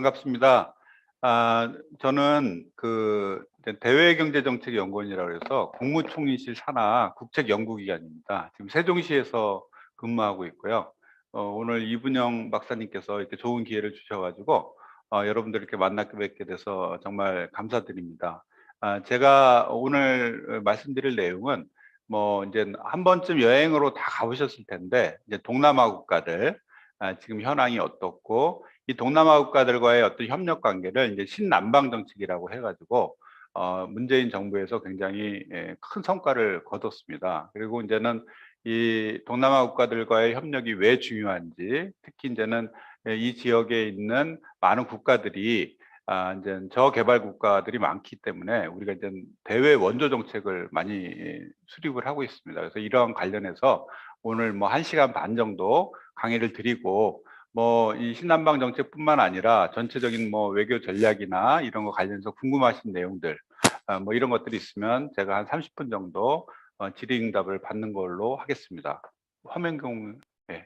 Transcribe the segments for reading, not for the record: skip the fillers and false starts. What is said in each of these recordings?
반갑습니다. 저는 이제 대외경제정책연구원이라고 해서 국무총리실 산하 국책연구기관입니다. 지금 세종시에서 근무하고 있고요. 오늘 이분영 박사님께서 이렇게 좋은 기회를 주셔가지고 여러분들 이렇게 만나게 뵙게 돼서 정말 감사드립니다. 제가 오늘 말씀드릴 내용은 뭐 이제 한 번쯤 여행으로 다 가보셨을 텐데 이제 동남아 국가들 지금 현황이 어떻고 이 동남아 국가들과의 어떤 협력 관계를 이제 신남방 정책이라고 해가지고 문재인 정부에서 굉장히 큰 성과를 거뒀습니다. 그리고 이제는 이 동남아 국가들과의 협력이 왜 중요한지, 특히 이제는 이 지역에 있는 많은 국가들이 이제 저개발 국가들이 많기 때문에 우리가 이제 대외 원조 정책을 많이 수립을 하고 있습니다. 그래서 이러한 관련해서 오늘 뭐 1시간 반 정도 강의를 드리고 뭐 이 신남방 정책뿐만 아니라 전체적인 뭐 외교 전략이나 이런 거 관련해서 궁금하신 내용들 뭐 이런 것들이 있으면 제가 한 30분 정도 질의응답을 받는 걸로 하겠습니다. 화면 공유. 네.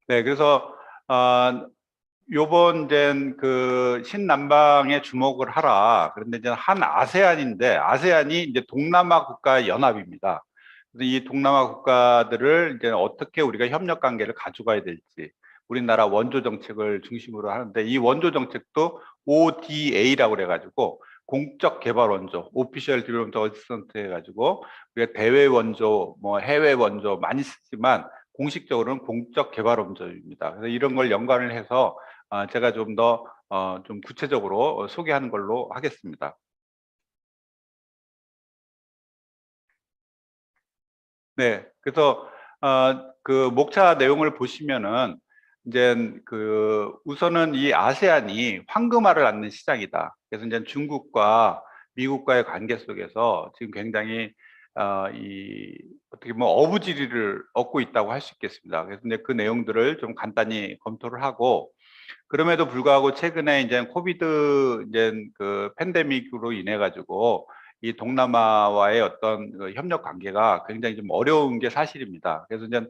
네, 그래서 요번 이제 그 신남방에 주목을 하라. 그런데 이제 한 아세안인데 아세안이 이제 동남아 국가 연합입니다. 그래서 이 동남아 국가들을 이제 어떻게 우리가 협력 관계를 가져가야 될지 우리나라 원조 정책을 중심으로 하는데 이 원조 정책도 ODA라고 그래가지고 공적 개발 원조, 오피셜 디벨롭먼트 어시스턴트 해가지고 우리가 대외 원조, 뭐 해외 원조 많이 쓰지만 공식적으로는 공적 개발 원조입니다. 그래서 이런 걸 연관을 해서 제가 좀 더 좀 구체적으로 소개하는 걸로 하겠습니다. 네, 그래서 그 목차 내용을 보시면은 이제 우선은 이 아세안이 황금알을 낳는 시장이다. 그래서 이제 중국과 미국과의 관계 속에서 지금 굉장히 이 어떻게 뭐 어부지리를 얻고 있다고 할 수 있겠습니다. 그래서 이제 그 내용들을 좀 간단히 검토를 하고 그럼에도 불구하고 최근에 이제 코비드 이제 그 팬데믹으로 인해 가지고 이 동남아와의 어떤 그 협력 관계가 굉장히 좀 어려운 게 사실입니다. 그래서 이제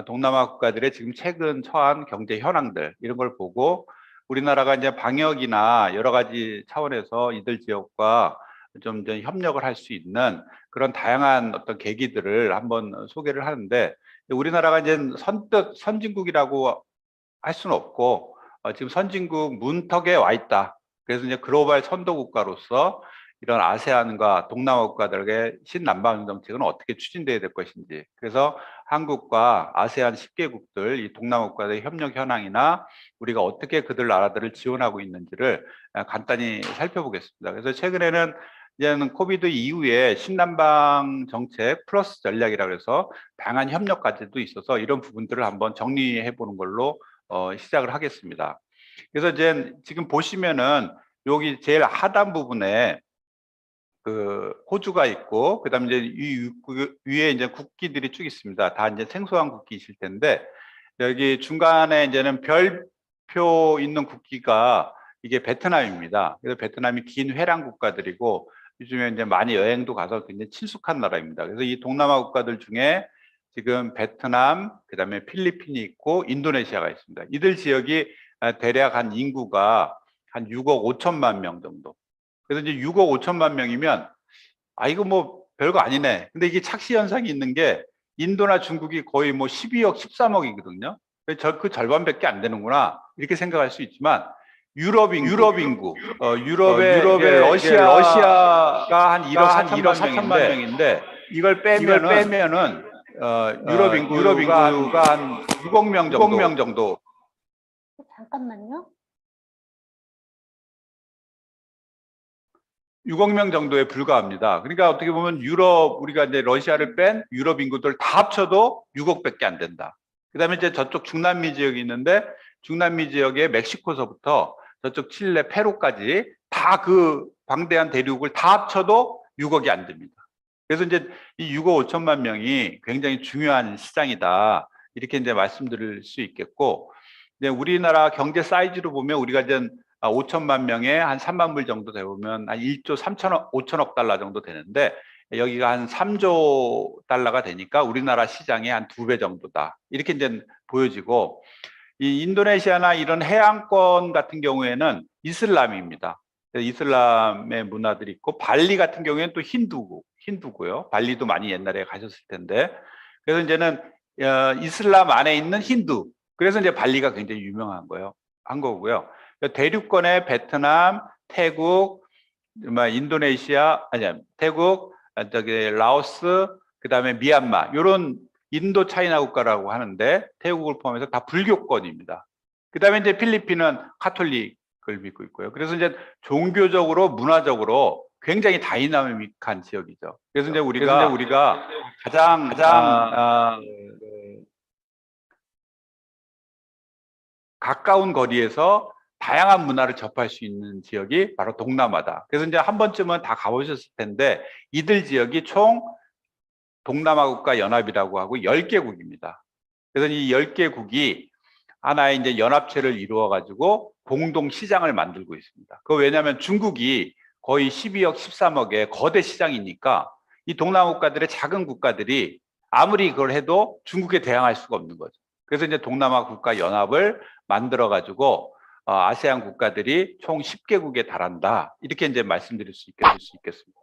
동남아 국가들의 지금 최근 처한 경제 현황들 이런 걸 보고 우리나라가 이제 방역이나 여러 가지 차원에서 이들 지역과 좀 이제 협력을 할 수 있는 그런 다양한 어떤 계기들을 한번 소개를 하는데 우리나라가 이제 선뜻 선진국이라고 할 수는 없고 지금 선진국 문턱에 와 있다. 그래서 이제 글로벌 선도 국가로서 이런 아세안과 동남아 국가들의 신남방 정책은 어떻게 추진돼야 될 것인지, 그래서 한국과 아세안 10개국들 이 동남아 국가들의 협력 현황이나 우리가 어떻게 그들 나라들을 지원하고 있는지를 간단히 살펴보겠습니다. 그래서 최근에는 이제는 코비드 이후에 신남방 정책 플러스 전략이라고 해서 다양한 협력 과제도 있어서 이런 부분들을 한번 정리해 보는 걸로 시작을 하겠습니다. 그래서 이제 지금 보시면은 여기 제일 하단 부분에 그 호주가 있고 그다음에 이제 이 위에 이제 국기들이 쭉 있습니다. 다 이제 생소한 국기이실 텐데 여기 중간에 이제는 별표 있는 국기가 이게 베트남입니다. 그래서 베트남이 긴 회랑 국가들이고 요즘에 이제 많이 여행도 가서 굉장히 친숙한 나라입니다. 그래서 이 동남아 국가들 중에 지금 베트남, 그다음에 필리핀이 있고 인도네시아가 있습니다. 이들 지역이 대략 한 인구가 한 6억 5천만 명 정도. 그래서 이제 6억 5천만 명이면 이거 뭐 별거 아니네. 근데 이게 착시 현상이 있는 게 인도나 중국이 거의 뭐 12억, 13억이거든요. 그 절반밖에 안 되는구나 이렇게 생각할 수 있지만 유럽 인구, 유럽의 러시아가 한 1억 4천만 명인데 이걸 빼면은 유럽 인구가 한 6억 명 정도. 잠깐만요. 6억 명 정도에 불과합니다. 그러니까 어떻게 보면 우리가 이제 러시아를 뺀 유럽 인구들 다 합쳐도 6억밖에 안 된다. 그다음에 이제 저쪽 중남미 지역이 있는데 중남미 지역의 멕시코서부터 저쪽 칠레, 페루까지 다 그 방대한 대륙을 다 합쳐도 6억이 안 됩니다. 그래서 이제 이 6억 5천만 명이 굉장히 중요한 시장이다. 이렇게 이제 말씀드릴 수 있겠고, 이제 우리나라 경제 사이즈로 보면 우리가 이제 5천만 명에 한 3만 불 정도 되면 한 1조 5천억 달러 정도 되는데 여기가 한 3조 달러가 되니까 우리나라 시장의 한 2배 정도다. 이렇게 이제 보여지고 이 인도네시아나 이런 해안권 같은 경우에는 이슬람입니다. 이슬람의 문화들이 있고, 발리 같은 경우에는 또 힌두고요. 발리도 많이 옛날에 가셨을 텐데, 그래서 이제는 이슬람 안에 있는 힌두. 그래서 이제 발리가 굉장히 유명한 한 거고요. 대륙권의 베트남, 태국, 인도네시아, 아니, 태국, 저기 라오스, 그다음에 미얀마, 이런 인도 차이나 국가라고 하는데, 태국을 포함해서 다 불교권입니다. 그다음에 이제 필리핀은 카톨릭을 믿고 있고요. 그래서 이제 종교적으로, 문화적으로 굉장히 다이나믹한 지역이죠. 그래서 이제 우리가 가장 가까운 거리에서 다양한 문화를 접할 수 있는 지역이 바로 동남아다. 그래서 이제 한 번쯤은 다 가보셨을 텐데, 이들 지역이 총 동남아 국가 연합이라고 하고 10개국입니다. 그래서 이 10개국이 하나의 이제 연합체를 이루어 가지고 공동 시장을 만들고 있습니다. 그 왜냐하면 중국이 거의 12억, 13억의 거대 시장이니까 이 동남아 국가들의 작은 국가들이 아무리 그걸 해도 중국에 대항할 수가 없는 거죠. 그래서 이제 동남아 국가 연합을 만들어 가지고 아세안 국가들이 총 10개국에 달한다. 이렇게 이제 말씀드릴 수 있겠습니다.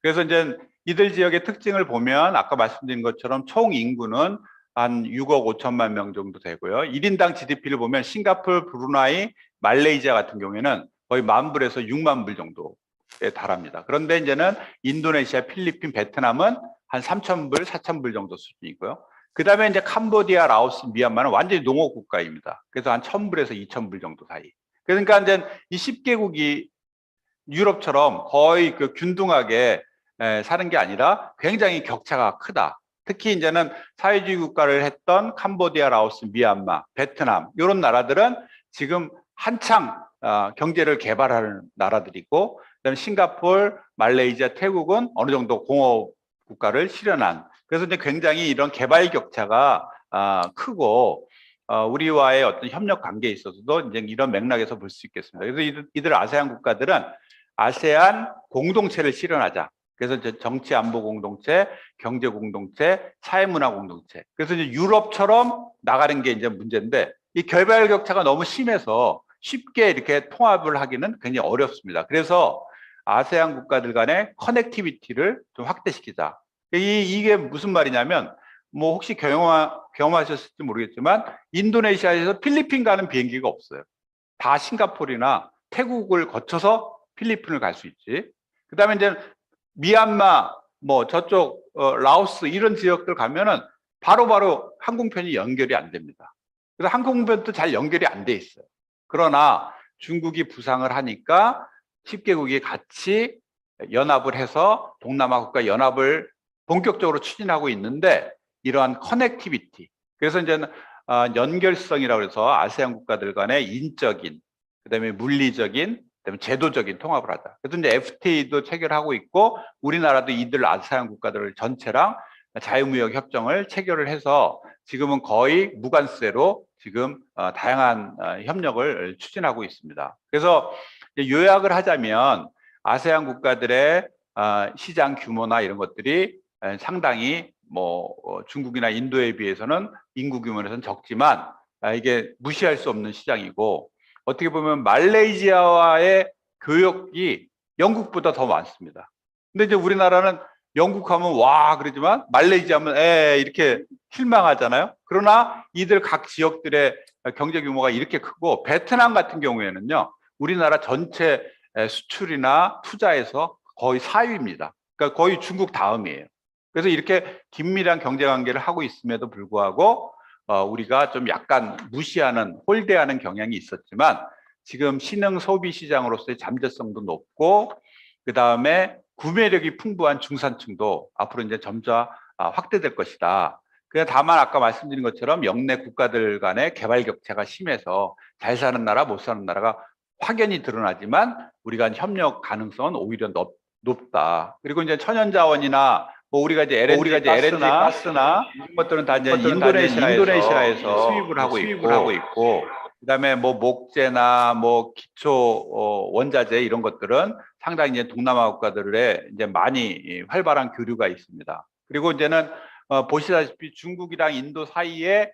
그래서 이제 이들 지역의 특징을 보면 아까 말씀드린 것처럼 총 인구는 한 6억 5천만 명 정도 되고요. 1인당 GDP를 보면 싱가포르, 브루나이, 말레이시아 같은 경우에는 거의 10,000불에서 6만 불 정도에 달합니다. 그런데 이제는 인도네시아, 필리핀, 베트남은 한 3,000불, 4,000불 정도 수준이고요. 그 다음에 이제 캄보디아, 라오스, 미얀마는 완전히 농업 국가입니다. 그래서 한 1,000불에서 2,000불 정도 사이. 그러니까 이제 이 10개국이 유럽처럼 거의 그 균등하게 사는 게 아니라 굉장히 격차가 크다. 특히 이제는 사회주의 국가를 했던 캄보디아, 라오스, 미얀마, 베트남 이런 나라들은 지금 한창 경제를 개발하는 나라들이고, 그다음에 싱가포르, 말레이시아, 태국은 어느 정도 공업 국가를 실현한. 그래서 이제 굉장히 이런 개발 격차가 크고 우리와의 어떤 협력 관계에 있어서도 이제 이런 맥락에서 볼 수 있겠습니다. 그래서 이들 아세안 국가들은 아세안 공동체를 실현하자. 그래서 이제 정치 안보 공동체, 경제 공동체, 사회 문화 공동체. 그래서 이제 유럽처럼 나가는 게 이제 문제인데, 이 개발 격차가 너무 심해서 쉽게 이렇게 통합을 하기는 굉장히 어렵습니다. 그래서 아세안 국가들 간의 커넥티비티를 좀 확대시키자. 이게 무슨 말이냐면, 뭐 혹시 경험하셨을지 모르겠지만 인도네시아에서 필리핀 가는 비행기가 없어요. 다 싱가포르나 태국을 거쳐서 필리핀을 갈 수 있지. 그다음에 이제 미얀마, 뭐 저쪽 라오스 이런 지역들 가면은 바로바로 항공편이 연결이 안 됩니다. 그래서 항공편도 잘 연결이 안 돼 있어요. 그러나 중국이 부상을 하니까 10개국이 같이 연합을 해서 동남아 국가 연합을 본격적으로 추진하고 있는데, 이러한 커넥티비티, 그래서 이제는 연결성이라고 해서 아세안 국가들 간의 인적인, 그다음에 물리적인, 그다음에 제도적인 통합을 하자. 그래서 이제 FTA도 체결하고 있고, 우리나라도 이들 아세안 국가들 전체랑 자유무역 협정을 체결을 해서 지금은 거의 무관세로 지금 다양한 협력을 추진하고 있습니다. 그래서 요약을 하자면 아세안 국가들의 시장 규모나 이런 것들이 상당히 뭐 중국이나 인도에 비해서는 인구 규모에서는 적지만 이게 무시할 수 없는 시장이고, 어떻게 보면 말레이시아와의 교역이 영국보다 더 많습니다. 근데 이제 우리나라는 영국하면 와 그러지만 말레이시아면 이렇게 실망하잖아요. 그러나 이들 각 지역들의 경제 규모가 이렇게 크고, 베트남 같은 경우에는요, 우리나라 전체 수출이나 투자에서 거의 4위입니다. 그러니까 거의 중국 다음이에요. 그래서 이렇게 긴밀한 경제 관계를 하고 있음에도 불구하고 우리가 좀 약간 무시하는, 홀대하는 경향이 있었지만, 지금 신흥 소비 시장으로서의 잠재성도 높고, 그 다음에 구매력이 풍부한 중산층도 앞으로 이제 점차 확대될 것이다. 그냥 다만 아까 말씀드린 것처럼 영내 국가들 간의 개발 격차가 심해서 잘 사는 나라, 못 사는 나라가 확연히 드러나지만 우리가 협력 가능성은 오히려 높다. 그리고 이제 천연자원이나 뭐 우리가 이제 LNG 가스나 이런 것들은 다 이제 인도네시아에서 수입을 하고 있고, 그다음에 뭐 목재나 뭐 기초 원자재 이런 것들은 상당히 이제 동남아 국가들의 이제 많이 활발한 교류가 있습니다. 그리고 이제는 보시다시피 중국이랑 인도 사이에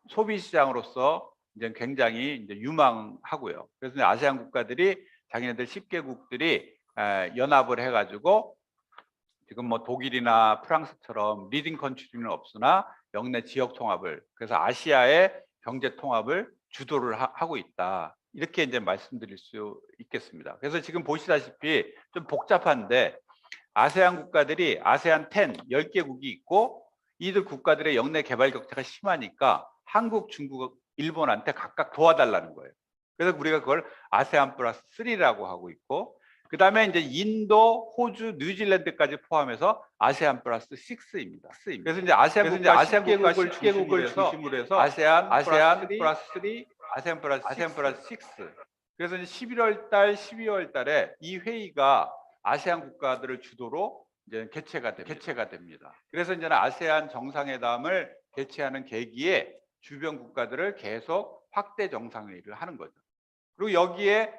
소비 시장으로서 이제 굉장히 이제 유망하고요. 그래서 이제 아세안 국가들이 자기네들 10개국들이 연합을 해가지고 지금 뭐 독일이나 프랑스처럼 리딩 컨트리는 없으나 영내 지역 통합을, 그래서 아시아의 경제 통합을 주도를 하고 있다. 이렇게 이제 말씀드릴 수 있겠습니다. 그래서 지금 보시다시피 좀 복잡한데 아세안 국가들이 아세안 10개국이 있고 이들 국가들의 영내 개발 격차가 심하니까 한국, 중국, 일본한테 각각 도와달라는 거예요. 그래서 우리가 그걸 아세안 플러스 3라고 하고 있고, 그 다음에 이제 인도, 호주, 뉴질랜드까지 포함해서 아세안 플러스 6입니다. 그래서 이제 아세안 국가 10개국을 중심으로 해서 아세안 플러스 3, 아세안 플러스 6. 그래서 이제 11월 달, 12월 달에 이 회의가 아세안 국가들을 주도로 이제 개최가 됩니다. 그래서 이제는 아세안 정상회담을 개최하는 계기에 주변 국가들을 계속 확대 정상회의를 하는 거죠. 그리고 여기에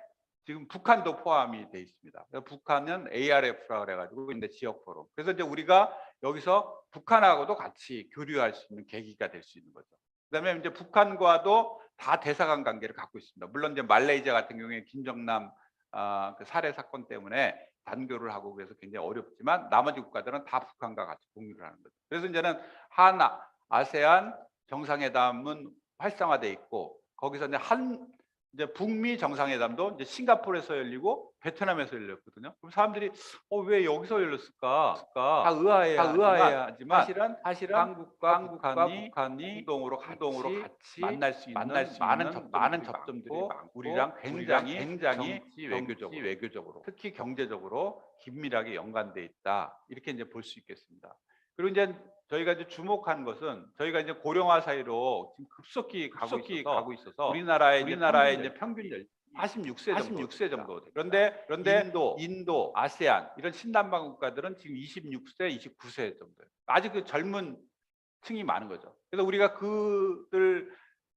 지금 북한도 포함이 돼 있습니다. 북한은 ARF라 그래가지고 근데 지역 포럼. 그래서 이제 우리가 여기서 북한하고도 같이 교류할 수 있는 계기가 될 수 있는 거죠. 그다음에 이제 북한과도 다 대사관 관계를 갖고 있습니다. 물론 이제 말레이시아 같은 경우에 김정남 그 살해 사건 때문에 단교를 하고 그래서 굉장히 어렵지만 나머지 국가들은 다 북한과 같이 공유를 하는 거죠. 그래서 이제는 한 아세안 정상회담은 활성화돼 있고 거기서 이제 북미 정상회담도 이제 싱가포르에서 열리고 베트남에서 열렸거든요. 그럼 사람들이 왜 여기서 열렸을까? 다 의아해하지만 사실은 한국과 북한이 공동으로 같이 만날 수 있는 많은 접점들이 많고 우리랑 굉장히 정치 외교적으로 특히 경제적으로 긴밀하게 연관돼 있다. 이렇게 이제 볼 수 있겠습니다. 그리고 이제 저희가 이제 주목한 것은 저희가 이제 고령화 사회로 지금 급속히 가고 있어서 우리나라의 이제 평균 연령 46세 정도. 그런데 인도, 아세안 이런 신남방 국가들은 지금 26세, 29세 정도. 아직 그 젊은 층이 많은 거죠. 그래서 우리가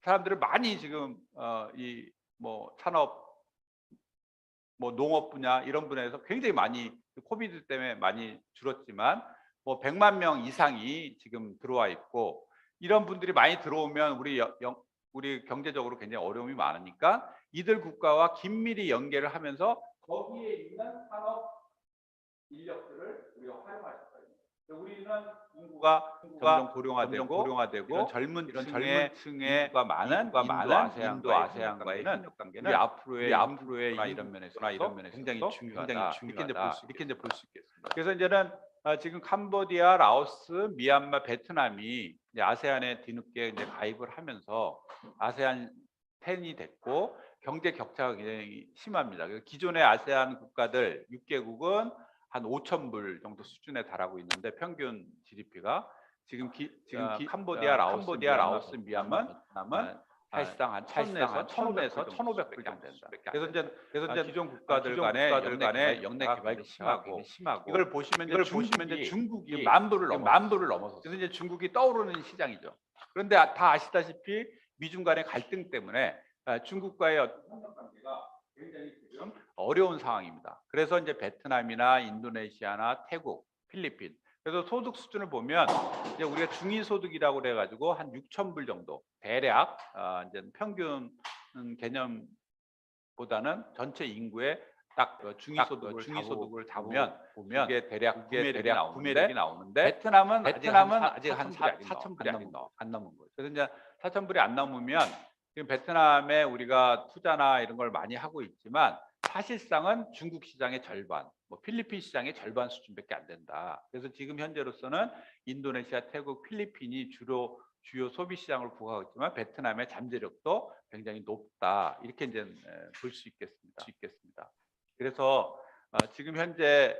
사람들을 많이 지금 이 뭐 산업, 뭐 농업 분야 이런 분야에서 굉장히 많이 코비드 때문에 많이 줄었지만 뭐 100만 명 이상이 지금 들어와 있고 이런 분들이 많이 들어오면 우리 경제적으로 굉장히 어려움이 많으니까 이들 국가와 긴밀히 연계를 하면서 거기에 있는 산업 인력들을 우리가 활용할 수가 있는 거예요. 우리는 인구가 점점 고령화되고 이런 젊은 층의 인구가 많은 인도 아세안과의 협력 관계는 우리 앞으로의 이런 면에서 굉장히 중요하다. 이렇게 이제 볼 수 있겠습니다. 그래서 이제는 지금 캄보디아, 라오스, 미얀마, 베트남이 이제 아세안에 뒤늦게 이제 가입을 하면서 아세안 10이 됐고 경제 격차가 굉장히 심합니다. 기존의 아세안 국가들 6개국은 한 5,000불 정도 수준에 달하고 있는데 평균 GDP가 지금 캄보디아, 라오스, 미얀마, 베트남은 사실상 한 1,000에서 1,500불 정도 된다. 그래서 이제 기존 국가들 간의 영내 개발이 심하고 이걸 보시면 이제 중국이 10,000불을 넘어서 그래서 이제 중국이 떠오르는 시장이죠. 그런데 다 아시다시피 미중 간의 갈등 때문에 중국과의 협력 관계가 굉장히 지금 어려운 상황입니다. 그래서 이제 베트남이나 인도네시아나 태국, 필리핀 그래서 소득 수준을 보면 이제 우리가 중위소득이라고 그래가지고 한 6,000불 정도 대략 이제 평균 개념보다는 전체 인구의 딱 중위소득을 잡으면 이게 대략 구매력이 나오는데 베트남은 아직 한 4,000불이 안 넘은 거죠. 그래서 이제 4,000불이 안 넘으면 지금 베트남에 우리가 투자나 이런 걸 많이 하고 있지만 사실상은 중국 시장의 절반, 뭐 필리핀 시장의 절반 수준밖에 안 된다. 그래서 지금 현재로서는 인도네시아, 태국, 필리핀이 주요 소비 시장을 구가하고 있지만 베트남의 잠재력도 굉장히 높다. 이렇게 이제 볼 수 있겠습니다. 그래서 지금 현재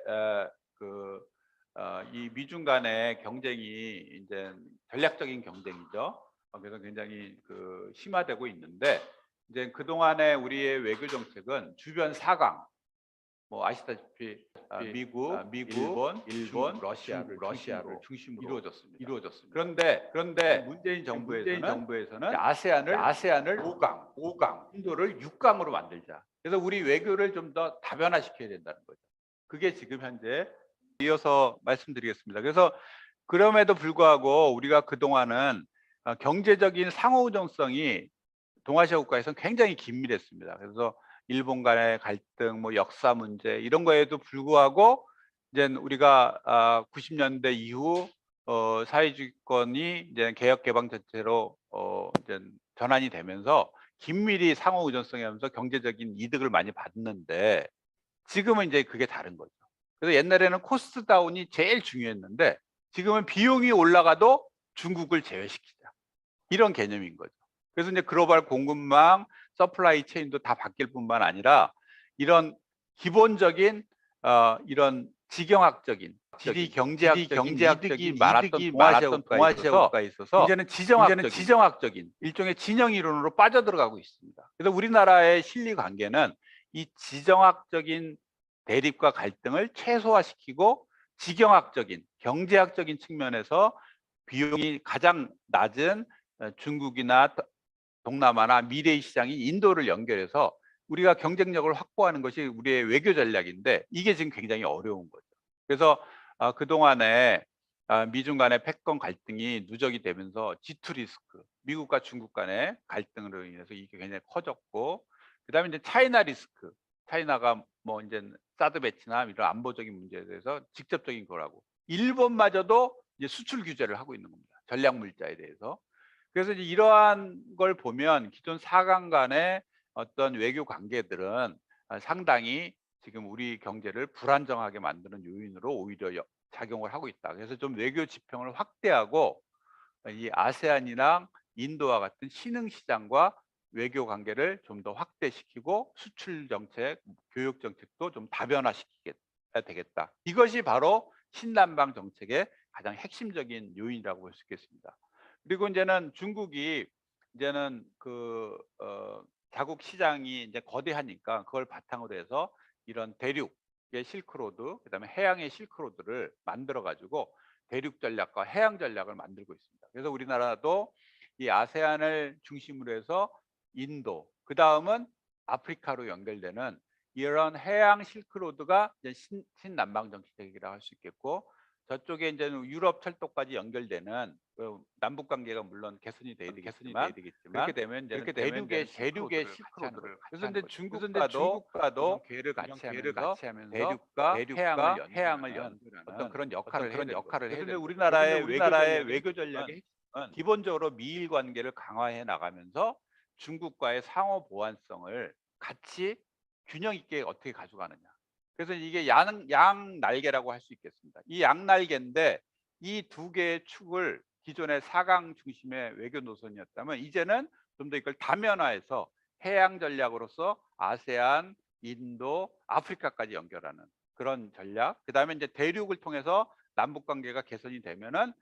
이 미중 간의 경쟁이 이제 전략적인 경쟁이죠. 그래서 굉장히 심화되고 있는데 이제 그동안에 우리의 외교 정책은 주변 4강 뭐 아시다시피 미국, 일본, 러시아를 중심으로 이루어졌습니다. 그런데 문재인 정부에서는 아세안을 5강, 인도를 6강으로 만들자. 그래서 우리 외교를 좀 더 다변화시켜야 된다는 거죠. 그게 지금 현재 이어서 말씀드리겠습니다. 그래서 그럼에도 불구하고 우리가 그동안은 경제적인 상호우정성이 동아시아 국가에서는 굉장히 긴밀했습니다. 그래서 일본 간의 갈등, 뭐 역사 문제 이런 거에도 불구하고 이제 우리가 90년대 이후 사회주의권이 이제 개혁 개방 정체로 이제 전환이 되면서 긴밀히 상호 의존성이 하면서 경제적인 이득을 많이 받는데 지금은 이제 그게 다른 거죠. 그래서 옛날에는 코스트 다운이 제일 중요했는데 지금은 비용이 올라가도 중국을 제외시키자. 이런 개념인 거죠. 그래서 이제 글로벌 공급망, 서플라이 체인도 다 바뀔 뿐만 아니라 이런 기본적인 이런 지경학적인, 지리 경제학적인 이득이 많았던 동아시아 국가에 있어서 이제는 지정학적인 일종의 진영 이론으로 빠져들어가고 있습니다. 그래서 우리나라의 실리 관계는 이 지정학적인 대립과 갈등을 최소화시키고 지경학적인 경제학적인 측면에서 비용이 가장 낮은 중국이나 동남아나 미래의 시장이 인도를 연결해서 우리가 경쟁력을 확보하는 것이 우리의 외교 전략인데 이게 지금 굉장히 어려운 거죠. 그래서 그동안에 미중 간의 패권 갈등이 누적이 되면서 G2 리스크, 미국과 중국 간의 갈등으로 인해서 이게 굉장히 커졌고, 그다음에 이제 차이나 리스크, 차이나가 뭐 이제 사드 베트남 이런 안보적인 문제에 대해서 직접적인 거라고. 일본마저도 이제 수출 규제를 하고 있는 겁니다. 전략 물자에 대해서. 그래서 이제 이러한 걸 보면 기존 4강 간의 어떤 외교 관계들은 상당히 지금 우리 경제를 불안정하게 만드는 요인으로 오히려 작용을 하고 있다. 그래서 좀 외교 지평을 확대하고 이 아세안이랑 인도와 같은 신흥 시장과 외교 관계를 좀 더 확대시키고 수출 정책, 교육 정책도 좀 다변화시키게 되겠다. 이것이 바로 신남방 정책의 가장 핵심적인 요인이라고 볼 수 있겠습니다. 그리고 이제는 중국이 이제는 자국 시장이 이제 거대하니까 그걸 바탕으로 해서 이런 대륙의 실크로드, 그다음에 해양의 실크로드를 만들어 가지고 대륙 전략과 해양 전략을 만들고 있습니다. 그래서 우리나라도 이 아세안을 중심으로 해서 인도, 그 다음은 아프리카로 연결되는 이런 해양 실크로드가 이제 신남방 정책이라고 할 수 있겠고, 저쪽에 이제는 유럽 철도까지 연결되는 남북 관계가 물론 개선이 돼야 되겠지만 그렇게 되면 이제 대륙의 실크로드를 그래서 이제 중국과도 기회를 같이 하면서 대륙과 해양을 연결하는 어떤 그런 역할을 해야 되는 거죠. 그래서 우리나라의 외교 전략의 핵심은 기본적으로 미일 관계를 강화해 나가면서 중국과의 상호 보완성을 같이 균형 있게 어떻게 가져가느냐. 그래서 이게 양 날개라고 할 수 있겠습니다. 이 양 날개인데 이 두 개의 축을 기존의 4강 중심의 외교 노선이었다면 이제는 좀 더 이걸 다면화해서 해양 전략으로서 아세안, 인도, 아프리카까지 연결하는 그런 전략. 그다음에 이제 대륙을 통해서 남북 관계가 개선이 되면은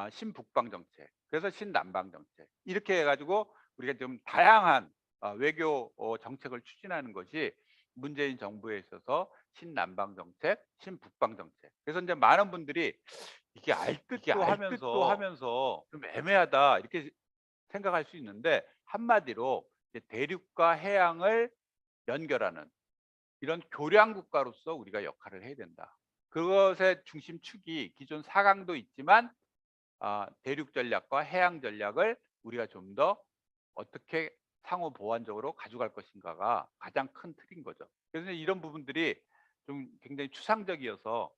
신북방 정책, 그래서 신남방 정책 이렇게 해가지고 우리가 좀 다양한 외교 정책을 추진하는 것이 문재인 정부에 있어서 신남방 정책, 신북방 정책. 그래서 이제 많은 분들이 이게 알뜻도 하면서 좀 애매하다 이렇게 생각할 수 있는데 한마디로 이제 대륙과 해양을 연결하는 이런 교량 국가로서 우리가 역할을 해야 된다. 그것의 중심축이 기존 4강도 있지만 대륙 전략과 해양 전략을 우리가 좀 더 어떻게 상호 보완적으로 가져갈 것인가가 가장 큰 틀인 거죠. 그래서 이런 부분들이 좀 굉장히 추상적이어서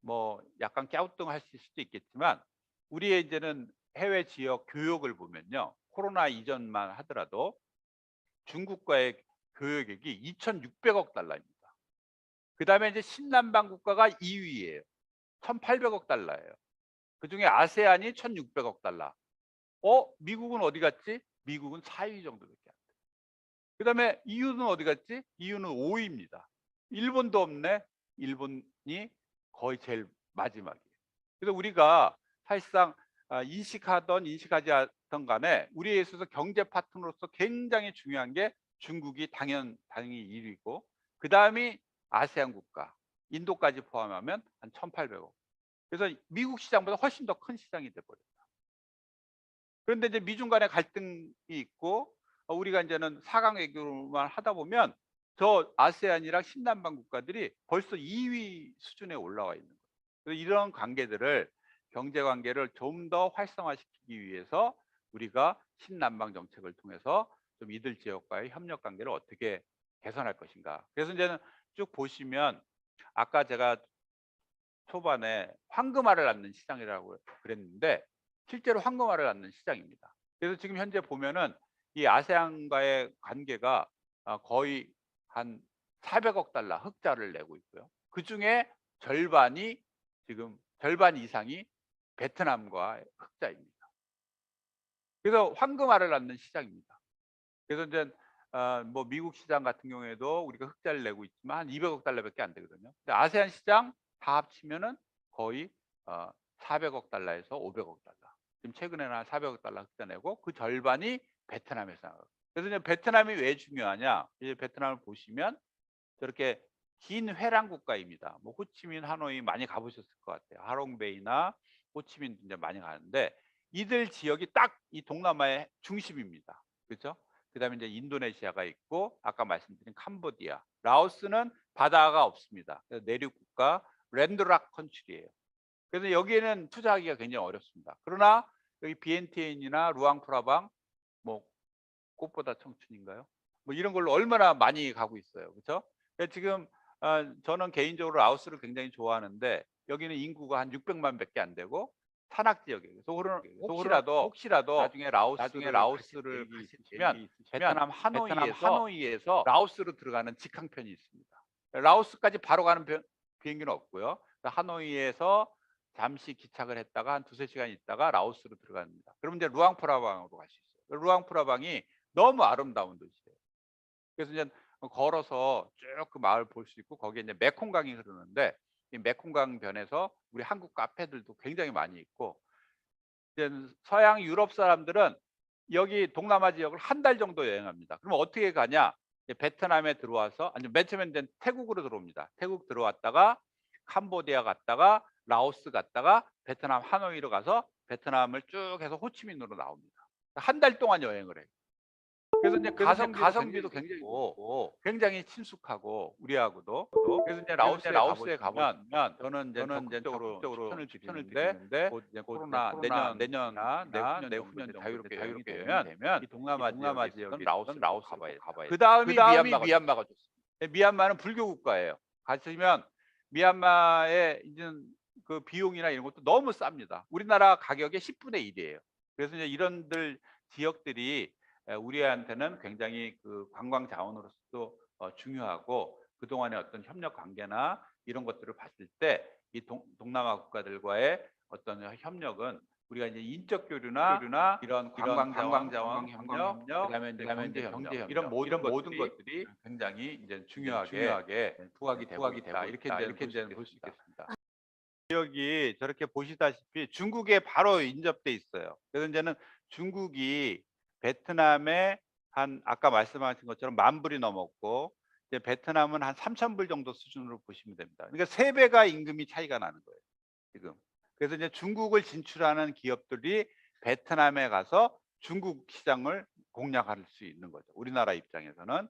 뭐 약간 갸우뚱하실 수도 있겠지만 우리의 이제는 해외 지역 교역을 보면요. 코로나 이전만 하더라도 중국과의 교역액이 2,600억 달러입니다. 그다음에 이제 신남방 국가가 2위예요. 1,800억 달러예요. 그중에 아세안이 1,600억 달러. 미국은 어디 갔지? 미국은 4위 정도밖에 안 돼요. 그다음에 EU는 어디 갔지? EU는 5위입니다. 일본도 없네. 일본이 거의 제일 마지막이에요. 그래서 우리가 사실상 인식하던 인식하지 않던 간에 우리에 있어서 경제 파트너로서 굉장히 중요한 게 중국이 당연히 1위고 그다음이 아세안 국가, 인도까지 포함하면 한 1,800억. 그래서 미국 시장보다 훨씬 더 큰 시장이 돼 버렸다. 그런데 이제 미중 간의 갈등이 있고 우리가 이제는 4강 외교만 하다 보면 저 아세안이랑 신남방 국가들이 벌써 2위 수준에 올라와 있는 거예요. 그래서 이런 관계들을 경제 관계를 좀 더 활성화시키기 위해서 우리가 신남방 정책을 통해서 좀 이들 지역과의 협력 관계를 어떻게 개선할 것인가. 그래서 이제는 쭉 보시면 아까 제가 초반에 황금알을 낳는 시장이라고 그랬는데 실제로 황금알을 낳는 시장입니다. 그래서 지금 현재 보면은 이 아세안과의 관계가 거의 한 400억 달러 흑자를 내고 있고요. 그중에 절반이 지금 절반 이상이 베트남과 흑자입니다. 그래서 황금알을 낳는 시장입니다. 그래서 이제 뭐 미국 시장 같은 경우에도 우리가 흑자를 내고 있지만 한 200억 달러밖에 안 되거든요. 근데 아세안 시장 다 합치면은 거의 400억 달러에서 500억 달러. 지금 최근에는 한 400억 달러 흑자 내고 그 절반이 베트남에서 나와요. 그래서 이제 베트남이 왜 중요하냐? 이제 베트남을 보시면 저렇게 긴 회랑 국가입니다. 뭐 호치민, 하노이 많이 가보셨을 것 같아요. 하롱베이나 호치민 이제 많이 가는데 이들 지역이 딱 이 동남아의 중심입니다. 그렇죠? 그다음에 이제 인도네시아가 있고 아까 말씀드린 캄보디아, 라오스는 바다가 없습니다. 그래서 내륙 국가 랜드락 컨트리예요. 그래서 여기에는 투자하기가 굉장히 어렵습니다. 그러나 여기 비엔티엔이나 루앙프라방 뭐 꽃보다 청춘인가요? 뭐 이런 걸로 얼마나 많이 가고 있어요. 그렇죠? 지금 저는 개인적으로 라오스를 굉장히 좋아하는데 여기는 인구가 한 600만 밖에 안 되고 산악 지역이에요. 그래서 혹시라도 나중에 라오스를 가시면 베트남 하노이에서 라오스로 들어가는 직항편이 있습니다. 라오스까지 바로 가는 비행기는 없고요. 하노이에서 잠시 기착을 했다가 한 두세 시간 있다가 라오스로 들어갑니다. 그러면 이제 루앙프라방으로 갈 수 있어요. 루앙프라방이 너무 아름다운 도시예요. 그래서 이제 걸어서 쭉 그 마을 볼 수 있고 거기에 이제 메콩강이 흐르는데 이 메콩강 변에서 우리 한국 카페들도 굉장히 많이 있고 이제 서양 유럽 사람들은 여기 동남아 지역을 한 달 정도 여행합니다. 그럼 어떻게 가냐? 베트남에 들어와서 아니 맨 처음에 이제 태국으로 들어옵니다. 태국 들어왔다가 캄보디아 갔다가 라오스 갔다가 베트남 하노이로 가서 베트남을 쭉 해서 호치민으로 나옵니다. 한 달 동안 여행을 해요. 그래서 이제 가성비도 굉장히 좋고 굉장히 친숙하고 우리하고도 그래서 이제 라오스에 가보면 저는 이제 적극적으로 추천을 드리는데 곧 이제 코로나 내년이나 내후년 자유롭게 여행이 되면 이 동남아 지역에 라오스를 가봐야 돼요. 그 다음이 미얀마가 좋습니다. 미얀마는 불교 국가예요. 가시면 미얀마에 있는 그 비용이나 이런 것도 너무 쌉니다. 우리나라 가격의 10분의 1이에요. 그래서 이제 이런들 지역들이 우리한테는 굉장히 그 관광 자원으로서도 중요하고 그동안의 어떤 협력 관계나 이런 것들을 봤을 때 이 동남아 국가들과의 어떤 협력은 우리가 이제 인적 교류나 이런 관광 자원 협력, 그다음에 이제 경제 협력 이런 모든 것들이 굉장히 이제 중요하게 부각이 되고 있다. 이렇게 이제 볼 수 있겠습니다. 지역이 저렇게 보시다시피 중국에 바로 인접돼 있어요. 그래서 이제는 중국이 베트남에 한 아까 말씀하신 것처럼 10,000불이 넘었고 이제 베트남은 한 3,000불 정도 수준으로 보시면 됩니다. 그러니까 3배가 임금이 차이가 나는 거예요, 지금. 그래서 이제 중국을 진출하는 기업들이 베트남에 가서 중국 시장을 공략할 수 있는 거죠. 우리나라 입장에서는.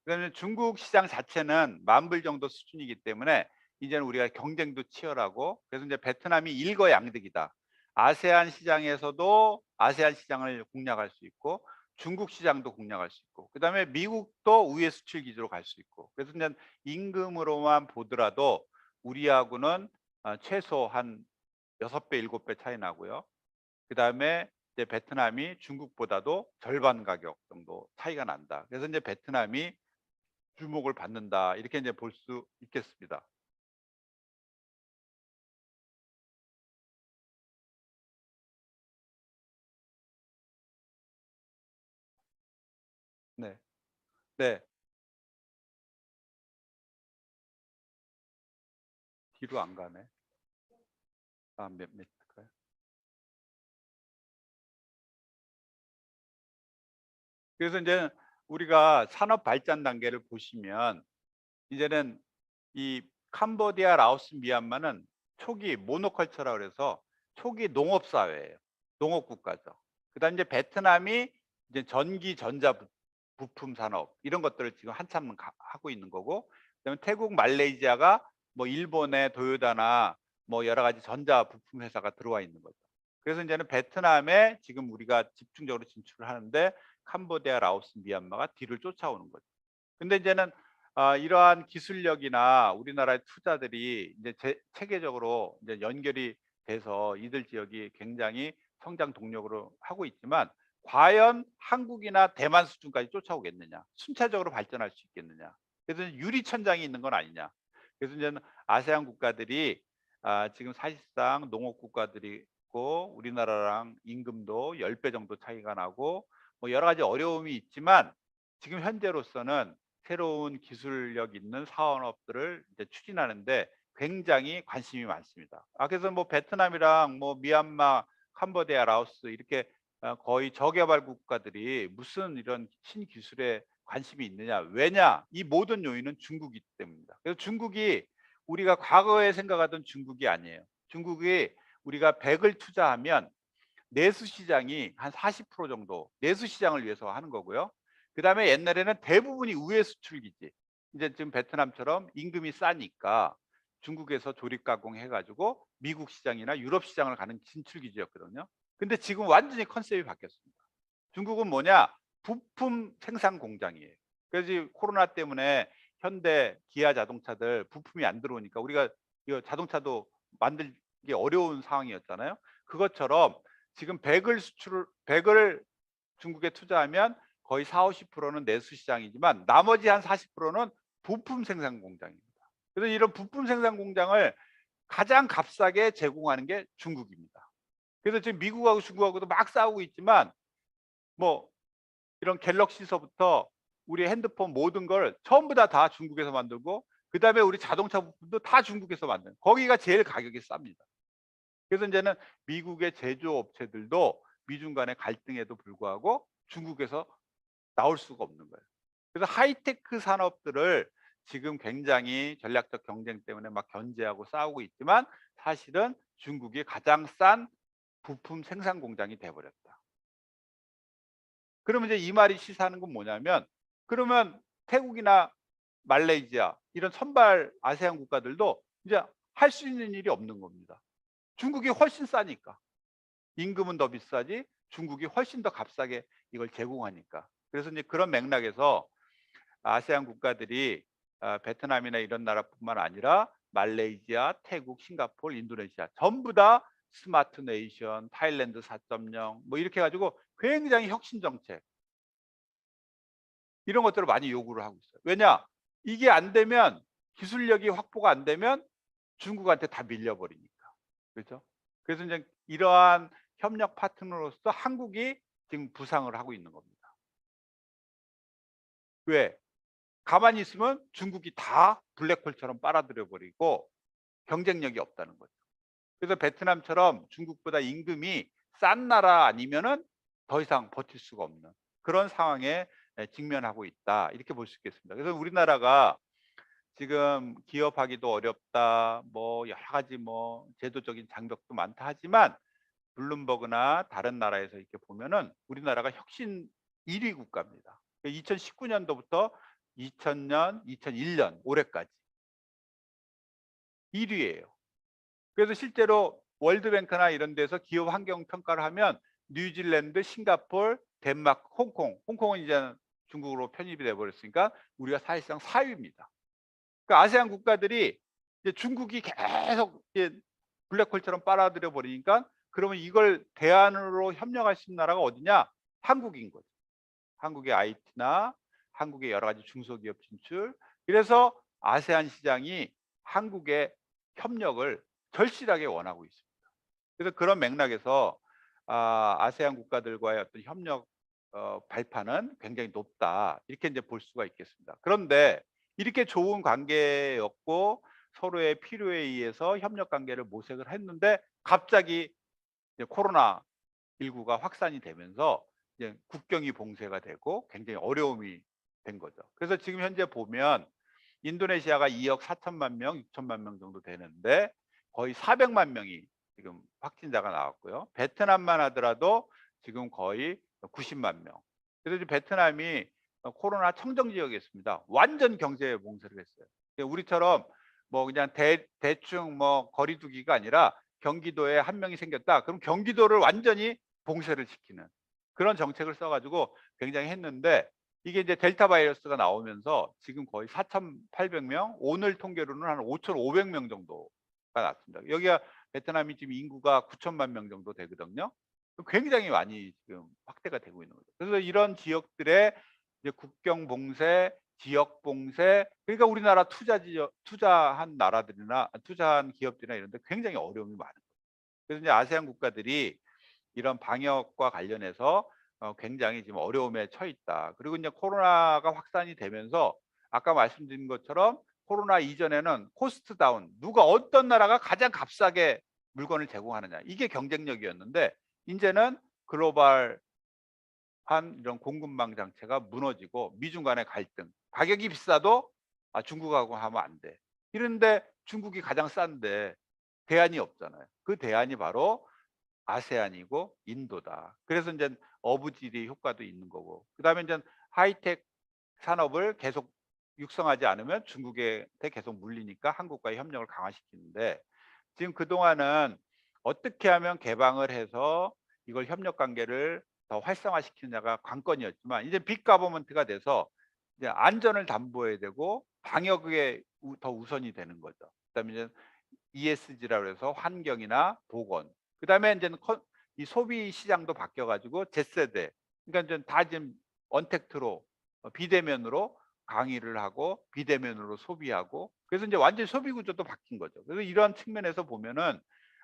그다음에 중국 시장 자체는 10,000불 정도 수준이기 때문에 이제는 우리가 경쟁도 치열하고 그래서 이제 베트남이 일거양득이다. 아세안 시장에서도 아세안 시장을 공략할 수 있고 중국 시장도 공략할 수 있고 그다음에 미국도 우회 수출 기지로 갈 수 있고 그래서 이제 임금으로만 보더라도 우리하고는 최소 한 6배, 7배 차이 나고요. 그다음에 이제 베트남이 중국보다도 절반 가격 정도 차이가 난다. 그래서 이제 베트남이 주목을 받는다. 이렇게 이제 볼 수 있겠습니다. 네. 네. 뒤로 안 가네. 몇 미터까요? 그래서 이제 우리가 산업 발전 단계를 보시면 이제는 이 캄보디아, 라오스, 미얀마는 초기 모노컬처라 그래서 초기 농업 사회예요. 농업 국가죠. 그다음 이제 베트남이 이제 전기 전자 부품 산업 이런 것들을 지금 한참 하고 있는 거고 그다음에 태국, 말레이시아가 뭐 일본의 도요다나 뭐 여러 가지 전자 부품 회사가 들어와 있는 거죠. 그래서 이제는 베트남에 지금 우리가 집중적으로 진출을 하는데 캄보디아, 라오스, 미얀마가 뒤를 쫓아오는 거죠. 근데 이제는 이러한 기술력이나 우리나라의 투자들이 이제 체계적으로 이제 연결이 돼서 이들 지역이 굉장히 성장 동력으로 하고 있지만 과연 한국이나 대만 수준까지 쫓아오겠느냐? 순차적으로 발전할 수 있겠느냐? 그래서 유리천장이 있는 건 아니냐? 그래서 이제는 아세안 국가들이 지금 사실상 농업 국가들이고 우리나라랑 임금도 10배 정도 차이가 나고 뭐 여러 가지 어려움이 있지만 지금 현재로서는 새로운 기술력 있는 사업들을 이제 추진하는데 굉장히 관심이 많습니다. 그래서 뭐 베트남이랑 뭐 미얀마, 캄보디아, 라오스 이렇게 거의 저개발 국가들이 무슨 이런 신기술에 관심이 있느냐? 왜냐? 이 모든 요인은 중국이기 때문입니다. 그래서 중국이 우리가 과거에 생각하던 중국이 아니에요. 중국이 우리가 100을 투자하면 내수 시장이 한 40% 정도 내수 시장을 위해서 하는 거고요. 그다음에 옛날에는 대부분이 우회 수출기지. 이제 지금 베트남처럼 임금이 싸니까 중국에서 조립 가공해 가지고 미국 시장이나 유럽 시장을 가는 진출 기지였거든요. 근데 지금 완전히 컨셉이 바뀌었습니다. 중국은 뭐냐? 부품 생산 공장이에요. 그래서 이 코로나 때문에 현대, 기아 자동차들 부품이 안 들어오니까 우리가 이거 자동차도 만들기 어려운 상황이었잖아요. 그것처럼 지금 100을 중국에 투자하면 거의 40~50%는 내수 시장이지만 나머지 한 40%는 부품 생산 공장입니다. 그래서 이런 부품 생산 공장을 가장 값싸게 제공하는 게 중국입니다. 그래서 지금 미국하고 중국하고도 막 싸우고 있지만 뭐 이런 갤럭시서부터 우리 핸드폰 모든 걸 전부 다 중국에서 만들고 그다음에 우리 자동차 부품도 다 중국에서 만드는 거기가 제일 가격이 쌉니다. 그래서 이제는 미국의 제조업체들도 미중 간의 갈등에도 불구하고 중국에서 나올 수가 없는 거예요. 그래서 하이테크 산업들을 지금 굉장히 전략적 경쟁 때문에 막 견제하고 싸우고 있지만 사실은 중국이 가장 싼 부품 생산 공장이 돼 버렸다. 그러면 이제 이 말이 시사하는 건 뭐냐면 그러면 태국이나 말레이시아 이런 선발 아세안 국가들도 이제 할 수 있는 일이 없는 겁니다. 중국이 훨씬 싸니까. 임금은 더 비싸지 중국이 훨씬 더 값싸게 이걸 제공하니까. 그래서 이제 그런 맥락에서 아세안 국가들이 베트남이나 이런 나라뿐만 아니라 말레이시아, 태국, 싱가포르, 인도네시아 전부 다 스마트 네이션, 타일랜드 4.0 뭐 이렇게 해 가지고 굉장히 혁신 정책 이런 것들을 많이 요구를 하고 있어요. 왜냐? 이게 안 되면 기술력이 확보가 안 되면 중국한테 다 밀려 버리니까. 그렇죠? 그래서 이제 이러한 협력 파트너로서 한국이 지금 부상을 하고 있는 겁니다. 왜? 가만히 있으면 중국이 다 블랙홀처럼 빨아들여 버리고 경쟁력이 없다는 거죠. 그래서 베트남처럼 중국보다 임금이 싼 나라 아니면은 더 이상 버틸 수가 없는 그런 상황에 직면하고 있다. 이렇게 볼 수 있겠습니다. 그래서 우리나라가 지금 기업하기도 어렵다. 뭐 여러 가지 뭐 제도적인 장벽도 많다 하지만 블룸버그나 다른 나라에서 이렇게 보면은 우리나라가 혁신 1위 국가입니다. 2019년도부터 2000년, 2001년 올해까지 1위예요. 그래서 실제로 월드뱅크나 이런 데서 기업 환경 평가를 하면 뉴질랜드, 싱가포르, 덴마크, 홍콩은 이제 중국으로 편입이 돼 버렸으니까 우리가 사실상 4위입니다. 그러니까 아세안 국가들이 이제 중국이 계속 이제 블랙홀처럼 빨아들여 버리니까 그러면 이걸 대안으로 협력할 수 있는 나라가 어디냐? 한국인 거죠. 한국의 IT나 한국의 여러 가지 중소기업 진출. 그래서 아세안 시장이 한국의 협력을 절실하게 원하고 있습니다. 그래서 그런 맥락에서 아세안 국가들과의 어떤 협력 발판은 굉장히 높다. 이렇게 이제 볼 수가 있겠습니다. 그런데 이렇게 좋은 관계였고 서로의 필요에 의해서 협력 관계를 모색을 했는데 갑자기 이제 코로나19가 확산이 되면서 이제 국경이 봉쇄가 되고 굉장히 어려움이 된 거죠. 그래서 지금 현재 보면 인도네시아가 2억 4천만 명, 6천만 명 정도 되는데 거의 400만 명이 지금 확진자가 나왔고요. 베트남만 하더라도 지금 거의 90만 명. 그래서 지금 베트남이 코로나 청정 지역에 있습니다. 완전 경제 봉쇄를 했어요. 우리처럼 뭐 그냥 대충 뭐 거리 두기가 아니라 경기도에 한 명이 생겼다. 그럼 경기도를 완전히 봉쇄를 시키는 그런 정책을 써 가지고 굉장히 했는데 이게 이제 델타 바이러스가 나오면서 지금 거의 4,800 명, 오늘 통계로는 한 5,500명 정도가 났습니다. 여기가 베트남이 지금 인구가 9천만 명 정도 되거든요. 굉장히 많이 지금 확대가 되고 있는 거죠. 그래서 이런 지역들의 이제 국경 봉쇄, 지역 봉쇄, 그러니까 우리나라 투자한 나라들이나 투자한 기업들이나 이런 데 굉장히 어려움이 많은 거예요. 그래서 이제 아세안 국가들이 이런 방역과 관련해서 굉장히 지금 어려움에 처해 있다. 그리고 이제 코로나가 확산이 되면서 아까 말씀드린 것처럼 코로나 이전에는 코스트 다운, 누가 어떤 나라가 가장 값싸게 물건을 제공하느냐 이게 경쟁력이었는데 인제는 글로벌 이런 공급망 장치가 무너지고 미중 간의 갈등, 가격이 비싸도 중국하고 하면 안 돼. 이런데 중국이 가장 싼데 대안이 없잖아요. 그 대안이 바로 아세안이고 인도다. 그래서 인제 어부지리 효과도 있는 거고. 그다음에 인제 하이텍 산업을 계속 육성하지 않으면 중국한테 계속 물리니까 한국과의 협력을 강화시키는데 지금 그동안은 어떻게 하면 개방을 해서 이걸 협력 관계를 더 활성화시키느냐가 관건이었지만 이제 빅 거버먼트가 돼서 이제 안전을 담보해야 되고 방역에 더 우선이 되는 거죠. 그다음에 이제 ESG라고 해서 환경이나 보건. 그다음에 인제는 이 소비 시장도 바뀌어 가지고 Z세대, 그러니까 인제 다 지금 언택트로 비대면으로 강의를 하고 비대면으로 소비하고 그래서 인제 완전히 소비 구조도 바뀐 거죠. 그래서 이러한 측면에서 보면은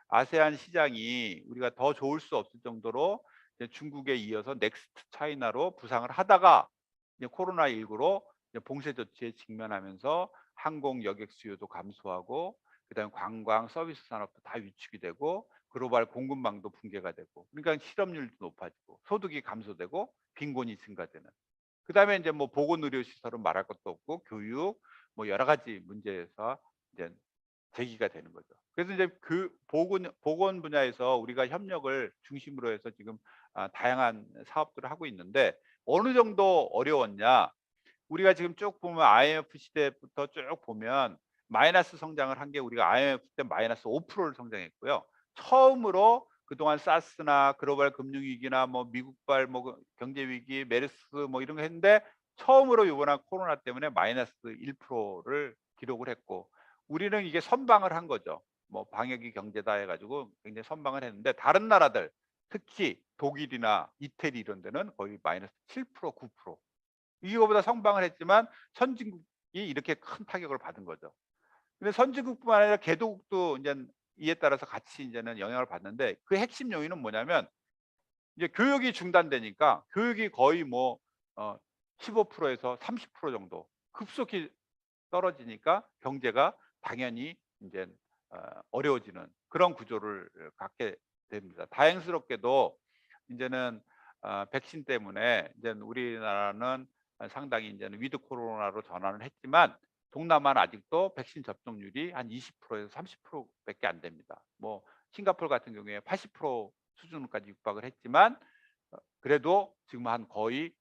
아세안 시장이 우리가 더 좋을 수 없을 정도로 이제 중국에 이어서 넥스트 차이나로 부상을 하다가 이제 코로나19로 이제 봉쇄 조치에 직면하면서 항공 여객 수요도 감소하고 그다음에 관광 서비스 산업도 다 위축이 되고 글로벌 공급망도 붕괴가 되고 그러니까 실업률도 높아지고 소득이 감소되고 빈곤이 증가되는 그다음에 인제 뭐 보건 의료 시설은 말할 것도 없고 교육 뭐 여러 가지 문제에서 이제 제기가 되는 거죠. 그래서 이제 그 보건 분야에서 우리가 협력을 중심으로 해서 지금 다양한 사업들을 하고 있는데 어느 정도 어려웠냐? 우리가 지금 쭉 보면 IMF 시대부터 쭉 보면 마이너스 성장을 한 게 우리가 IMF 때 마이너스 5%를 성장했고요. 처음으로 그동안 사스나 글로벌 금융 위기나 뭐 미국발 뭐 경제 위기, 메르스 뭐 이런 거 했는데 처음으로 요번에 코로나 때문에 마이너스 1%를 기록을 했고 우리는 이게 선방을 한 거죠. 뭐 방역이 경제다 해 가지고 굉장히 선방을 했는데 다른 나라들 특히 독일이나 이태리 이런 데는 거의 마이너스 7% 9% 이거보다 선방을 했지만 선진국이 이렇게 큰 타격을 받은 거죠. 근데 선진국뿐만 아니라 개도국도 인젠 이에 따라서 같이 인제는 영향을 받는데 그 핵심 요인은 뭐냐면 이제 교육이 중단되니까 교육이 거의 뭐 어 15% 에서 30% 정도 급속히 떨어지니까 경제가 당연히 인제 어려워지는 그런 구조를 갖게 됩니다. 다행스럽게도 인제는 백신 때문에 인제는 우리나라는 상당히 인제는 위드 코로나로 전환을 했지만 동남아는 아직도 백신 접종률이 한 20% 에서 30% 밖에 안 됩니다. 뭐 싱가포르 같은 경우에 80% 수준까지 육박을 했지만 그래도 지금 한 거의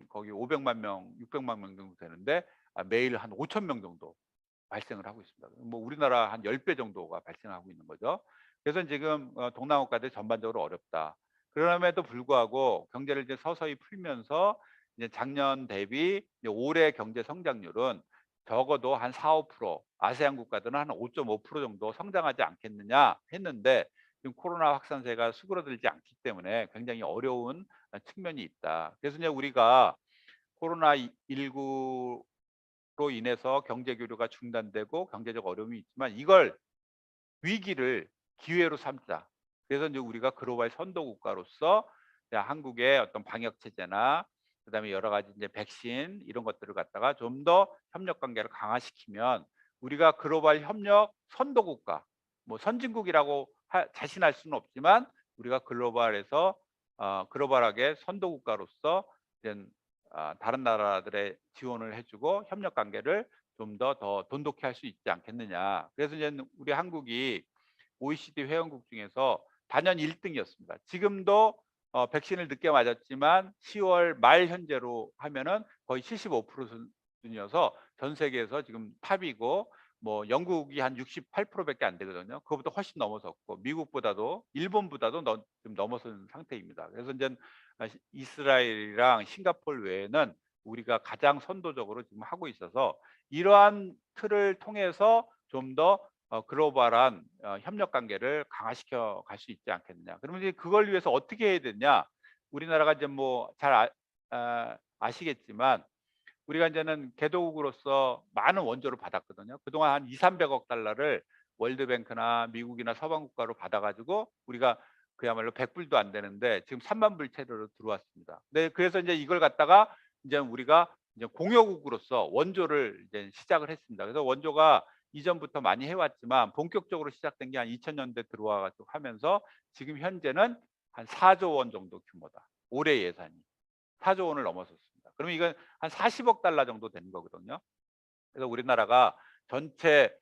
거기 500만 명, 600만 명 정도 되는데 매일 한 5천 명 정도 발생을 하고 있습니다. 뭐 우리나라 한 10배 정도가 발생하고 있는 거죠. 그래서 지금 동남아 국가들이 전반적으로 어렵다. 그럼에도 불구하고 경제를 이제 서서히 풀면서 이제 작년 대비 이제 올해 경제 성장률은 적어도 한 4-5% 아세안 국가들은 한 5.5% 정도 성장하지 않겠느냐 했는데 지금 코로나 확산세가 수그러들지 않기 때문에 굉장히 어려운 측면이 있다. 그래서 이제 우리가 코로나19 로 인해서 경제 교류가 중단되고 경제적 어려움이 있지만 이걸 위기를 기회로 삼자. 그래서 이제 우리가 글로벌 선도 국가로서 이제 한국의 어떤 방역 체제나 그다음에 여러 가지 이제 백신 이런 것들을 갖다가 좀 더 협력 관계를 강화시키면 우리가 글로벌 협력 선도 국가, 뭐 선진국이라고 자신할 수는 없지만 우리가 글로벌에서 글로벌하게 선도 국가로서 이제 다른 나라들의 지원을 해 주고 협력 관계를 좀 더 돈독히 할 수 있지 않겠느냐. 그래서 이제 우리 한국이 OECD 회원국 중에서 단연 1 등이었습니다. 지금도 백신을 늦게 맞았지만 10월 말 현재로 하면은 거의 75% 수준이어서 전 세계에서 지금 탑이고 뭐 영국이 한 68% 밖에 안 되거든요. 그거보다 훨씬 넘어섰고 미국보다도 일본보다도 좀 넘어선 상태입니다. 그래서 인제 이스라엘이랑 싱가포르 외에는 우리가 가장 선도적으로 지금 하고 있어서 이러한 틀을 통해서 좀 더 글로벌한 협력 관계를 강화시켜 갈 수 있지 않겠느냐. 그러면 이제 그걸 위해서 어떻게 해야 되냐. 우리나라가 이제 뭐 잘 아시겠지만 우리가 인제는 개도국으로서 많은 원조를 받았거든요. 그동안 한 200~300억 달러를 월드뱅크나 미국이나 서방 국가로 받아 가지고 우리가 그야말로 100 불도 안 되는데 지금 3만 불 채로 들어왔습니다. 네, 그래서 인제 이걸 갖다가 인제 우리가 이제 공여국으로서 원조를 이제 시작을 했습니다. 그래서 원조가 이전부터 많이 해 왔지만 본격적으로 시작된 게 한 2000 년대 들어와 가지고 하면서 지금 현재는 한 4조 원 정도 규모다. 올해 예산이. 4조 원을 넘어섰습니다. 그러면 이건 한 40억 달러 정도 되는 거거든요. 그래서 우리나라가 전체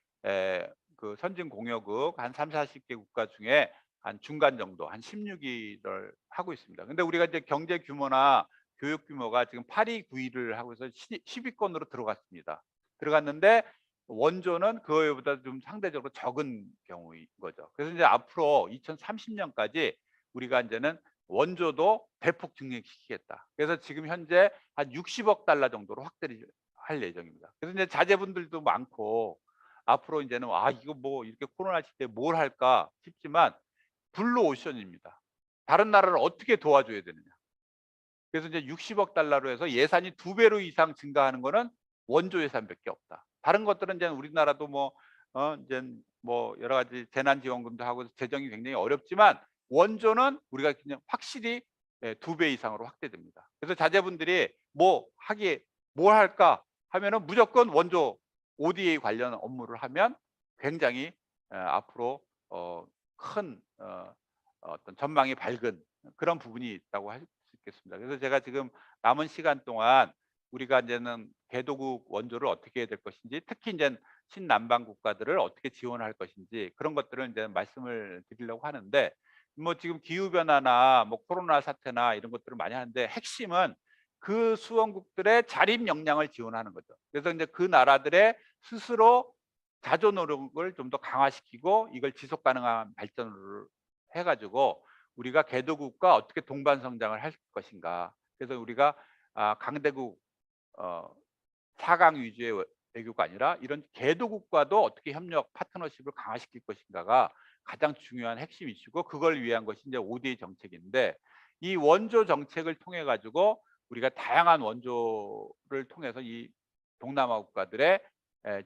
그 선진 공여국 한 30~40 개 국가 중에 한 중간 정도 한 16위를 하고 있습니다. 근데 우리가 이제 경제 규모나 교육 규모가 지금 8위, 9위를 하고 있어서 10위권으로 들어갔습니다. 들어갔는데 원조는 그거보다 좀 상대적으로 적은 경우인 거죠. 그래서 이제 앞으로 2030년까지 우리가 인제는 원조도 대폭 증액시키겠다. 그래서 지금 현재 한 60억 달러 정도로 확대를 할 예정입니다. 그래서 이제 자제분들도 많고 앞으로 인제는 '아 이거 뭐 이렇게 코로나 시대에 뭘 할까?' 싶지만 블루 오션입니다. 다른 나라를 어떻게 도와줘야 되느냐. 그래서 이제 60억 달러로 해서 예산이 2배로 이상 증가하는 거는 원조 예산밖에 없다. 다른 것들은 이제 우리나라도 뭐 인젠 뭐 여러 가지 재난지원금도 하고 재정이 굉장히 어렵지만 원조는 우리가 그냥 확실히 2배 이상으로 확대됩니다. 그래서 자제분들이 뭐 하기에 '뭘 할까?' 하면은 무조건 원조 ODA 관련 업무를 하면 굉장히 앞으로 큰 어떤 전망이 밝은 그런 부분이 있다고 할 수 있겠습니다. 그래서 제가 지금 남은 시간 동안 우리가 인제는 개도국 원조를 어떻게 해야 될 것인지 특히 인젠 신남방 국가들을 어떻게 지원할 것인지 그런 것들을 인제 말씀을 드리려고 하는데 뭐 지금 기후 변화나 뭐 코로나 사태나 이런 것들을 많이 하는데 핵심은 그 수원국들의 자립 역량을 지원하는 거죠. 그래서 인제 그 나라들의 스스로 자조 노력을 좀 더 강화시키고 이걸 지속 가능한 발전을 해 가지고 우리가 개도국과 어떻게 동반 성장을 할 것인가. 그래서 우리가 강대국 어 4강 위주의 외교가 아니라 이런 개도국과도 어떻게 협력 파트너십을 강화시킬 것인가가 가장 중요한 핵심 이슈고 그걸 위한 것이 이제 ODA 정책인데 이 원조 정책을 통해 가지고 우리가 다양한 원조를 통해서 이 동남아 국가들의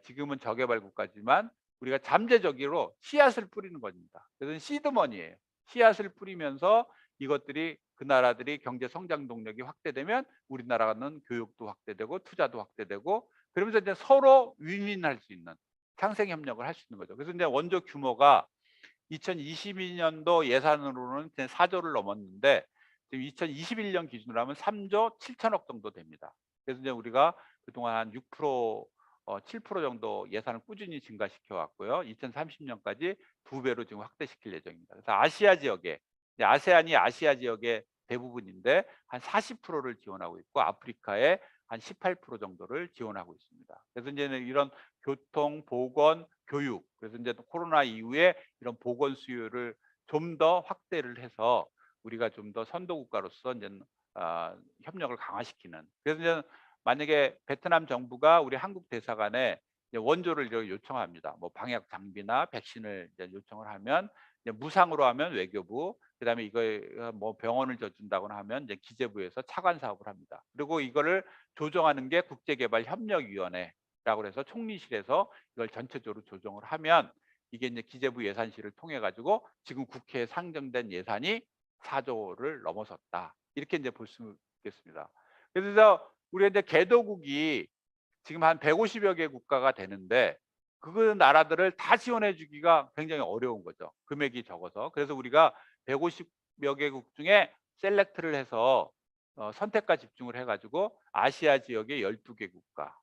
지금은 저개발 국가지만 우리가 잠재적으로 씨앗을 뿌리는 겁니다. 그래서 시드머니예요. 씨앗을 뿌리면서 이것들이 그 나라들이 경제 성장 동력이 확대되면 우리나라는 교육도 확대되고 투자도 확대되고 그러면서 이제 서로 윈윈할 수 있는 상생 협력을 할 수 있는 거죠. 그래서 이제 원조 규모가 2022년도 예산으로는 이제 4조를 넘었는데 지금 2021년 기준으로 하면 3조 7천억 정도 됩니다. 그래서 이제 우리가 그동안 한 6% 7% 정도 예산을 꾸준히 증가시켜 왔고요. 2030년까지 2배로 지금 확대시킬 예정입니다. 그래서 아시아 지역에 이제 아세안이 아시아 지역의 대부분인데 한 40%를 지원하고 있고 아프리카에 한 18% 정도를 지원하고 있습니다. 그래서 이제는 이런 교통, 보건, 교육 그래서 이제 코로나 이후에 이런 보건 수요를 좀 더 확대를 해서 우리가 좀 더 선도 국가로서 이제 협력을 강화시키는 그래서 이제 만약에 베트남 정부가 우리 한국 대사관에 이제 원조를 이렇게 요청합니다. 뭐 방역 장비나 백신을 이제 요청을 하면 이제 무상으로 하면 외교부, 그다음에 이거 뭐 병원을 져준다거나 하면 이제 기재부에서 차관 사업을 합니다. 그리고 이거를 조정하는 게 국제개발협력위원회라고 해서 총리실에서 이걸 전체적으로 조정을 하면 이게 이제 기재부 예산실을 통해 가지고 지금 국회에 상정된 예산이 4조를 넘어섰다. 이렇게 이제 볼 수 있겠습니다. 그래서 우리가 이제 개도국이 지금 한 150여 개 국가가 되는데 그 나라들을 다 지원해 주기가 굉장히 어려운 거죠. 금액이 적어서. 그래서 우리가 150여 개국 중에 셀렉트를 해서 선택과 집중을 해 가지고 아시아 지역의 12개 국가,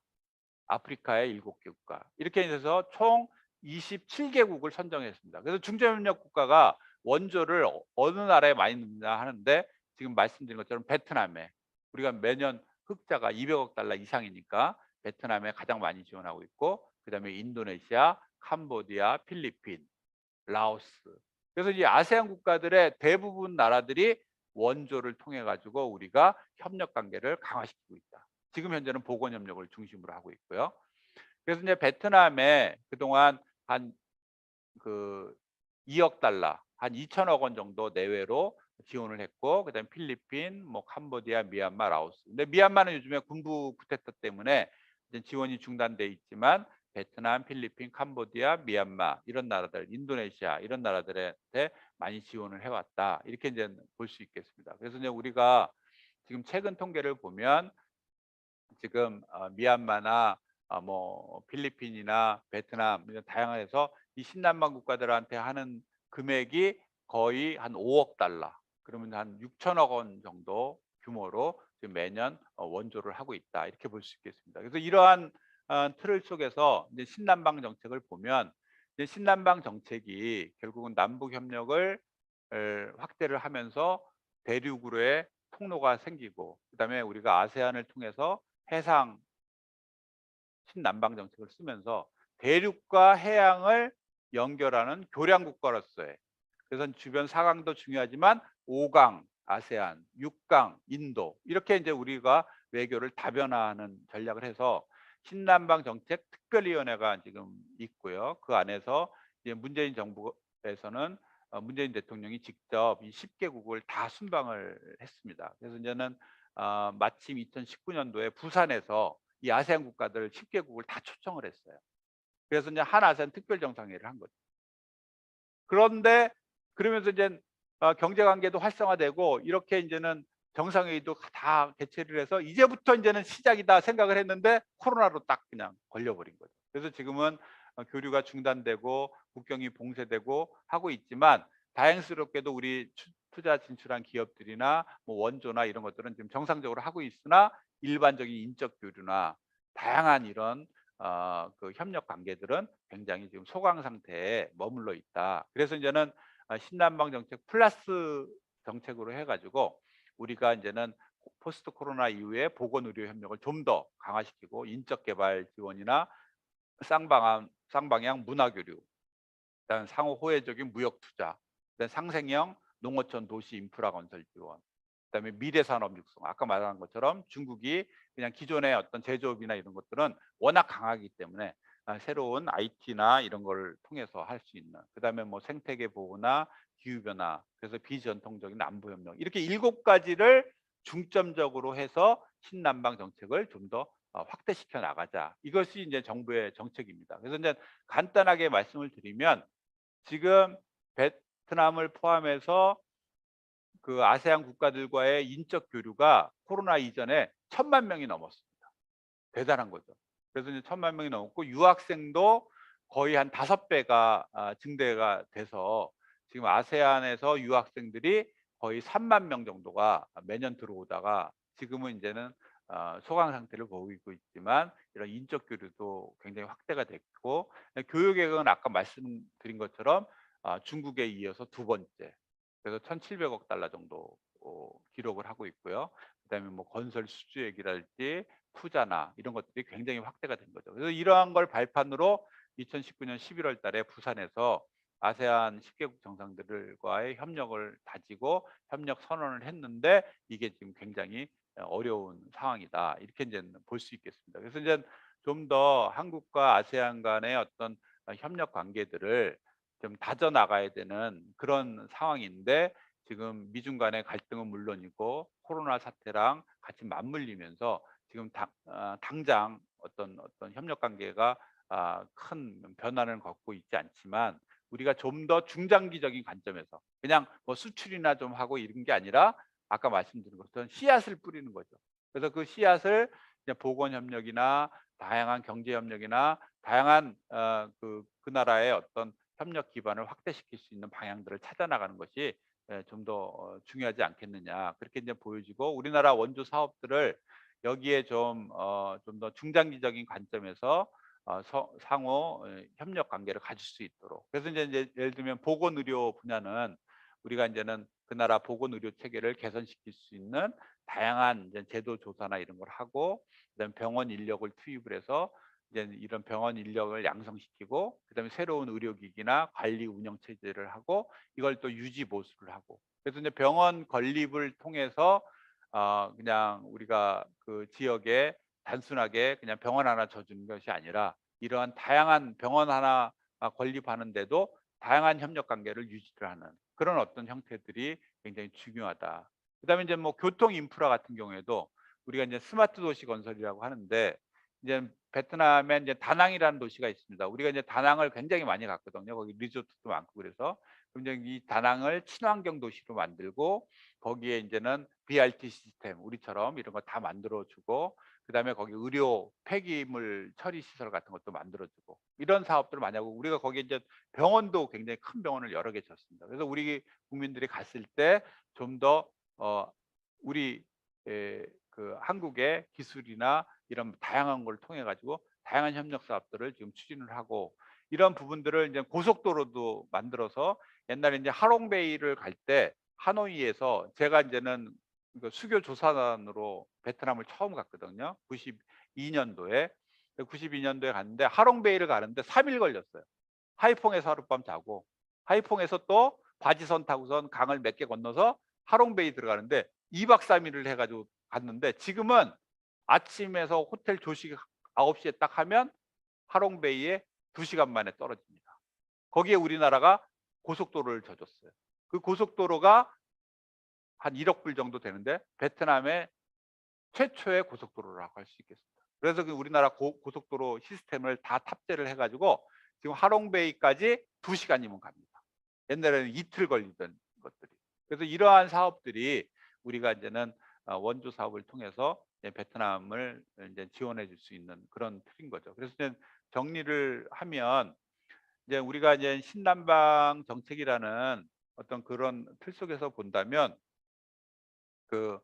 아프리카의 7개 국가 이렇게 해서 총 27개국을 선정했습니다. 그래서 중저협력 국가가 원조를 어느 나라에 많이 넣냐 하는데 지금 말씀드린 것처럼 베트남에 우리가 매년 흑자가 200억 달러 이상이니까 베트남에 가장 많이 지원하고 있고 그다음에 인도네시아, 캄보디아, 필리핀, 라오스. 그래서 이 아세안 국가들의 대부분 나라들이 원조를 통해 가지고 우리가 협력 관계를 강화시키고 있다. 지금 현재는 보건 협력을 중심으로 하고 있고요. 그래서 이제 베트남에 그동안 한 그 2억 달러, 한 2천억 원 정도 내외로 지원을 했고, 그다음에 필리핀, 뭐 캄보디아, 미얀마, 라오스. 근데 미얀마는 요즘에 군부 쿠데타 때문에 이제 지원이 중단돼 있지만 베트남, 필리핀, 캄보디아, 미얀마 이런 나라들, 인도네시아 이런 나라들한테 많이 지원을 해 왔다. 이렇게 이제 볼 수 있겠습니다. 그래서 이제 우리가 지금 최근 통계를 보면 지금 미얀마나 뭐 필리핀이나 베트남 이런 다양해서 이 신남방 국가들한테 하는 금액이 거의 한 5억 달러, 그러면 한 6천억 원 정도 규모로 지금 매년 원조를 하고 있다. 이렇게 볼 수 있겠습니다. 그래서 이러한 틀 속에서 이제 신남방 정책을 보면, 이제 신남방 정책이 결국은 남북 협력을 확대를 하면서 대륙으로의 통로가 생기고, 그다음에 우리가 아세안을 통해서 해상 신남방 정책을 쓰면서 대륙과 해양을 연결하는 교량 국가로서의, 그래서 주변 4강도 중요하지만 5강 아세안, 6강 인도, 이렇게 이제 우리가 외교를 다변화하는 전략을 해서 신남방 정책 특별위원회가 지금 있고요. 그 안에서 이제 문재인 정부에서는 문재인 대통령이 직접 이 10개국을 다 순방을 했습니다. 그래서 이제는 마침 2019년도에 부산에서 이 아세안 국가들 10개국을 다 초청을 했어요. 그래서 이제 한 아세안 특별 정상회의를 한 거죠. 그런데 그러면서 이제 경제 관계도 활성화되고 이렇게 이제는 정상회의도 다 개최를 해서 이제부터 인제는 시작이다 생각을 했는데 코로나로 딱 그냥 걸려 버린 거죠. 그래서 지금은 교류가 중단되고 국경이 봉쇄되고 하고 있지만, 다행스럽게도 우리 투자 진출한 기업들이나 뭐 원조나 이런 것들은 지금 정상적으로 하고 있으나 일반적인 인적 교류나 다양한 이런 그 협력 관계들은 굉장히 지금 소강 상태에 머물러 있다. 그래서 이제는 신남방 정책 플러스 정책으로 해 가지고 우리가 인제는 포스트 코로나 이후에 보건 의료 협력을 좀 더 강화시키고, 인적 개발 지원이나 쌍방향 문화 교류, 그다음에 상호 호혜적인 무역 투자, 그다음에 상생형 농어촌 도시 인프라 건설 지원, 그다음에 미래 산업 육성. 아까 말한 것처럼 중국이 그냥 기존의 어떤 제조업이나 이런 것들은 워낙 강하기 때문에 새로운 IT나 이런 걸 통해서 할 수 있는, 그다음에 뭐 생태계 보호나 기후 변화, 그래서 비전통적인 남북 협력, 이렇게 7가지를 중점적으로 해서 신남방 정책을 좀 더 확대시켜 나가자. 이것이 이제 정부의 정책입니다. 그래서 이제 간단하게 말씀을 드리면, 지금 베트남을 포함해서 그 아세안 국가들과의 인적 교류가 코로나 이전에 1,000만 명이 넘었습니다. 대단한 거죠. 그래서 이제 1,000만 명이 넘었고, 유학생도 거의 한 5배가 증대가 돼서 지금 아세안에서 유학생들이 거의 3만 명 정도가 매년 들어오다가 지금은 인제는 소강 상태를 보이고 있지만, 이런 인적 교류도 굉장히 확대가 됐고, 교육액은 아까 말씀드린 것처럼 중국에 이어서 두 번째, 그래서 1,700억 달러 정도 기록을 하고 있고요. 그다음에 뭐 건설 수주액이랄지 투자나 이런 것들이 굉장히 확대가 된 거죠. 그래서 이러한 걸 발판으로 2019년 11월 달에 부산에서 아세안 10개국 정상들과의 협력을 다지고 협력 선언을 했는데, 이게 지금 굉장히 어려운 상황이다. 이렇게 이제 볼 수 있겠습니다. 그래서 이제 좀 더 한국과 아세안 간의 어떤 협력 관계들을 좀 다져 나가야 되는 그런 상황인데, 지금 미중 간의 갈등은 물론이고 코로나 사태랑 같이 맞물리면서 지금 당장 어떤 협력 관계가 큰 변화를 겪고 있지 않지만, 우리가 좀 더 중장기적인 관점에서 그냥 뭐 수출이나 좀 하고 이런 게 아니라 아까 말씀드린 것처럼 씨앗을 뿌리는 거죠. 그래서 그 씨앗을 이제 보건 협력이나 다양한 경제 협력이나 다양한 그 나라의 어떤 협력 기반을 확대시킬 수 있는 방향들을 찾아 나가는 것이 좀 더 중요하지 않겠느냐, 그렇게 이제 보여지고, 우리나라 원조 사업들을 여기에 좀 더 중장기적인 관점에서 상호 협력 관계를 가질 수 있도록. 그래서 이제 예를 들면 보건 의료 분야는 우리가 이제는 그 나라 보건 의료 체계를 개선시킬 수 있는 다양한 이제 제도 조사나 이런 걸 하고, 그다음에 병원 인력을 투입을 해서 이제 이런 병원 인력을 양성시키고 그다음에 새로운 의료기기나 관리 운영 체제를 하고 이걸 또 유지 보수를 하고 그래서 이제 병원 건립을 통해서 그냥 우리가 그 지역에 단순하게 그냥 병원 하나 져 주는 것이 아니라 이러한 다양한 병원 하나 건립하는데도 다양한 협력 관계를 유지를 하는 그런 어떤 형태들이 굉장히 중요하다. 그다음에 이제 뭐 교통 인프라 같은 경우에도 우리가 이제 스마트 도시 건설이라고 하는데 이제 베트남에 이제 다낭이라는 도시가 있습니다. 우리가 이제 다낭을 굉장히 많이 갔거든요. 거기 리조트도 많고 그래서. 그럼 이제 이 다낭을 친환경 도시로 만들고 거기에 인제는 BRT 시스템 우리처럼 이런 거 다 만들어 주고 그다음에 거기 의료 폐기물 처리 시설 같은 것도 만들어 주고 이런 사업들을 많이 하고 우리가 거기에 이제 병원도 굉장히 큰 병원을 여러 개 졌습니다. 그래서 우리 국민들이 갔을 때 좀 더 우리 그 한국의 기술이나 이런 다양한 걸 통해 가지고 다양한 협력 사업들을 지금 추진을 하고 이런 부분들을 이제 고속도로도 만들어서 옛날에 이제 하롱베이를 갈 때 하노이에서 제가 인제는 그 수교 조사단으로 베트남을 처음 갔거든요. 92 년도에. 92 년도에 갔는데 하롱베이를 가는데 3일 걸렸어요. 하이퐁에서 하룻밤 자고 하이퐁에서 또 바지선 타고선 강을 몇 개 건너서 하롱베이 들어가는데 2박 3 일을 해 가지고 갔는데 지금은 아침에서 호텔 조식 9 시에 딱 하면 하롱베이에 2 시간 만에 떨어집니다. 거기에 우리나라가 고속도로를 져 줬어요. 그 고속도로가 한 1억 불 정도 되는데 베트남의 최초의 고속도로라고 할 수 있겠습니다. 그래서 그 우리나라 고속도로 시스템을 다 탑재를 해 가지고 지금 하롱베이까지 2 시간이면 갑니다. 옛날에는 이틀 걸리던 것들이. 그래서 이러한 사업들이 우리가 인제는 원조 사업을 통해서 이제 베트남을 인제 지원해 줄 수 있는 그런 틀인 거죠. 그래서 이제 정리를 하면 이제 우리가 이제 신남방 정책이라는 어떤 그런 틀 속에서 본다면 그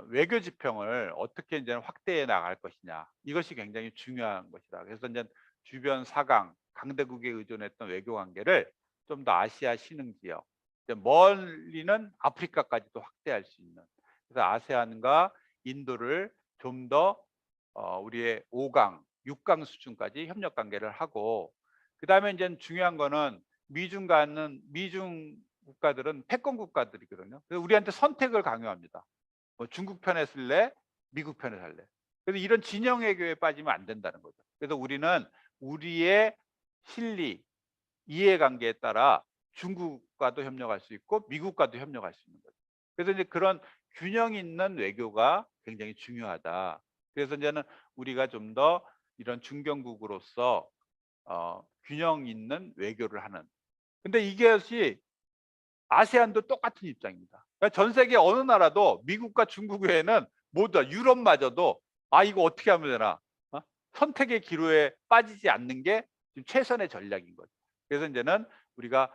외교 지평을 어떻게 이제 확대해 나갈 것이냐 이것이 굉장히 중요한 것이다. 그래서 이제 주변 4강 강대국에 의존했던 외교 관계를 좀 더 아시아 신흥 지역, 이제 멀리는 아프리카까지도 확대할 수 있는 그래서 아세안과 인도를 좀 더 우리의 5강, 6강 수준까지 협력 관계를 하고 그다음에 이제 중요한 거는 미중 국가들은 패권 국가들이거든요. 그래서 우리한테 선택을 강요합니다. 뭐 중국 편에 쓸래? 미국 편에 살래? 그래서 이런 진영 외교에 빠지면 안 된다는 거죠. 그래서 우리는 우리의 실리, 이해관계에 따라 중국과도 협력할 수 있고 미국과도 협력할 수 있는 거죠. 그래서 이제 그런 균형 있는 외교가 굉장히 중요하다. 그래서 이제는 우리가 좀 더 이런 중견국으로서 균형 있는 외교를 하는. 근데 이것이 아세안도 똑같은 입장입니다. 그러니까 전 세계 어느 나라도 미국과 중국 외에는 모두 다 유럽마저도 '아 이거 어떻게 하면 되나?' 선택의 기로에 빠지지 않는 게 지금 최선의 전략인 거죠. 그래서 인제는 우리가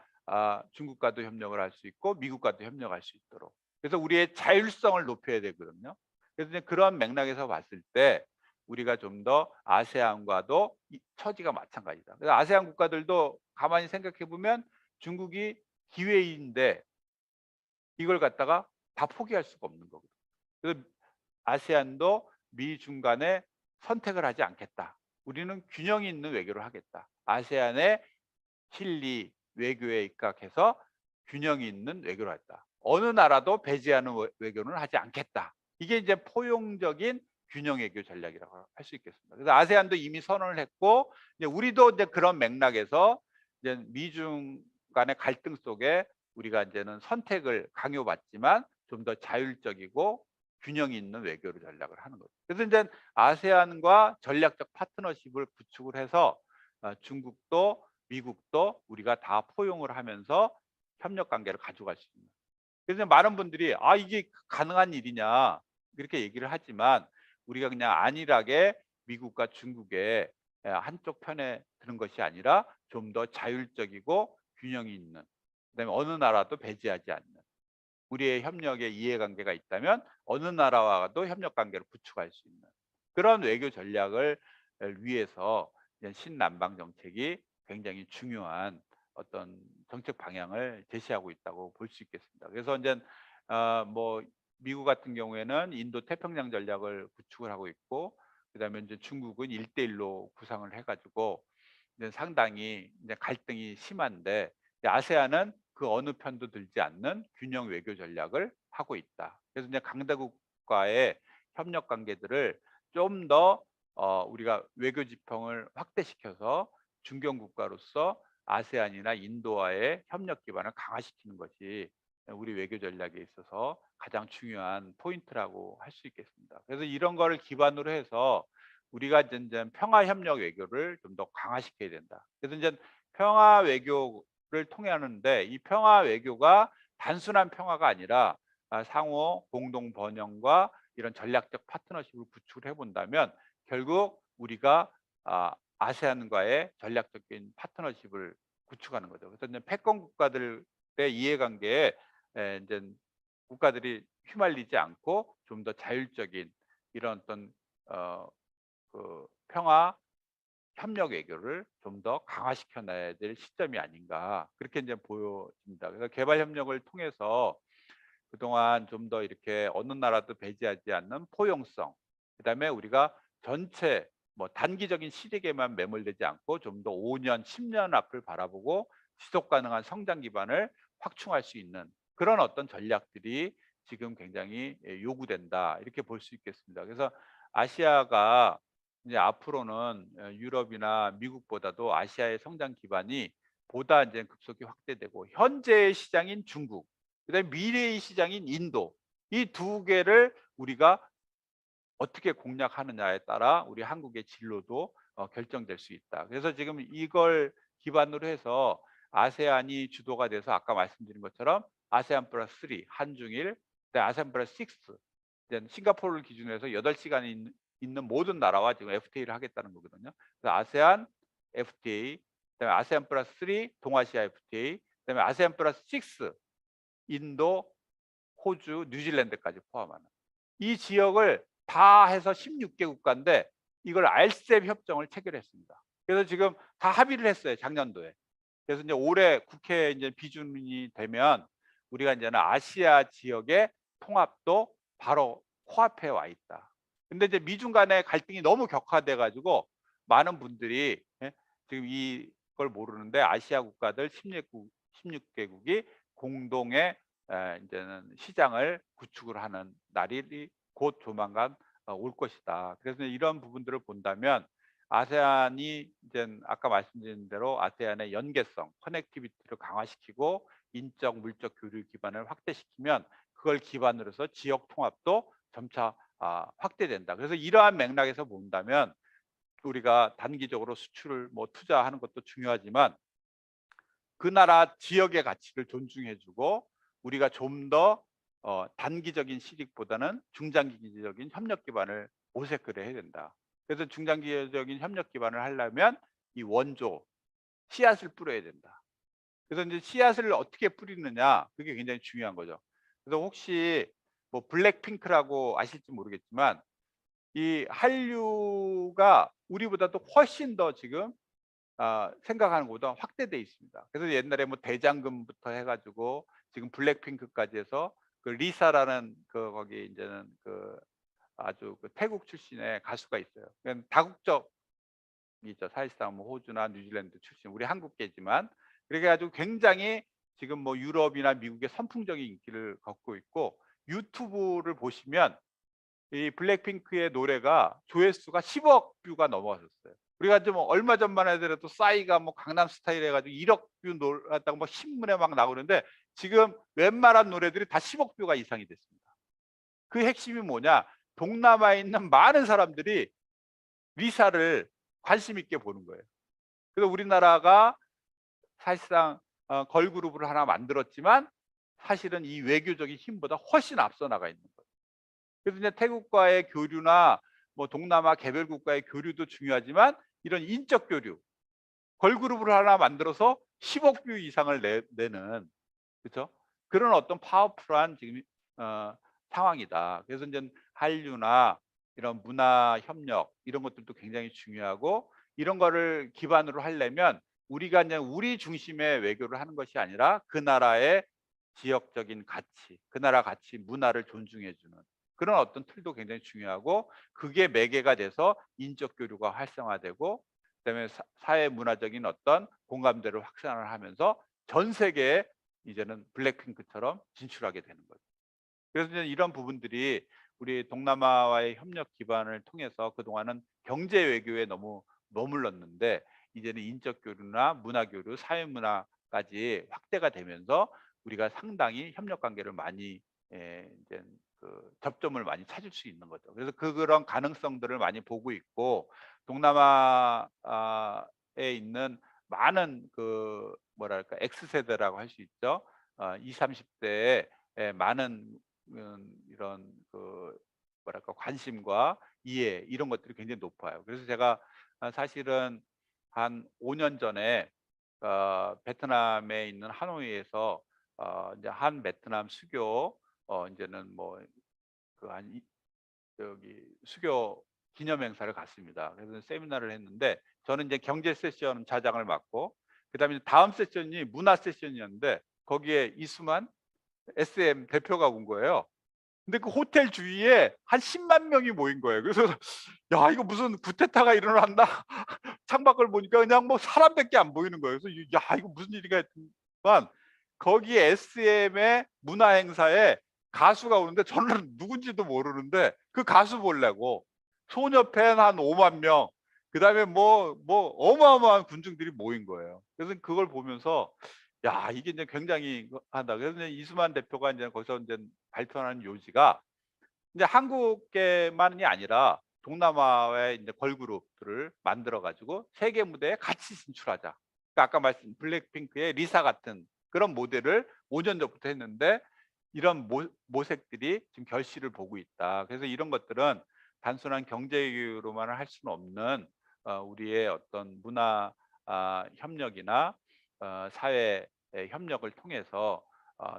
중국과도 협력을 할 수 있고 미국과도 협력할 수 있도록. 그래서 우리의 자율성을 높여야 되거든요. 그래서 이제 그런 맥락에서 봤을 때 우리가 좀 더 아세안과도 이 처지가 마찬가지다. 그래서 아세안 국가들도 가만히 생각해 보면 중국이 기회인데 이걸 갖다가 다 포기할 수가 없는 거거든요. 그래서 아세안도 미중 간에 선택을 하지 않겠다. 우리는 균형 있는 외교를 하겠다. 아세안의 실리 외교에 입각해서 균형 있는 외교를 하겠다. 어느 나라도 배제하는 외교는 하지 않겠다. 이게 이제 포용적인 균형 외교 전략이라고 할 수 있겠습니다. 그래서 아세안도 이미 선언을 했고 이제 우리도 이제 그런 맥락에서 이제 미중 간의 갈등 속에 우리가 이제는 선택을 강요받지만 좀 더 자율적이고 균형 있는 외교를 전략을 하는 거죠. 그래서 인제 아세안과 전략적 파트너십을 구축을 해서 중국도 미국도 우리가 다 포용을 하면서 협력 관계를 가져갈 수 있는. 그래서 많은 분들이 "아 이게 가능한 일이냐." 이렇게 얘기를 하지만 우리가 그냥 안일하게 미국과 중국의 한쪽 편에 드는 것이 아니라 좀 더 자율적이고 균형이 있는 그다음에 어느 나라도 배제하지 않는 우리의 협력의 이해관계가 있다면 어느 나라와도 협력 관계를 구축할 수 있는 그런 외교 전략을 위해서 이제 신남방 정책이 굉장히 중요한 어떤 정책 방향을 제시하고 있다고 볼 수 있겠습니다. 그래서 인제 뭐 미국 같은 경우에는 인도 태평양 전략을 구축을 하고 있고 그다음에 이제 중국은 1대1로 구상을 해 가지고 이제 상당히 이제 갈등이 심한데, 이제 아세안은 그 어느 편도 들지 않는 균형 외교 전략을 하고 있다. 그래서 이제 강대국과의 협력 관계들을 좀 더 우리가 외교 지평을 확대시켜서 중견 국가로서 아세안이나 인도와의 협력 기반을 강화시키는 것이 우리 외교 전략에 있어서 가장 중요한 포인트라고 할 수 있겠습니다. 그래서 이런 거를 기반으로 해서 우리가 이제 평화 협력 외교를 좀 더 강화시켜야 된다. 그래서 이제 평화 외교를 통해 하는데, 이 평화 외교가 단순한 평화가 아니라 상호 공동 번영과 이런 전략적 파트너십을 구축을 해 본다면 결국 우리가 아세안과의 전략적인 파트너십을 구축하는 거죠. 그래서 이제 패권 국가들의 이해관계에 이제 국가들이 휘말리지 않고 좀 더 자율적인 이런 어떤 어 평화 협력 외교를 좀 더 강화시켜 놔야 될 시점이 아닌가, 그렇게 이제 보여집니다. 그래서 개발 협력을 통해서 그동안 좀 더 이렇게 어느 나라도 배제하지 않는 포용성, 그다음에 우리가 전체 뭐 단기적인 실익에만 매몰되지 않고 좀 더 5 년, 10년 앞을 바라보고 지속 가능한 성장 기반을 확충할 수 있는 그런 어떤 전략들이 지금 굉장히 요구된다, 이렇게 볼 수 있겠습니다. 그래서 아시아가 이제 앞으로는 유럽이나 미국보다도 아시아의 성장 기반이 보다 이제 급속히 확대되고, 현재의 시장인 중국, 그다음에 미래의 시장인 인도, 이 두 개를 우리가 어떻게 공략하느냐에 따라 우리 한국의 진로도 결정될 수 있다. 그래서 지금 이걸 기반으로 해서 아세안이 주도가 돼서 아까 말씀드린 것처럼 아세안 플러스 3 한중일, 그다음에 아세안 플러스 6, 이제 싱가포르를 기준으로 해서 8시간이 있는 모든 나라와 지금 FTA를 하겠다는 거거든요. 그래서 아세안 FTA, 그다음에 아세안 플러스 3 동아시아 FTA, 그다음에 아세안 플러스 6 인도, 호주, 뉴질랜드까지 포함하는 이 지역을 다 해서 16개 국가인데, 이걸 RCEP 협정을 체결했습니다. 그래서 지금 다 합의를 했어요, 작년도에. 그래서 이제 올해 국회에 이제 비준이 되면 우리가 이제는 아시아 지역의 통합도 바로 코앞에 와 있다. 근데 이제 미중 간의 갈등이 너무 격화돼 가지고 많은 분들이 지금 이걸 모르는데, 아시아 국가들 16개국이 공동의 이제는 시장을 구축을 하는 날이 곧 조만간 올 것이다. 그래서 이런 부분들을 본다면 아세안이 이제 아까 말씀드린 대로 아세안의 연계성, 커넥티비티를 강화시키고 인적, 물적 교류 기반을 확대시키면 그걸 기반으로 해서 지역 통합도 점차 확대된다. 그래서 이러한 맥락에서 본다면 우리가 단기적으로 수출을 뭐 투자하는 것도 중요하지만 그 나라 지역의 가치를 존중해 주고, 우리가 좀 더 단기적인 실익보다는 중장기적인 협력 기반을 모색을 해야 된다. 그래서 중장기적인 협력 기반을 하려면 이 원조, 씨앗을 뿌려야 된다. 그래서 이제 씨앗을 어떻게 뿌리느냐, 그게 굉장히 중요한 거죠. 그래서 혹시 뭐 블랙핑크라고 아실지 모르겠지만 이 한류가 우리보다도 훨씬 더 지금 생각하는 것보다 확대돼 있습니다. 그래서 옛날에 뭐 대장금부터 해 가지고 지금 블랙핑크까지 해서 그 리사라는 그 거기 이제는 그 아주 그 태국 출신의 가수가 있어요. 그냥 다국적이죠. 사실상 뭐 호주나 뉴질랜드 출신, 우리 한국계지만 그렇게 가지고 굉장히 지금 뭐 유럽이나 미국의 선풍적인 인기를 얻고 있고, 유튜브를 보시면 이 블랙핑크의 노래가 조회수가 10억 뷰가 넘어갔었어요. 우리가 좀 얼마 전만 하더라도 싸이가 뭐 강남 스타일 해가지고 1억 뷰 놀았다고 막 신문에 막 나오는데, 지금 웬만한 노래들이 다 10억 뷰가 이상이 됐습니다. 그 핵심이 뭐냐? 동남아에 있는 많은 사람들이 리사를 관심 있게 보는 거예요. 그래서 우리나라가 사실상 걸그룹을 하나 만들었지만 사실은 이 외교적인 힘보다 훨씬 앞서 나가 있는 거예요. 그래서 이제 태국과의 교류나 뭐 동남아 개별 국가의 교류도 중요하지만 이런 인적 교류, 걸그룹을 하나 만들어서 10억 뷰 이상을 내는, 그렇죠? 그런 어떤 파워풀한 지금 상황이다. 그래서 이제 한류나 이런 문화 협력 이런 것들도 굉장히 중요하고, 이런 거를 기반으로 하려면 우리가 이제 우리 중심의 외교를 하는 것이 아니라 그 나라의 지역적인 가치, 그 나라 가치, 문화를 존중해 주는 그런 어떤 틀도 굉장히 중요하고 그게 매개가 돼서 인적 교류가 활성화되고 그다음에 사회 문화적인 어떤 공감대를 확산을 하면서 전 세계에 이제는 블랙핑크처럼 진출하게 되는 거죠. 그래서 이제 이런 부분들이 우리 동남아와의 협력 기반을 통해서 그동안은 경제 외교에 너무 머물렀는데 이제는 인적 교류나 문화 교류, 사회 문화까지 확대가 되면서 우리가 상당히 협력 관계를 많이 이제 그 접점을 많이 찾을 수 있는 거죠. 그래서 그런 가능성들을 많이 보고 있고 동남아에 있는 많은 그 뭐랄까 X세대라고 할 수 있죠. 20-30 대의 많은 이런 그 뭐랄까 관심과 이해 이런 것들이 굉장히 높아요. 그래서 제가 사실은 한 5년 전에 베트남에 있는 하노이에서 이제 한 베트남 수교 인제는 뭐 그 한 저기 수교 기념 행사를 갔습니다. 그래서 세미나를 했는데 저는 이제 경제 세션 자장을 맡고 그다음에 다음 세션이 문화 세션이었는데 거기에 이수만 SM 대표가 온 거예요. 근데 그 호텔 주위에 한 10만 명이 모인 거예요. 그래서 '야 이거 무슨 쿠데타가 일어났나?' 창밖을 보니까 그냥 뭐 사람밖에 안 보이는 거예요. 그래서 '야 이거 무슨 일인가.' 했더만 거기에 SM의 문화 행사에 가수가 오는데 저는 누군지도 모르는데 그 가수 보려고 소녀 팬 한 5만 명 그다음에 뭐 어마어마한 군중들이 모인 거예요. 그래서 그걸 보면서 '야 이게 이제 굉장히 하다.' 그래서 이제 이수만 대표가 인제 거기서 인제 발표하는 요지가 이제 한국계만이 아니라 동남아의 이제 걸그룹들을 만들어 가지고 세계 무대에 같이 진출하자. 그러니까 아까 말씀 블랙핑크의 리사 같은 그런 모델을 5년 전부터 했는데 이런 모색들이 지금 결실을 보고 있다. 그래서 이런 것들은 단순한 경제 외교로만 할 수는 없는 우리의 어떤 문화 협력이나 사회 협력을 통해서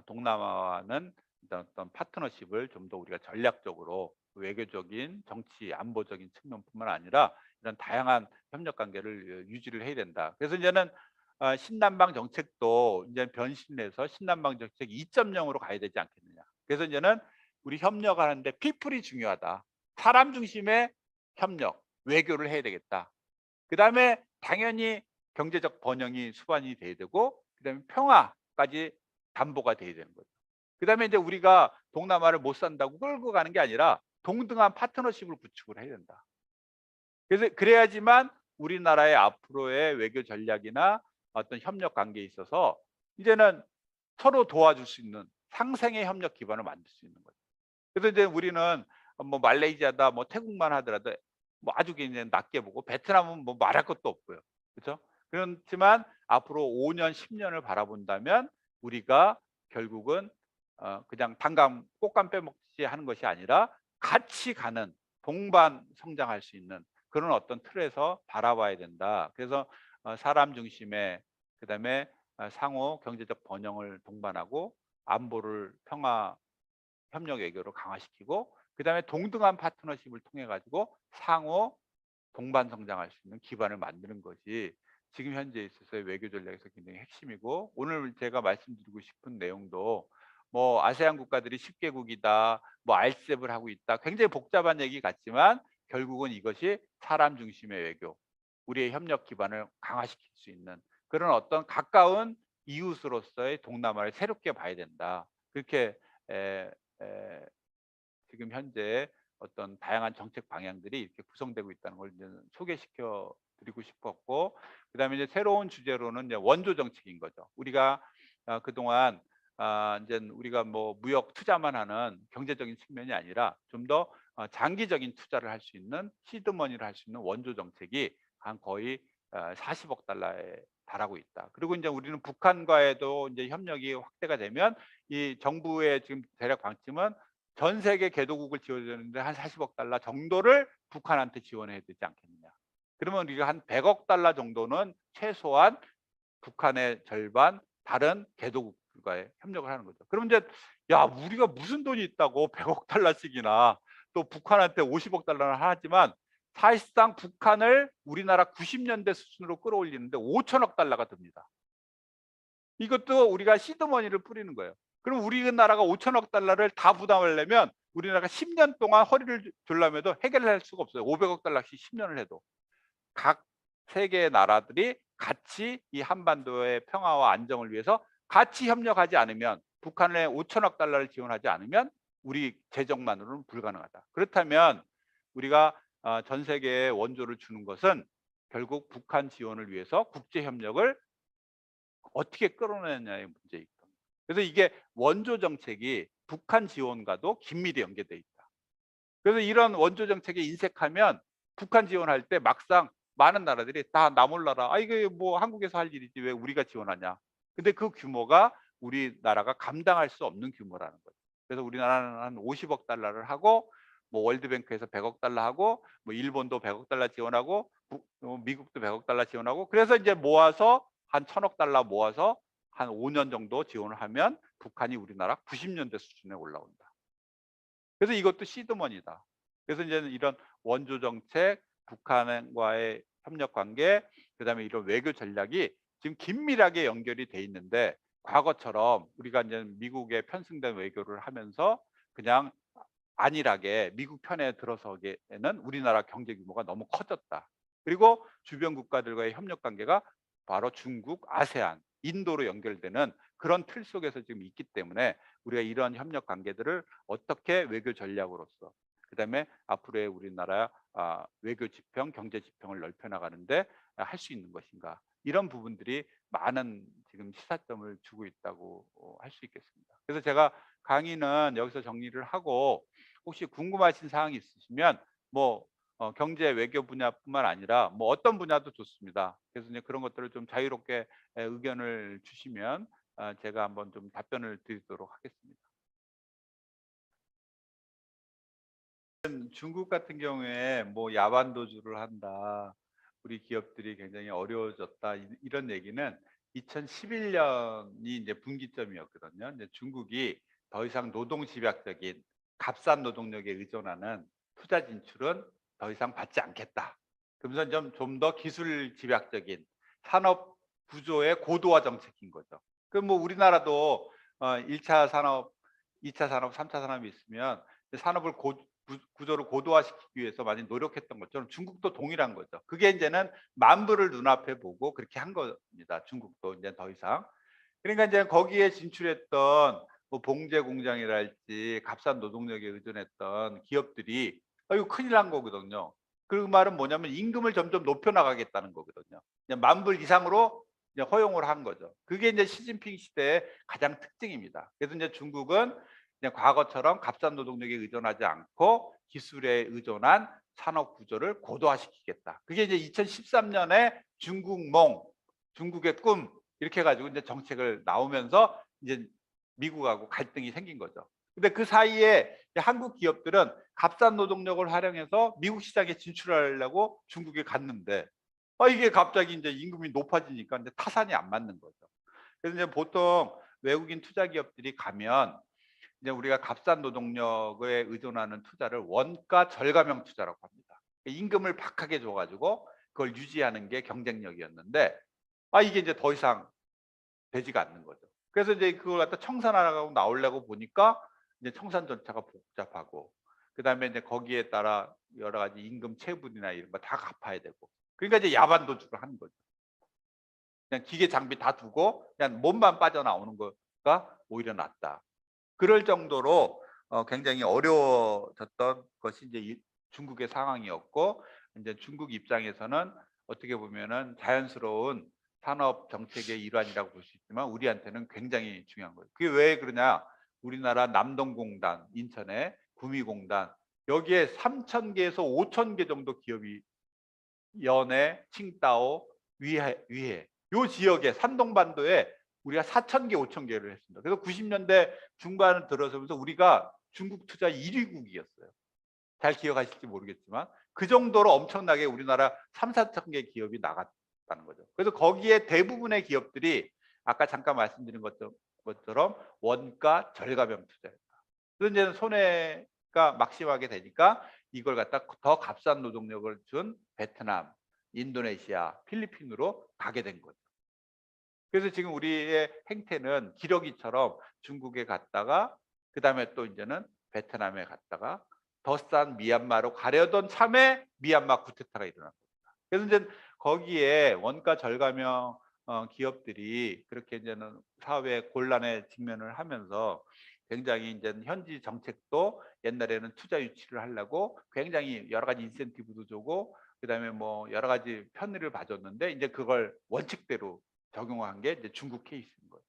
동남아와는 어떤 파트너십을 좀 더 우리가 전략적으로 외교적인 정치 안보적인 측면뿐만 아니라 이런 다양한 협력 관계를 유지를 해야 된다. 그래서 이제는 신남방 정책도 이제 변신해서 신남방 정책 2.0으로 가야 되지 않겠느냐. 그래서 이제는 우리 협력하는데 피플이 중요하다. 사람 중심의 협력, 외교를 해야 되겠다. 그다음에 당연히 경제적 번영이 수반이 돼야 되고 그다음에 평화까지 담보가 돼야 되는 거죠. 그다음에 이제 우리가 동남아를 못 산다고 끌고 가는 게 아니라 동등한 파트너십을 구축을 해야 된다. 그래서 그래야지만 우리나라의 앞으로의 외교 전략이나 어떤 협력 관계에 있어서 이제는 서로 도와줄 수 있는 상생의 협력 기반을 만들 수 있는 거죠. 그래서 이제 우리는 뭐 말레이시아다 뭐 태국만 하더라도 뭐 아주 그냥 낮게 보고 베트남은 뭐 말할 것도 없고요. 그렇죠? 그렇지만 앞으로 5년 10 년을 바라본다면 우리가 결국은 그냥 단감 꽃감 빼먹듯이 하는 것이 아니라 같이 가는 동반 성장할 수 있는 그런 어떤 틀에서 바라봐야 된다. 그래서 사람 중심의 그다음에 상호 경제적 번영을 동반하고 안보를 평화 협력 외교로 강화시키고 그다음에 동등한 파트너십을 통해 가지고 상호 동반 성장할 수 있는 기반을 만드는 것이 지금 현재에 있어서의 외교 전략에서 굉장히 핵심이고 오늘 제가 말씀드리고 싶은 내용도 뭐 아세안 국가들이 10 개국이다. 뭐 RCEP을 하고 있다. 굉장히 복잡한 얘기 같지만 결국은 이것이 사람 중심의 외교, 우리의 협력 기반을 강화시킬 수 있는 그런 어떤 가까운 이웃으로서의 동남아를 새롭게 봐야 된다. 그렇게 에 에 지금 현재 어떤 다양한 정책 방향들이 이렇게 구성되고 있다는 걸 이제 소개시켜 드리고 싶었고 그다음에 이제 새로운 주제로는 이제 원조 정책인 거죠. 우리가 그동안 인젠 우리가 뭐 무역 투자만 하는 경제적인 측면이 아니라 좀 더 장기적인 투자를 할 수 있는 시드 머니를 할 수 있는 원조 정책이 한 거의 40억 달러에 달하고 있다. 그리고 인제 우리는 북한과에도 인제 협력이 확대가 되면 이 정부의 지금 대략 방침은 전 세계 개도국을 지원하는데 한 40억 달러 정도를 북한한테 지원해야 되지 않겠느냐. 그러면 우리가 한 100억 달러 정도는 최소한 북한의 절반 다른 개도국들과의 협력을 하는 거죠. 그러면 이제 야 우리가 무슨 돈이 있다고 100억 달러씩이나 또 북한한테 50억 달러나 하지만 사실상 북한을 우리나라 90년대 수준으로 끌어올리는데 5천억 달러가 듭니다. 이것도 우리가 시드머니를 뿌리는 거예요. 그럼 우리나라가 5천억 달러를 다 부담하려면 우리나라가 10년 동안 허리를 졸라매도 해결할 수가 없어요. 500억 달러씩 10년을 해도. 각 세계의 나라들이 같이 이 한반도의 평화와 안정을 위해서 같이 협력하지 않으면, 북한에 5천억 달러를 지원하지 않으면 우리 재정만으로는 불가능하다. 그렇다면 우리가 전 세계에 원조를 주는 것은 결국 북한 지원을 위해서 국제 협력을 어떻게 끌어내느냐의 문제이기 때문에. 그래서 이게 원조 정책이 북한 지원과도 긴밀히 연계돼 있다. 그래서 이런 원조 정책에 인색하면 북한 지원할 때 막상 많은 나라들이 다 나 몰라라. 아 이게 뭐 한국에서 할 일이지 왜 우리가 지원하냐. 근데 그 규모가 우리나라가 감당할 수 없는 규모라는 거죠. 그래서 우리나라는 한 50억 달러를 하고, 뭐 월드뱅크에서 100억 달러 하고, 뭐 일본도 100억 달러 지원하고, 미국도 100억 달러 지원하고, 그래서 이제 모아서 한 1000억 달러 모아서 한 5년 정도 지원을 하면 북한이 우리나라 90년대 수준에 올라온다. 그래서 이것도 시드머니다. 그래서 이제는 이런 원조 정책, 북한과의 협력 관계, 그다음에 이런 외교 전략이 지금 긴밀하게 연결이 돼 있는데, 과거처럼 우리가 이제 미국에 편승된 외교를 하면서 그냥 안일하게 미국 편에 들어서기에는 우리나라 경제 규모가 너무 커졌다. 그리고 주변 국가들과의 협력 관계가 바로 중국, 아세안, 인도로 연결되는 그런 틀 속에서 지금 있기 때문에 우리가 이런 협력 관계들을 어떻게 외교 전략으로서, 그다음에 앞으로의 우리나라 외교 지평, 경제 지평을 넓혀 나가는데 할 수 있는 것인가, 이런 부분들이 많은 지금 시사점을 주고 있다고 할 수 있겠습니다. 그래서 제가 강의는 여기서 정리를 하고, 혹시 궁금하신 사항이 있으시면 뭐 경제 외교 분야뿐만 아니라 뭐 어떤 분야도 좋습니다. 그래서 이제 그런 것들을 좀 자유롭게 의견을 주시면 제가 한번 좀 답변을 드리도록 하겠습니다. 중국 같은 경우에 뭐 야반 도주를 한다, 우리 기업들이 굉장히 어려워졌다, 이런 얘기는 2011년이 이제 분기점이었거든요. 이제 중국이 더 이상 노동 집약적인 값싼 노동력에 의존하는 투자 진출은 더 이상 받지 않겠다. 그러면서 좀 더 기술 집약적인 산업 구조의 고도화 정책인 거죠. 그럼 뭐 우리나라도 1차 산업, 2차 산업, 3차 산업이 있으면 산업을 구조를 고도화시키기 위해서 많이 노력했던 것처럼 중국도 동일한 거죠. 그게 이제는 만부를 눈앞에 보고 그렇게 한 겁니다. 중국도 이제 더 이상. 그러니까 이제 거기에 진출했던 뭐 봉제 공장이랄지 값싼 노동력에 의존했던 기업들이 이거 큰일 난 거거든요. 그 말은 뭐냐면 임금을 점점 높여 나가겠다는 거거든요. 그냥 만불 이상으로 이제 허용을 한 거죠. 그게 이제 시진핑 시대의 가장 특징입니다. 그래서 이제 중국은 그냥 과거처럼 값싼 노동력에 의존하지 않고 기술에 의존한 산업 구조를 고도화시키겠다. 그게 이제 2013년에 중국몽, 중국의 꿈, 이렇게 해가지고 이제 정책을 나오면서 이제 미국하고 갈등이 생긴 거죠. 근데 그 사이에 한국 기업들은 값싼 노동력을 활용해서 미국 시장에 진출하려고 중국에 갔는데, 이게 갑자기 이제 임금이 높아지니까 이제 타산이 안 맞는 거죠. 그래서 이제 보통 외국인 투자 기업들이 가면 이제 우리가 값싼 노동력에 의존하는 투자를 원가 절감형 투자라고 합니다. 임금을 박하게 줘가지고 그걸 유지하는 게 경쟁력이었는데, 이게 이제 더 이상 되지가 않는 거죠. 그래서 이제 그걸 갖다 청산하라고 나오려고 보니까 이제 청산 절차가 복잡하고, 그다음에 이제 거기에 따라 여러 가지 임금 체불이나 이런 거 다 갚아야 되고, 그러니까 이제 야반 도주를 하는 거죠. 그냥 기계 장비 다 두고 그냥 몸만 빠져나오는 거가 오히려 낫다. 그럴 정도로 굉장히 어려워졌던 것이 이제 중국의 상황이었고, 이제 중국 입장에서는 어떻게 보면은 자연스러운 산업 정책의 일환이라고 볼 수 있지만 우리한테는 굉장히 중요한 거예요. 그게 왜 그러냐? 우리나라 남동공단, 인천의 구미공단, 여기에 3,000개에서 5,000개 정도 기업이, 연해, 칭다오, 위해 요 지역에 산동반도에 우리가 4,000개, 5,000개를 했습니다. 그래서 90년대 중반을 들어서면서 우리가 중국 투자 1위국이었어요. 잘 기억하실지 모르겠지만 그 정도로 엄청나게 우리나라 3, 4천 개 기업이 나갔다는 거죠. 그래서 거기에 대부분의 기업들이 아까 잠깐 말씀드린 것처럼 원가 절감형 투자였다. 그래서 이제 손해가 막심하게 되니까 이걸 갖다 더 값싼 노동력을 준 베트남, 인도네시아, 필리핀으로 가게 된 거죠. 그래서 지금 우리의 행태는 기러기처럼 중국에 갔다가 그다음에 또 이제는 베트남에 갔다가 더 싼 미얀마로 가려던 참에 미얀마 쿠데타가 일어난 겁니다. 그래서 이제 거기에 원가 절감형 기업들이 그렇게 이제는 사회 곤란에 직면을 하면서 굉장히 이제 현지 정책도 옛날에는 투자 유치를 하려고 굉장히 여러 가지 인센티브도 주고 그다음에 뭐 여러 가지 편의를 봐줬는데 이제 그걸 원칙대로 적용한 게 이제 중국 케이스인 거예요.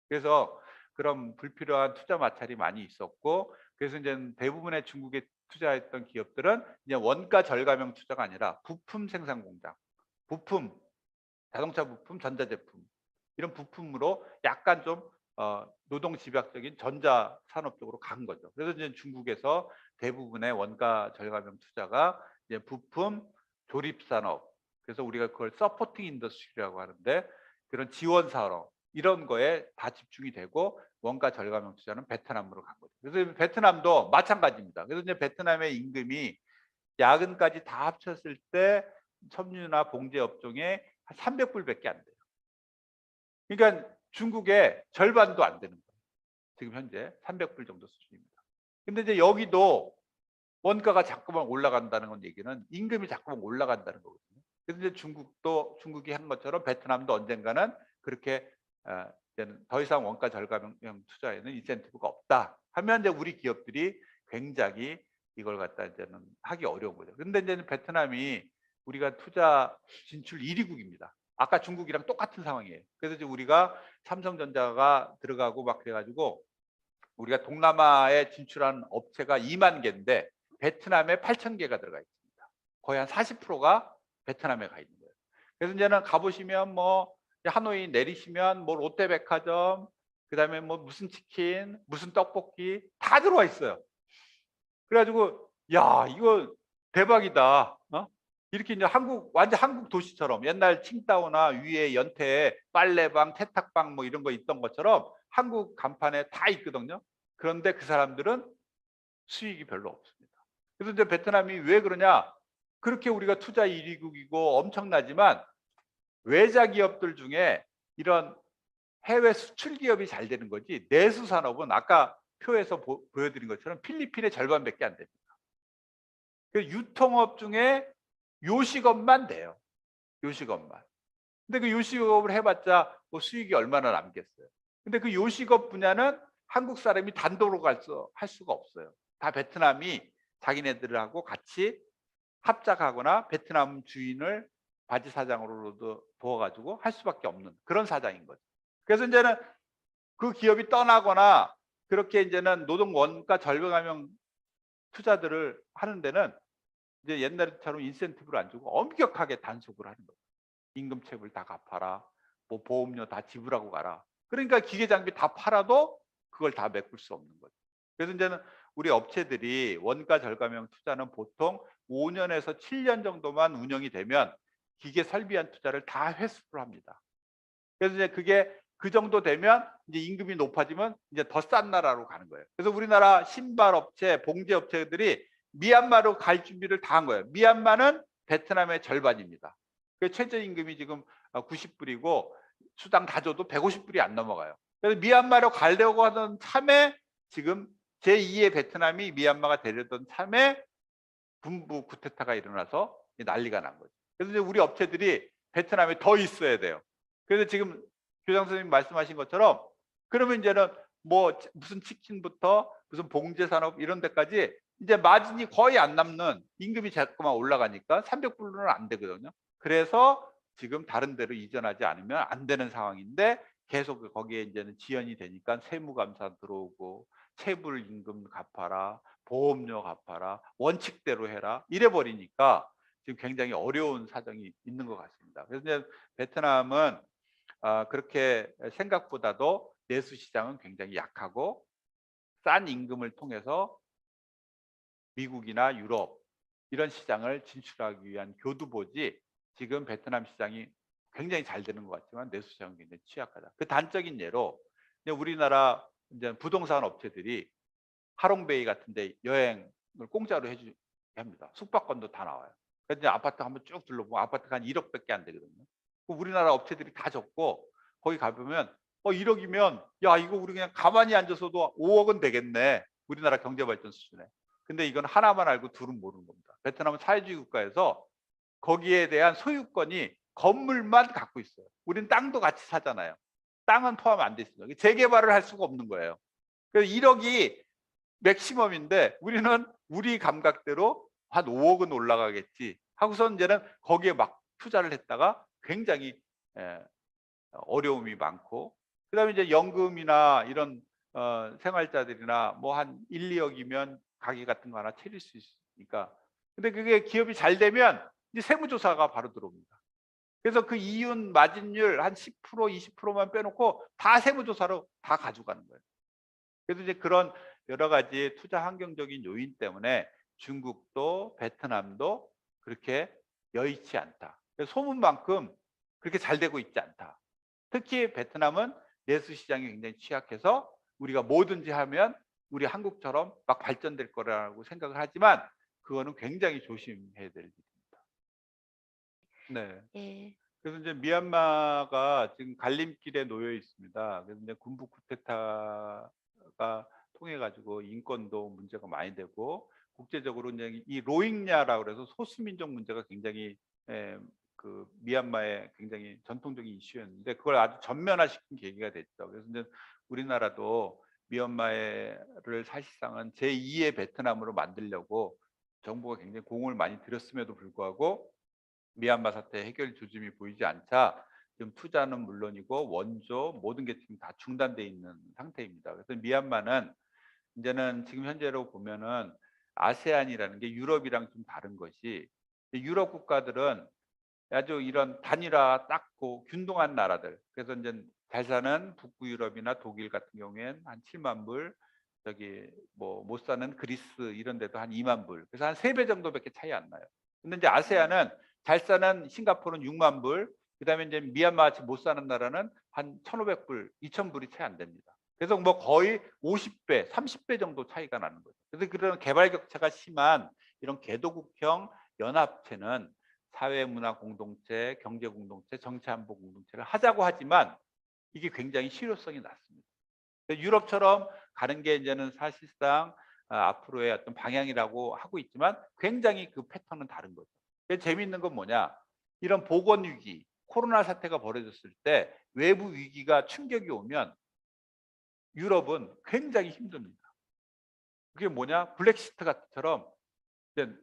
그래서 그런 불필요한 투자 마찰이 많이 있었고 그래서 이제 대부분의 중국에 투자했던 기업들은 이제 원가 절감형 투자가 아니라 부품 생산 공장, 부품, 자동차 부품, 전자제품 이런 부품으로 약간 좀 노동 집약적인 전자 산업 쪽으로 간 거죠. 그래서 이제 중국에서 대부분의 원가 절감형 투자가 이제 부품, 조립 산업, 그래서 우리가 그걸 서포팅 인더스트리라고 하는데 그런 지원 산업 이런 거에 다 집중이 되고 원가 절감형 투자는 베트남으로 간 거죠. 그래서 베트남도 마찬가지입니다. 그래서 이제 베트남의 임금이 야근까지 다 합쳤을 때 섬유나 봉제 업종에 한 300불밖에 안 돼요. 그러니까 중국의 절반도 안 되는 거예요. 지금 현재 300불 정도 수준입니다. 근데 이제 여기도 원가가 자꾸만 올라간다는 건 얘기는 임금이 자꾸만 올라간다는 거거든요. 그래서 이제 중국이 한 것처럼 베트남도 언젠가는 그렇게 이제는 더 이상 원가 절감형 투자에는 인센티브가 없다 하면 이제 우리 기업들이 굉장히 이걸 갖다 이제는 하기 어려운 거죠. 그런데 이제 베트남이 우리가 투자 진출 1위국입니다. 아까 중국이랑 똑같은 상황이에요. 그래서 이제 우리가 삼성전자가 들어가고 막 그래가지고 우리가 동남아에 진출한 업체가 2만 개인데 베트남에 8천 개가 들어가 있습니다. 거의 한 40%가 베트남에 가 있는 거예요. 그래서 이제는 가보시면 뭐 하노이 내리시면 뭐 롯데백화점, 그다음에 뭐 무슨 치킨, 무슨 떡볶이 다 들어와 있어요. 그래가지고 야 이거 대박이다. 이렇게 이제 완전 한국 도시처럼 옛날 칭다오나 위에 연태에 빨래방, 세탁방 뭐 이런 거 있던 것처럼 한국 간판에 다 있거든요. 그런데 그 사람들은 수익이 별로 없습니다. 그래서 이제 베트남이 왜 그러냐? 그렇게 우리가 투자 1위국이고 엄청나지만 외자 기업들 중에 이런 해외 수출 기업이 잘 되는 거지 내수 산업은 아까 표에서 보여드린 것처럼 필리핀의 절반밖에 안 됩니다. 그 유통업 중에 요식업만 돼요. 요식업만. 근데 그 요식업을 해봤자 뭐 수익이 얼마나 남겠어요. 근데 그 요식업 분야는 한국 사람이 단독으로 할 수가 없어요. 다 베트남이 자기네들하고 같이 합작하거나 베트남 주인을 바지 사장으로도 부어가지고 할 수밖에 없는 그런 사장인 거죠. 그래서 이제는 그 기업이 떠나거나 그렇게 이제는 노동 원가 절감형 투자들을 하는 데는 이제 옛날처럼 인센티브를 안 주고 엄격하게 단속을 하는 거예요. 임금체불 다 갚아라. 뭐 보험료 다 지불하고 가라. 그러니까 기계 장비 다 팔아도 그걸 다 메꿀 수 없는 거죠. 그래서 이제는 우리 업체들이 원가 절감형 투자는 보통 5년에서 7년 정도만 운영이 되면 기계 설비한 투자를 다 회수를 합니다. 그래서 이제 그게 그 정도 되면 이제 임금이 높아지면 이제 더 싼 나라로 가는 거예요. 그래서 우리나라 신발 업체, 봉제 업체들이 미얀마로 갈 준비를 다 한 거예요. 미얀마는 베트남의 절반입니다. 그 최저임금이 지금 90불이고 수당 다 줘도 150불이 안 넘어가요. 그래서 미얀마로 가려고 하던 참에 지금 제2의 베트남이 미얀마가 되려던 참에 군부 쿠데타가 일어나서 난리가 난 거죠. 그래서 이제 우리 업체들이 베트남에 더 있어야 돼요. 그래서 지금 교장 선생님 말씀하신 것처럼 그러면 이제는 뭐 무슨 치킨부터 무슨 봉제 산업 이런 데까지 이제 마진이 거의 안 남는 임금이 자꾸만 올라가니까 300불로는 안 되거든요. 그래서 지금 다른 데로 이전하지 않으면 안 되는 상황인데 계속 거기에 이제는 지연이 되니까 세무감사 들어오고 체불 임금 갚아라, 보험료 갚아라, 원칙대로 해라 이래 버리니까 지금 굉장히 어려운 사정이 있는 것 같습니다. 그래서 이제 베트남은 그렇게 생각보다도 내수 시장은 굉장히 약하고 싼 임금을 통해서 미국이나 유럽 이런 시장을 진출하기 위한 교두보지 지금 베트남 시장이 굉장히 잘 되는 것 같지만 내수 시장은 굉장히 취약하다. 그 단적인 예로 우리나라 이제 부동산 업체들이 하롱베이 같은데 여행을 공짜로 해주게 합니다. 숙박권도 다 나와요. 그래서 이제 아파트 한번 쭉 둘러보면 아파트가 한 1억밖에 안 되거든요. 우리나라 업체들이 다 적고 거기 가보면 1억이면 야 이거 우리 그냥 가만히 앉아서도 5억은 되겠네. 우리나라 경제 발전 수준에. 근데 이건 하나만 알고 둘은 모르는 겁니다. 베트남은 사회주의 국가에서 거기에 대한 소유권이 건물만 갖고 있어요. 우린 땅도 같이 사잖아요. 땅은 포함 안 돼 있어요. 재개발을 할 수가 없는 거예요. 그래서 1억이 맥시멈인데 우리는 우리 감각대로 한 5억은 올라가겠지 하고서 이제는 거기에 막 투자를 했다가 굉장히 예, 어려움이 많고, 그다음에 이제 연금이나 이런 생활자들이나 뭐 한 1, 2억이면 가게 같은 거 하나 차릴 수 있으니까. 근데 그게 기업이 잘 되면 이제 세무조사가 바로 들어옵니다. 그래서 그 이윤 마진율 한 10%, 20%만 빼놓고 다 세무조사로 다 가져가는 거예요. 그래서 이제 그런 여러 가지 투자 환경적인 요인 때문에 중국도 베트남도 그렇게 여의치 않다. 소문만큼 그렇게 잘 되고 있지 않다. 특히 베트남은 내수 시장이 굉장히 취약해서 우리가 뭐든지 하면 우리 한국처럼 막 발전될 거라고 생각을 하지만 그거는 굉장히 조심해야 될 일입니다. 네. 예. 그래서 이제 미얀마가 지금 갈림길에 놓여 있습니다. 그래서 이제 군부 쿠데타가 통해 가지고 인권도 문제가 많이 되고, 국제적으로 이제 이 로힝야라고 그래서 소수민족 문제가 굉장히 그 미얀마의 굉장히 전통적인 이슈였는데 그걸 아주 전면화시킨 계기가 됐죠. 그래서 이제 우리나라도 미얀마를 사실상은 제2의 베트남으로 만들려고 정부가 굉장히 공을 많이 들였음에도 불구하고 미얀마 사태 해결 조짐이 보이지 않자 지금 투자는 물론이고 원조 모든 게 지금 다 중단돼 있는 상태입니다. 그래서 미얀마는 이제는 지금 현재로 보면은 아세안이라는 게 유럽이랑 좀 다른 것이, 유럽 국가들은 아주 이런 단일화 딱고 균등한 나라들. 그래서 이제 잘 사는 북부 유럽이나 독일 같은 경우에는 한 7만 불, 저기 뭐 못 사는 그리스 이런 데도 한 2만 불. 그래서 한 3배 정도밖에 차이 안 나요. 근데 이제 아세안은 잘 사는 싱가포르는 6만 불, 그다음에 이제 미얀마 같이 못 사는 나라는 한 1,500불, 2,000불이 차이 안 됩니다. 그래서 뭐 거의 50배, 30배 정도 차이가 나는 거죠. 그래서 그런 개발 격차가 심한 이런 개도국형 연합체는 사회 문화 공동체, 경제 공동체, 정치 안보 공동체를 하자고 하지만 이게 굉장히 실효성이 낮습니다. 유럽처럼 가는 게 이제는 사실상 앞으로의 어떤 방향이라고 하고 있지만 굉장히 그 패턴은 다른 거죠. 재미있는 건 뭐냐? 이런 보건 위기, 코로나 사태가 벌어졌을 때 외부 위기가 충격이 오면 유럽은 굉장히 힘듭니다. 그게 뭐냐? 블랙시트 같처럼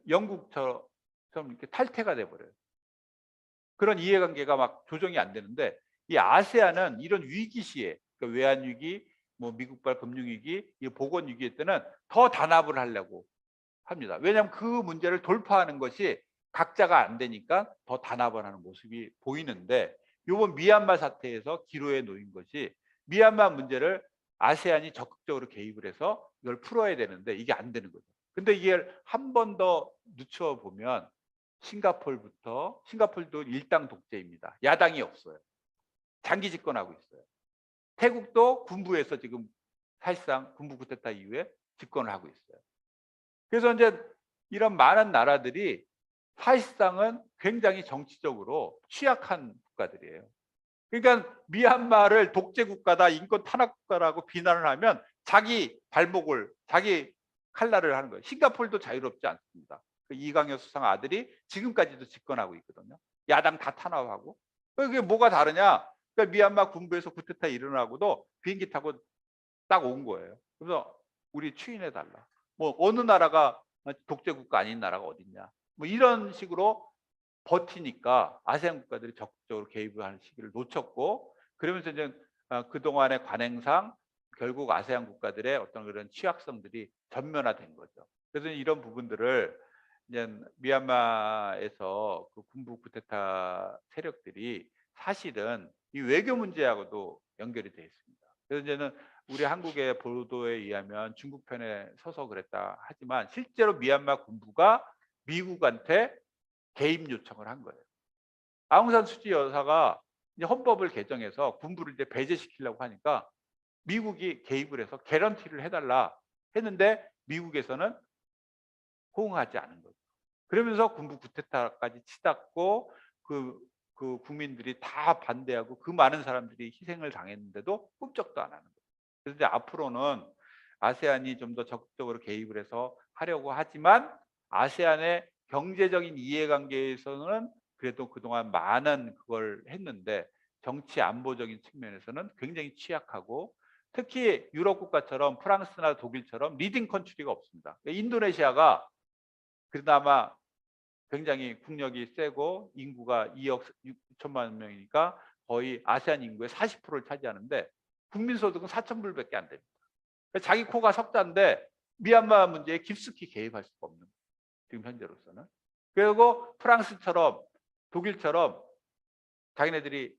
영국처럼 이렇게 탈퇴가 돼 버려요. 그런 이해관계가 막 조정이 안 되는데 이 아세안은 이런 위기 시에, 그러니까 외환 위기, 뭐 미국발 금융 위기, 이 보건 위기 때는 더 단합을 하려고 합니다. 왜냐하면 그 문제를 돌파하는 것이 각자가 안 되니까 더 단합을 하는 모습이 보이는데, 이번 미얀마 사태에서 기로에 놓인 것이 미얀마 문제를 아세안이 적극적으로 개입을 해서 이걸 풀어야 되는데 이게 안 되는 거죠. 근데 이게 한 번 더 늦춰 보면 싱가포르도 일당 독재입니다. 야당이 없어요. 장기 집권하고 있어요. 태국도 군부에서 지금 사실상 군부 쿠데타 이후에 집권을 하고 있어요. 그래서 이제 이런 많은 나라들이 사실상은 굉장히 정치적으로 취약한 국가들이에요. 그러니까 미얀마를 독재 국가다, 인권 탄압 국가라고 비난을 하면 자기 발목을, 자기 칼날을 하는 거예요. 싱가포르도 자유롭지 않습니다. 그 이강현 수상 아들이 지금까지도 집권하고 있거든요. 야당 다 탄압하고. 그게 뭐가 다르냐? 그러니까 미얀마 군부에서 쿠데타 일어나고도 비행기 타고 딱 온 거예요. 그래서 우리 추인해 달라. 뭐 어느 나라가 독재 국가 아닌 나라가 어딨냐? 뭐 이런 식으로 버티니까 아세안 국가들이 적극적으로 개입을 하는 시기를 놓쳤고, 그러면서 이제 그동안의 관행상 결국 아세안 국가들의 어떤 그런 취약성들이 전면화된 거죠. 그래서 이런 부분들을 이제 미얀마에서 그 군부 쿠데타 세력들이 사실은 이 외교 문제하고도 연결이 되어 있습니다. 그래서 이제는 우리 한국의 보도에 의하면 중국 편에 서서 그랬다 하지만 실제로 미얀마 군부가 미국한테 개입 요청을 한 거예요. 아웅산 수지 여사가 이제 헌법을 개정해서 군부를 이제 배제시키려고 하니까 미국이 개입을 해서 개런티를 해달라 했는데 미국에서는 호응하지 않은 거죠. 그러면서 군부 쿠데타까지 치닫고 그 국민들이 다 반대하고 그 많은 사람들이 희생을 당했는데도 꿈쩍도 안 하는 거예요. 그래서 이제 앞으로는 아세안이 좀 더 적극적으로 개입을 해서 하려고 하지만 아세안의 경제적인 이해관계에서는 그래도 그동안 많은 그걸 했는데 정치 안보적인 측면에서는 굉장히 취약하고 특히 유럽 국가처럼 프랑스나 독일처럼 리딩 컨트리가 없습니다. 인도네시아가 그나마 굉장히 국력이 세고 인구가 2억 6천만 명이니까 거의 아세안 인구의 40%를 차지하는데 국민 소득은 4천 불밖에 안 됩니다. 자기 코가 석자인데 미얀마 문제에 깊숙이 개입할 수가 없는 거예요. 지금 현재로서는. 그리고 프랑스처럼 독일처럼 자기네들이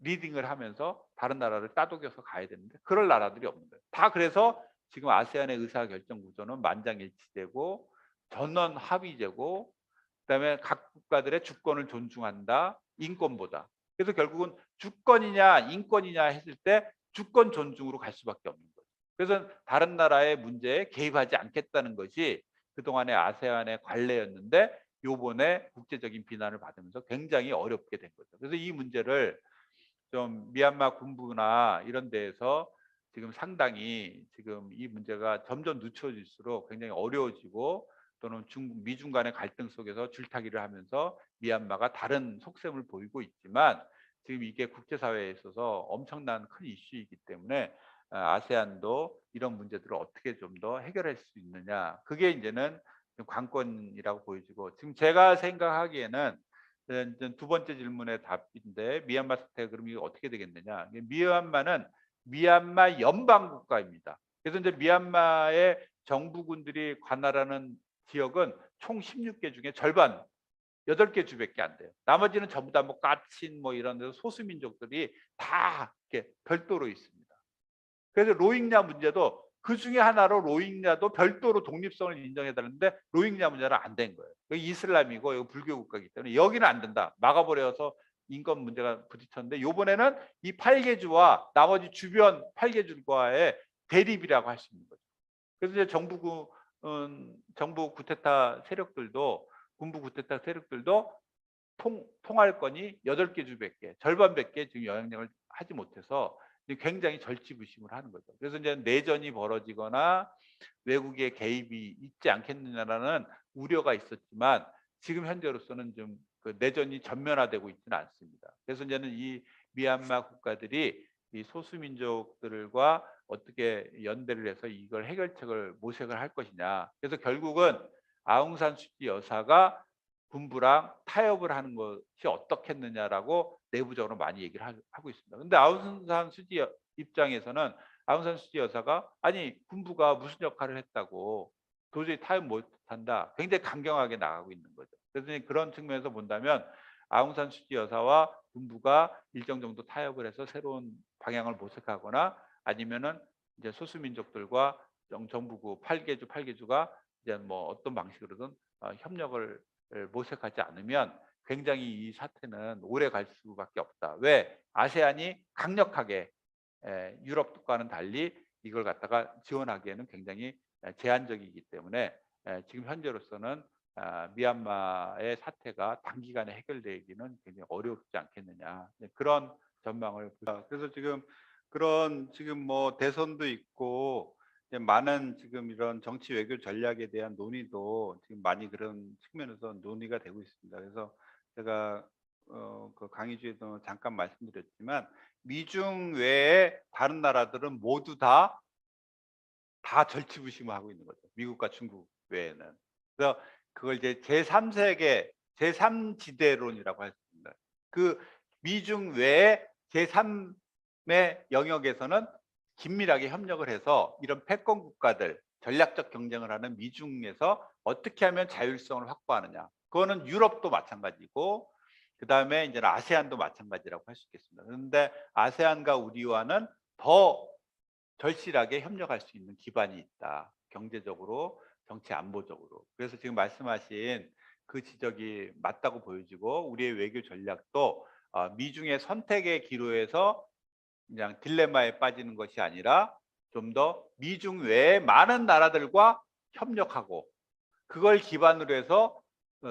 리딩을 하면서 다른 나라를 따독여서 가야 되는데 그럴 나라들이 없는 거예요. 다 그래서 지금 아세안의 의사결정 구조는 만장일치되고 전원 합의제고 그다음에 각 국가들의 주권을 존중한다. 인권보다. 그래서 결국은 주권이냐 인권이냐 했을 때 주권 존중으로 갈 수밖에 없는 거죠. 그래서 다른 나라의 문제에 개입하지 않겠다는 것이 그동안의 아세안의 관례였는데 요번에 국제적인 비난을 받으면서 굉장히 어렵게 된 거죠. 그래서 이 문제를 좀 미얀마 군부나 이런 데에서 지금 상당히 지금 이 문제가 점점 늦춰질수록 굉장히 어려워지고 또는 중국, 미중 간의 갈등 속에서 줄타기를 하면서 미얀마가 다른 속셈을 보이고 있지만 지금 이게 국제사회에 있어서 엄청난 큰 이슈이기 때문에 아세안도 이런 문제들을 어떻게 좀 더 해결할 수 있느냐. 그게 이제는 좀 관건이라고 보여지고 지금 제가 생각하기에는 이제 두 번째 질문의 답인데 미얀마 사태가 그럼 이게 어떻게 되겠느냐. 미얀마는 미얀마 연방 국가입니다. 그래서 이제 미얀마의 정부군들이 관할하는 지역은 총 16개 중에 절반 8개 주밖에 안 돼요. 나머지는 전부 다 뭐 까친 뭐 이런 데서 소수민족들이 다 이렇게 별도로 있습니다. 그래서 로힝야 문제도 그중에 하나로 로힝야도 별도로 독립성을 인정해 달라는데 로힝야 문제는 안 된 거예요. 여기 이슬람이고 여기 불교 국가이기 때문에 여기는 안 된다. 막아버려서 인권 문제가 부딪혔는데 요번에는 이 8개 주와 나머지 주변 8개 주과의 대립이라고 할 수 있는 거죠. 그래서 이제 정부 쿠데타 세력들도 군부 쿠데타 세력들도 통할권이 8개 주밖에 절반밖에 지금 영향력을 하지 못해서 굉장히 절치부심을 하는 거죠. 그래서 이제 내전이 벌어지거나 외국의 개입이 있지 않겠느냐라는 우려가 있었지만 지금 현재로서는 좀 그 내전이 전면화되고 있지는 않습니다. 그래서 이제는 이 미얀마 국가들이 이 소수민족들과 어떻게 연대를 해서 이걸 해결책을 모색을 할 것이냐. 그래서 결국은 아웅산 수치 여사가 군부랑 타협을 하는 것이 어떻겠느냐라고 내부적으로 많이 얘기를 하고 있습니다. 근데 아웅산 수치 입장에서는 아웅산 수치 여사가 아니 군부가 무슨 역할을 했다고 도저히 타협 못한다. 굉장히 강경하게 나가고 있는 거죠. 그래서 그런 측면에서 본다면 아웅산 수치 여사와 군부가 일정 정도 타협을 해서 새로운 방향을 모색하거나 아니면은 이제 소수민족들과 정부구 8개주가 이제 뭐 어떤 방식으로든 협력을 모색하지 않으면 굉장히 이 사태는 오래 갈 수밖에 없다. 왜? 아세안이 강력하게 유럽과는 달리 이걸 갖다가 지원하기에는 굉장히 제한적이기 때문에 지금 현재로서는 미얀마의 사태가 단기간에 해결되기는 굉장히 어렵지 않겠느냐 그런 전망을 그래서 지금 그런 지금 뭐 대선도 있고 많은 지금 이런 정치 외교 전략에 대한 논의도 지금 많이 그런 측면에서 논의가 되고 있습니다. 그래서 제가 그 강의 중에도 잠깐 말씀드렸지만 미중 외에 다른 나라들은 모두 다 절치부심하고 있는 거죠. 미국과 중국 외에는. 그래서 그걸 이제 제3세계 제3지대론이라고 할 수 있습니다. 그 미중 외에 제3의 영역에서는 긴밀하게 협력을 해서 이런 패권 국가들 전략적 경쟁을 하는 미중에서 어떻게 하면 자율성을 확보하느냐. 그거는 유럽도 마찬가지고 그다음에 이제 아세안도 마찬가지라고 할 수 있겠습니다. 그런데 아세안과 우리와는 더 절실하게 협력할 수 있는 기반이 있다. 경제적으로, 정치 안보적으로. 그래서 지금 말씀하신 그 지적이 맞다고 보여지고 우리의 외교 전략도 미중의 선택의 기로에서 그냥 딜레마에 빠지는 것이 아니라 좀 더 미중 외에 많은 나라들과 협력하고 그걸 기반으로 해서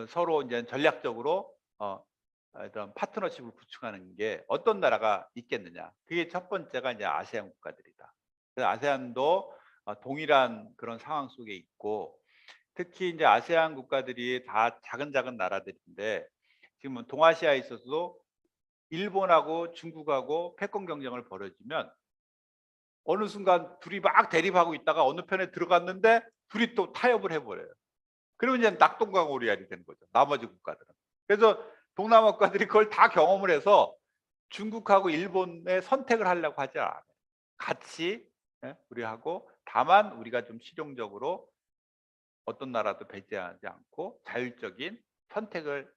서로 이제 전략적으로 어떤 파트너십을 구축하는 게 어떤 나라가 있겠느냐. 그게 첫 번째가 이제 아세안 국가들이다. 그래서 아세안도 동일한 그런 상황 속에 있고, 특히 이제 아세안 국가들이 다 작은 작은 나라들인데 지금 동아시아에 있어서도 일본하고 중국하고 패권 경쟁을 벌여지면 어느 순간 둘이 막 대립하고 있다가 어느 편에 들어갔는데 둘이 또 타협을 해버려요. 그러면 이제 낙동강오리알이 되는 거죠, 나머지 국가들은. 그래서 동남아 국가들이 그걸 다 경험을 해서 중국하고 일본의 선택을 하려고 하지 않아요. 같이, 예, 우리하고, 다만 우리가 좀 실용적으로 어떤 나라도 배제하지 않고 자율적인 선택을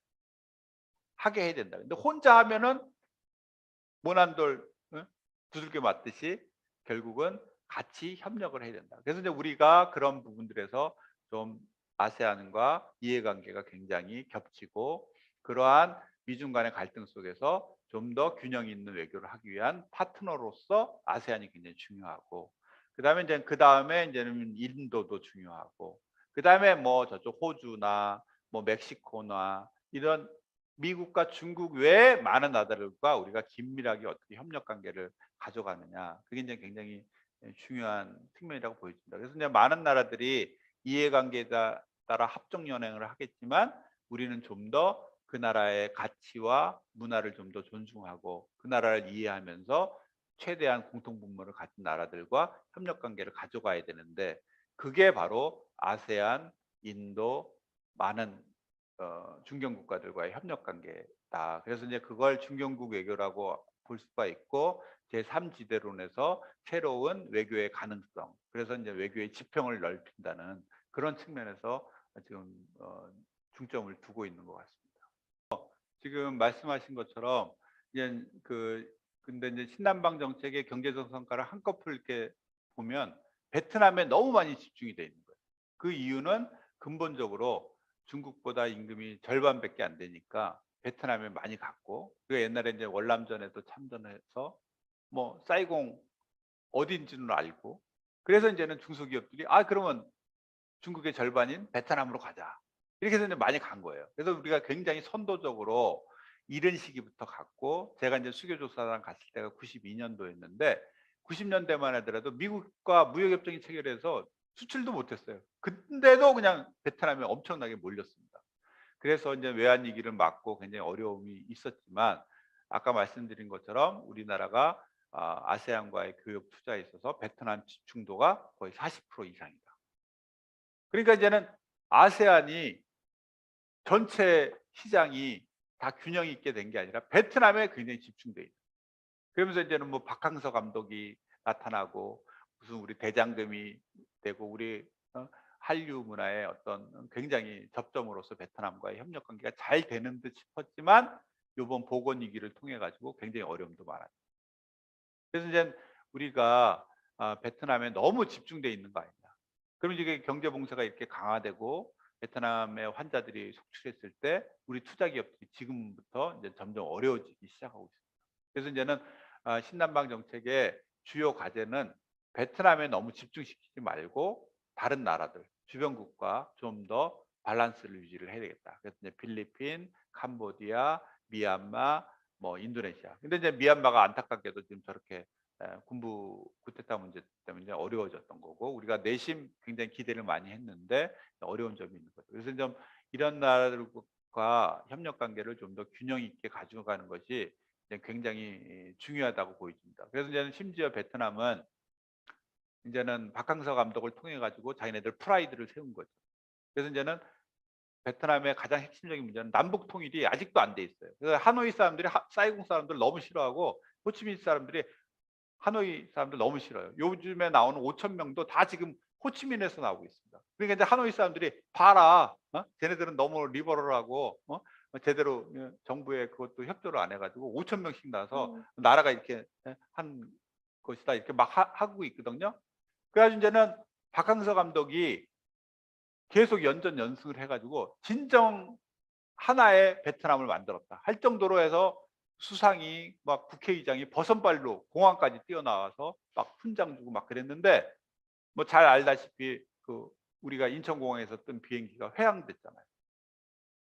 하게 해야 된다. 근데 혼자 하면은 모난돌, 어? 두들겨 맞듯이 결국은 같이 협력을 해야 된다. 그래서 이제 우리가 그런 부분들에서 좀 아세안과 이해관계가 굉장히 겹치고, 그러한 미중 간의 갈등 속에서 좀 더 균형 있는 외교를 하기 위한 파트너로서 아세안이 굉장히 중요하고, 그다음에 이제 그다음에 이제는 인도도 중요하고, 그다음에 뭐 저쪽 호주나 뭐 멕시코나 이런 미국과 중국 외에 많은 나라들과 우리가 긴밀하게 어떻게 협력 관계를 가져가느냐, 그게 이제 굉장히 중요한 측면이라고 보여집니다. 그래서 이제 많은 나라들이 이해관계에 따라 합종 연행을 하겠지만 우리는 좀 더 그 나라의 가치와 문화를 좀 더 존중하고 그 나라를 이해하면서 최대한 공통분모를 가진 나라들과 협력 관계를 가져가야 되는데, 그게 바로 아세안, 인도, 많은 중견 국가들과의 협력 관계다. 그래서 이제 그걸 중견국 외교라고 볼 수가 있고, 제3지대론에서 새로운 외교의 가능성, 그래서 이제 외교의 지평을 넓힌다는 그런 측면에서 지금 중점을 두고 있는 것 같습니다. 지금 말씀하신 것처럼 이제 근데 이제 신남방 정책의 경제적 성과를 한꺼풀 이렇게 보면 베트남에 너무 많이 집중이 돼 있는 거예요. 그 이유는 근본적으로 중국보다 임금이 절반밖에 안 되니까 베트남에 많이 갔고, 그 옛날에 이제 월남전에도 참전해서 뭐 사이공 어딘지는 알고, 그래서 이제는 중소기업들이 그러면 중국의 절반인 베트남으로 가자, 이렇게 해서 이제 많이 간 거예요. 그래서 우리가 굉장히 선도적으로 이른 시기부터 갔고, 제가 이제 수교조사단 갔을 때가 92년도였는데 90년대만 하더라도 미국과 무역협정이 체결해서 수출도 못했어요. 근데도 그냥 베트남에 엄청나게 몰렸습니다. 그래서 이제 외환위기를 막고 굉장히 어려움이 있었지만, 아까 말씀드린 것처럼 우리나라가 아세안과의 교역 투자에 있어서 베트남 집중도가 거의 40% 이상이다. 그러니까 이제는 아세안이 전체 시장이 다 균형 있게 된 게 아니라 베트남에 굉장히 집중돼 있다. 그러면서 이제는 뭐 박항서 감독이 나타나고 무슨 우리 대장금이 되고 우리 한류 문화의 어떤 굉장히 접점으로서 베트남과의 협력 관계가 잘 되는 듯 싶었지만 요번 보건 위기를 통해 가지고 굉장히 어려움도 많았죠. 그래서 이제 우리가 베트남에 너무 집중돼 있는 거 아니냐. 그러면 이게 경제 봉쇄가 이렇게 강화되고 베트남의 환자들이 속출했을 때 우리 투자 기업들이 지금부터 이제 점점 어려워지기 시작하고 있습니다. 그래서 이제는 신남방 정책의 주요 과제는 베트남에 너무 집중시키지 말고 다른 나라들, 주변국과 좀 더 밸런스를 유지를 해야 되겠다. 그래서 이제 필리핀, 캄보디아, 미얀마, 뭐 인도네시아. 근데 이제 미얀마가 안타깝게도 지금 저렇게 군부 쿠데타 문제 때문에 어려워졌던 거고, 우리가 내심 굉장히 기대를 많이 했는데 어려운 점이 있는 거죠. 그래서 좀 이런 나라들과 협력 관계를 좀 더 균형 있게 가져가는 것이 굉장히 중요하다고 보여집니다. 그래서 이제는 심지어 베트남은 이제는 박항서 감독을 통해 가지고 자기네들 프라이드를 세운 거죠. 그래서 이제는 베트남의 가장 핵심적인 문제는 남북 통일이 아직도 안 돼 있어요. 그래서 하노이 사람들이 사이공 사람들 너무 싫어하고 호치민 사람들이 하노이 사람들 너무 싫어요. 요즘에 나오는 5천 명도 다 지금 호치민에서 나오고 있습니다. 그러니까 이제 하노이 사람들이 봐라, 쟤네들은 너무 리버럴하고 제대로 정부에 그것도 협조를 안 해가지고 5천 명씩 나서 나라가 이렇게 한 것이다 이렇게 막 하고 있거든요. 그래가지고 이제는 박항서 감독이 계속 연전 연승을 해가지고 진정 하나의 베트남을 만들었다 할 정도로 해서 수상이 막 국회의장이 버선발로 공항까지 뛰어나와서 막 훈장 주고 막 그랬는데, 뭐 잘 알다시피 그 우리가 인천공항에서 뜬 비행기가 회항됐잖아요.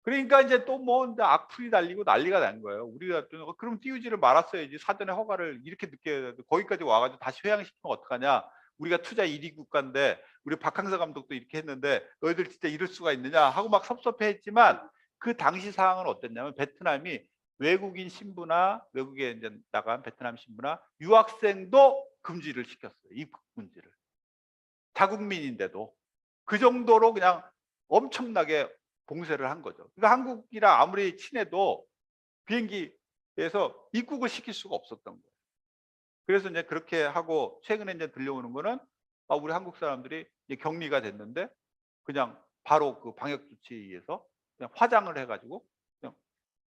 그러니까 이제 또 뭐 악플이 달리고 난리가 난 거예요. 우리가 또 그럼 띄우지를 말았어야지, 사전에 허가를 이렇게 늦게 거기까지 와가지고 다시 회항시키면 어떡하냐. 우리가 투자 1위 국가인데 우리 박항서 감독도 이렇게 했는데 너희들 진짜 이럴 수가 있느냐 하고 막 섭섭해했지만 그 당시 상황은 어땠냐면 베트남이 외국인 신부나 외국에 이제 나간 베트남 신부나 유학생도 금지를 시켰어요. 입국 금지를. 자국민인데도 그 정도로 그냥 엄청나게 봉쇄를 한 거죠. 그러니까 한국이랑 아무리 친해도 비행기에서 입국을 시킬 수가 없었던 거예요. 그래서 이제 그렇게 하고 최근에 이제 들려오는 거는 우리 한국 사람들이 이제 격리가 됐는데 그냥 바로 그 방역 조치에 의해서 그냥 화장을 해가지고 그냥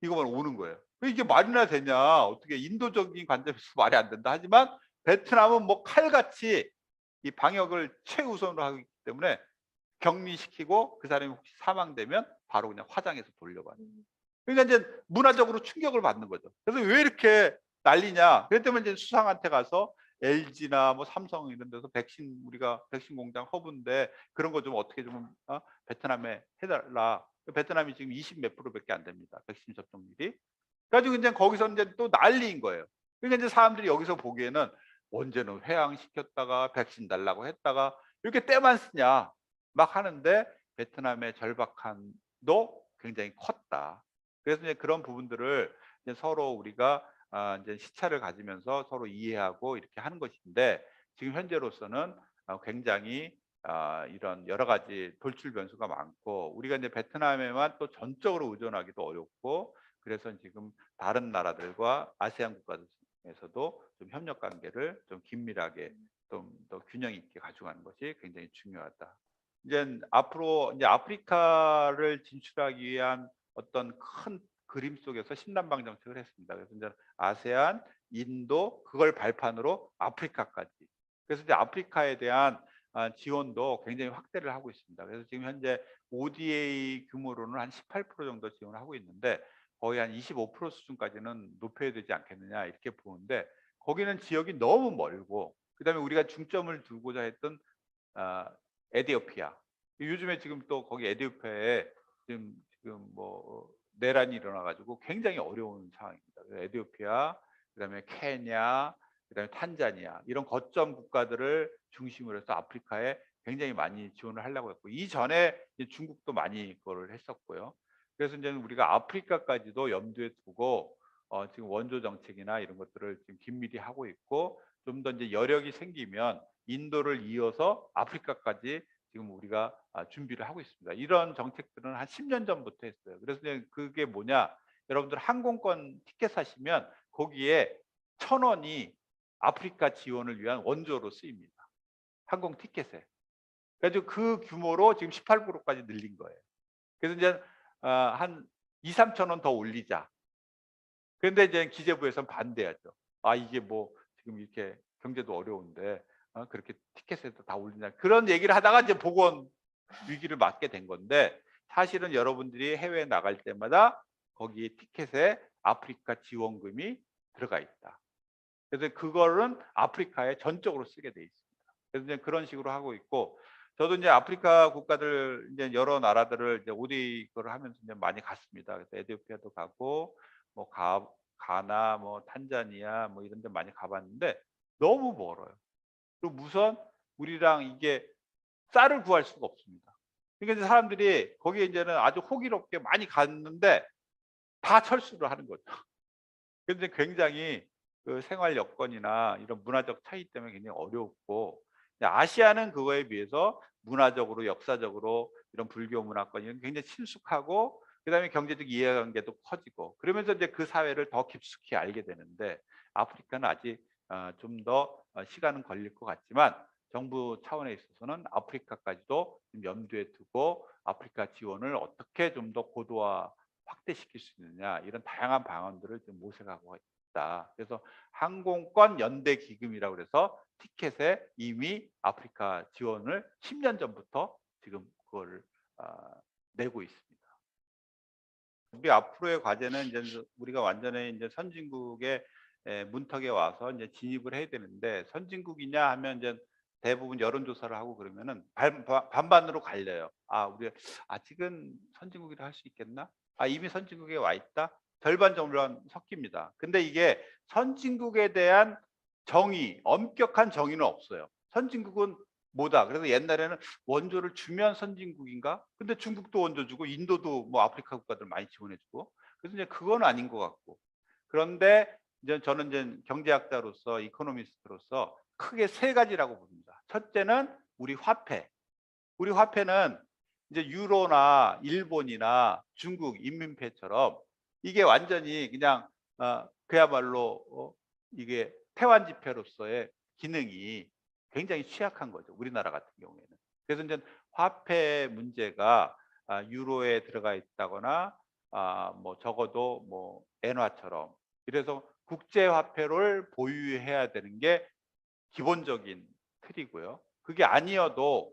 이거만 오는 거예요. 이게 말이나 되냐? 어떻게 인도적인 관점에서 말이 안 된다. 하지만 베트남은 뭐 칼같이 이 방역을 최우선으로 하기 때문에 격리시키고 그 사람이 혹시 사망되면 바로 그냥 화장해서 돌려봐요. 그러니까 이제 문화적으로 충격을 받는 거죠. 그래서 왜 이렇게 난리냐? 그랬더면 이제 수상한테 가서 LG나 뭐 삼성 이런 데서 백신 우리가 백신 공장 허브인데 그런 거 좀 어떻게 좀 베트남에 해달라. 베트남이 지금 20 몇 프로밖에 안 됩니다. 백신 접종률이. 그래가지고 이제 거기서 이제 또 난리인 거예요. 그러니까 이제 사람들이 여기서 보기에는 언제는 회항시켰다가 백신 달라고 했다가 이렇게 때만 쓰냐 막 하는데 베트남의 절박함도 굉장히 컸다. 그래서 이제 그런 부분들을 이제 서로 우리가 이제 시차를 가지면서 서로 이해하고 이렇게 하는 것인데 지금 현재로서는 굉장히 이런 여러 가지 돌출 변수가 많고 우리가 이제 베트남에만 또 전적으로 의존하기도 어렵고 그래서 지금 다른 나라들과 아세안 국가들에서도 좀 협력 관계를 좀 긴밀하게 좀 더 균형 있게 가져가는 것이 굉장히 중요하다. 이제 앞으로 이제 아프리카를 진출하기 위한 어떤 큰 그림 속에서 신남방 정책을 했습니다. 그래서 이제 아세안, 인도 그걸 발판으로 아프리카까지. 그래서 이제 아프리카에 대한 지원도 굉장히 확대를 하고 있습니다. 그래서 지금 현재 ODA 규모로는 한 18% 정도 지원을 하고 있는데 거의 한 25% 수준까지는 높여야 되지 않겠느냐 이렇게 보는데 거기는 지역이 너무 멀고 그다음에 우리가 중점을 두고자 했던 에디오피아. 요즘에 지금 또 거기 에디오피아에 지금 뭐 내란이 일어나가지고 굉장히 어려운 상황입니다. 에디오피아, 그다음에 케냐, 그다음에 탄자니아 이런 거점 국가들을 중심으로 해서 아프리카에 굉장히 많이 지원을 하려고 했고 이전에 중국도 많이 그거를 했었고요. 그래서 이제 우리가 아프리카까지도 염두에 두고 지금 원조 정책이나 이런 것들을 지금 긴밀히 하고 있고 좀 더 이제 여력이 생기면 인도를 이어서 아프리카까지 지금 우리가 준비를 하고 있습니다. 이런 정책들은 한 10년 전부터 했어요. 그래서 이제 그게 뭐냐? 여러분들 항공권 티켓 사시면 거기에 1,000원이 아프리카 지원을 위한 원조로 쓰입니다. 항공 티켓에. 그래서 그 규모로 지금 18%까지 늘린 거예요. 그래서 이제 한 2, 3천 원 더 올리자. 그런데 이제 기재부에서는 반대하죠. 이게 뭐 지금 이렇게 경제도 어려운데 그렇게 티켓에도 다 올리냐. 그런 얘기를 하다가 이제 보건 위기를 맞게 된 건데 사실은 여러분들이 해외에 나갈 때마다 거기에 티켓에 아프리카 지원금이 들어가 있다. 그래서 그거는 아프리카에 전적으로 쓰게 돼 있습니다. 그래서 이제 그런 식으로 하고 있고 저도 이제 아프리카 국가들 이제 여러 나라들을 이제 ODA 거를 하면서 이제 많이 갔습니다. 그래서 에티오피아도 가고 뭐 가나 뭐 탄자니아 뭐 이런 데 많이 가봤는데 너무 멀어요. 그리고 우선 우리랑 이게 쌀을 구할 수가 없습니다. 그러니까 이제 사람들이 거기에 이제는 아주 호기롭게 많이 갔는데 다 철수를 하는 거죠. 근데 굉장히 그 생활 여건이나 이런 문화적 차이 때문에 굉장히 어렵고 아시아는 그거에 비해서 문화적으로 역사적으로 이런 불교 문화권 이런 굉장히 친숙하고 그다음에 경제적 이해관계도 커지고 그러면서 이제 그 사회를 더 깊숙이 알게 되는데 아프리카는 아직 좀 더 시간은 걸릴 것 같지만 정부 차원에 있어서는 아프리카까지도 염두에 두고 아프리카 지원을 어떻게 좀 더 고도화 확대시킬 수 있느냐 이런 다양한 방안들을 좀 모색하고 있다. 그래서 항공권 연대 기금이라고 그래서 티켓에 이미 아프리카 지원을 10년 전부터 지금 그걸 내고 있습니다. 우리 앞으로의 과제는 이제 우리가 완전히 이제 선진국의 문턱에 와서 이제 진입을 해야 되는데 선진국이냐 하면 이제 대부분 여론조사를 하고 그러면은 반반으로 갈려요. 우리 아직은 선진국이라 할 수 있겠나? 이미 선진국에 와 있다. 절반 절반 섞입니다. 근데 이게 선진국에 대한 정의, 엄격한 정의는 없어요. 선진국은 뭐다. 그래서 옛날에는 원조를 주면 선진국인가? 근데 중국도 원조 주고 인도도 뭐 아프리카 국가들 많이 지원해 주고. 그래서 이제 그건 아닌 것 같고. 그런데 이제 저는 이제 경제학자로서 이코노미스트로서 크게 세 가지라고 봅니다. 첫째는 우리 화폐. 우리 화폐는 이제 유로나 일본이나 중국 인민폐처럼 이게 완전히 그냥 그야말로 이게 태환 지폐로서의 기능이 굉장히 취약한 거죠. 우리나라 같은 경우에는. 그래서 이제 화폐 문제가 유로에 들어가 있다거나 뭐 적어도 뭐 엔화처럼 이래서 국제 화폐를 보유해야 되는 게 기본적인 틀이고요. 그게 아니어도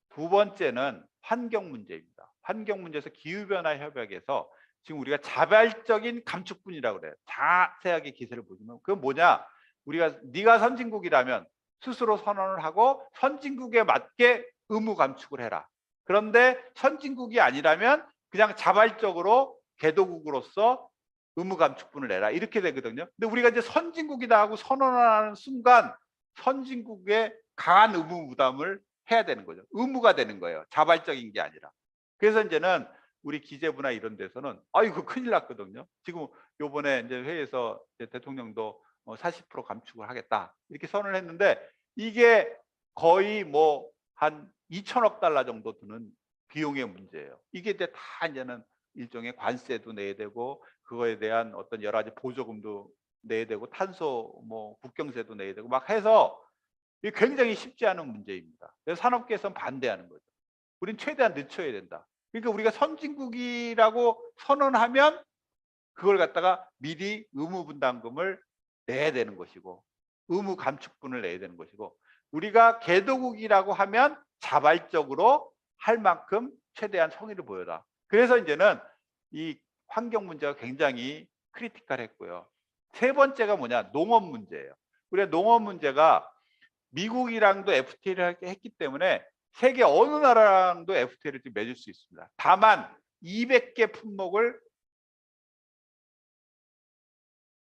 두 번째는 환경 문제입니다. 환경 문제에서 기후변화 협약에서 지금 우리가 자발적인 감축분이라고 그래요. 자세하게 기세를 보시면 그건 뭐냐? 우리가 네가 선진국이라면 스스로 선언을 하고 선진국에 맞게 의무 감축을 해라. 그런데 선진국이 아니라면 그냥 자발적으로 개도국으로서 의무 감축분을 내라. 이렇게 되거든요. 근데 우리가 이제 선진국이다 하고 선언하는 순간 선진국의 강한 의무 부담을 해야 되는 거죠. 의무가 되는 거예요. 자발적인 게 아니라. 그래서 이제는 우리 기재부나 이런 데서는 이거 큰일 났거든요. 지금 요번에 이제 회의에서 이제 대통령도 40% 감축을 하겠다 이렇게 선언을 했는데 이게 거의 뭐 한 2천억 달러 정도 드는 비용의 문제예요. 이게 이제 다 이제는 일종의 관세도 내야 되고 그거에 대한 어떤 여러 가지 보조금도 내야 되고 탄소 뭐 국경세도 내야 되고 막 해서 이게 굉장히 쉽지 않은 문제입니다. 그래서 산업계에서는 반대하는 거죠. 우린 최대한 늦춰야 된다. 그러니까 우리가 선진국이라고 선언하면 그걸 갖다가 미리 의무분담금을 내야 되는 것이고 의무 감축분을 내야 되는 것이고 우리가 개도국이라고 하면 자발적으로 할 만큼 최대한 성의를 보여라. 그래서 이제는 이 환경 문제가 굉장히 크리티컬했고요. 세 번째가 뭐냐? 농업 문제예요. 우리가 농업 문제가 미국이랑도 FTA를 했기 때문에 세계 어느 나라랑도 FTA를 맺을 수 있습니다. 다만 200개 품목을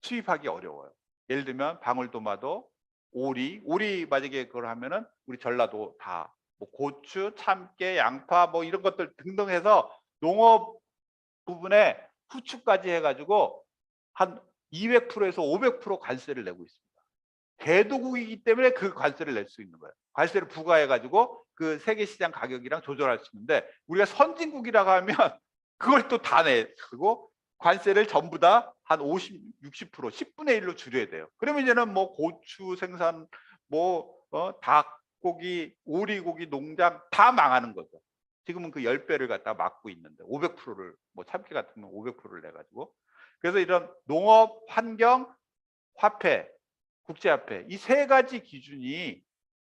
수입하기 어려워요. 예를 들면 방울토마토, 오리 만약에 그걸 하면은 우리 전라도 다 뭐 고추, 참깨, 양파 뭐 이런 것들 등등 해서 농업 부분에 후추까지 해가지고 한 200%에서 500% 관세를 내고 있습니다. 개도국이기 때문에 그 관세를 낼 수 있는 거예요. 관세를 부과해가지고 그 세계 시장 가격이랑 조절할 수 있는데 우리가 선진국이라고 하면 그걸 또 다 내고 관세를 전부 다 한 50, 60%, 10분의 1로 줄여야 돼요. 그러면 이제는 뭐 고추 생산, 뭐 닭고기, 오리고기 농장 다 망하는 거죠. 지금은 그 10배를 갖다 막고 있는데 500%를 뭐 참깨 같은 건 500%를 내가지고 그래서 이런 농업, 환경, 화폐, 국제화폐 이 세 가지 기준이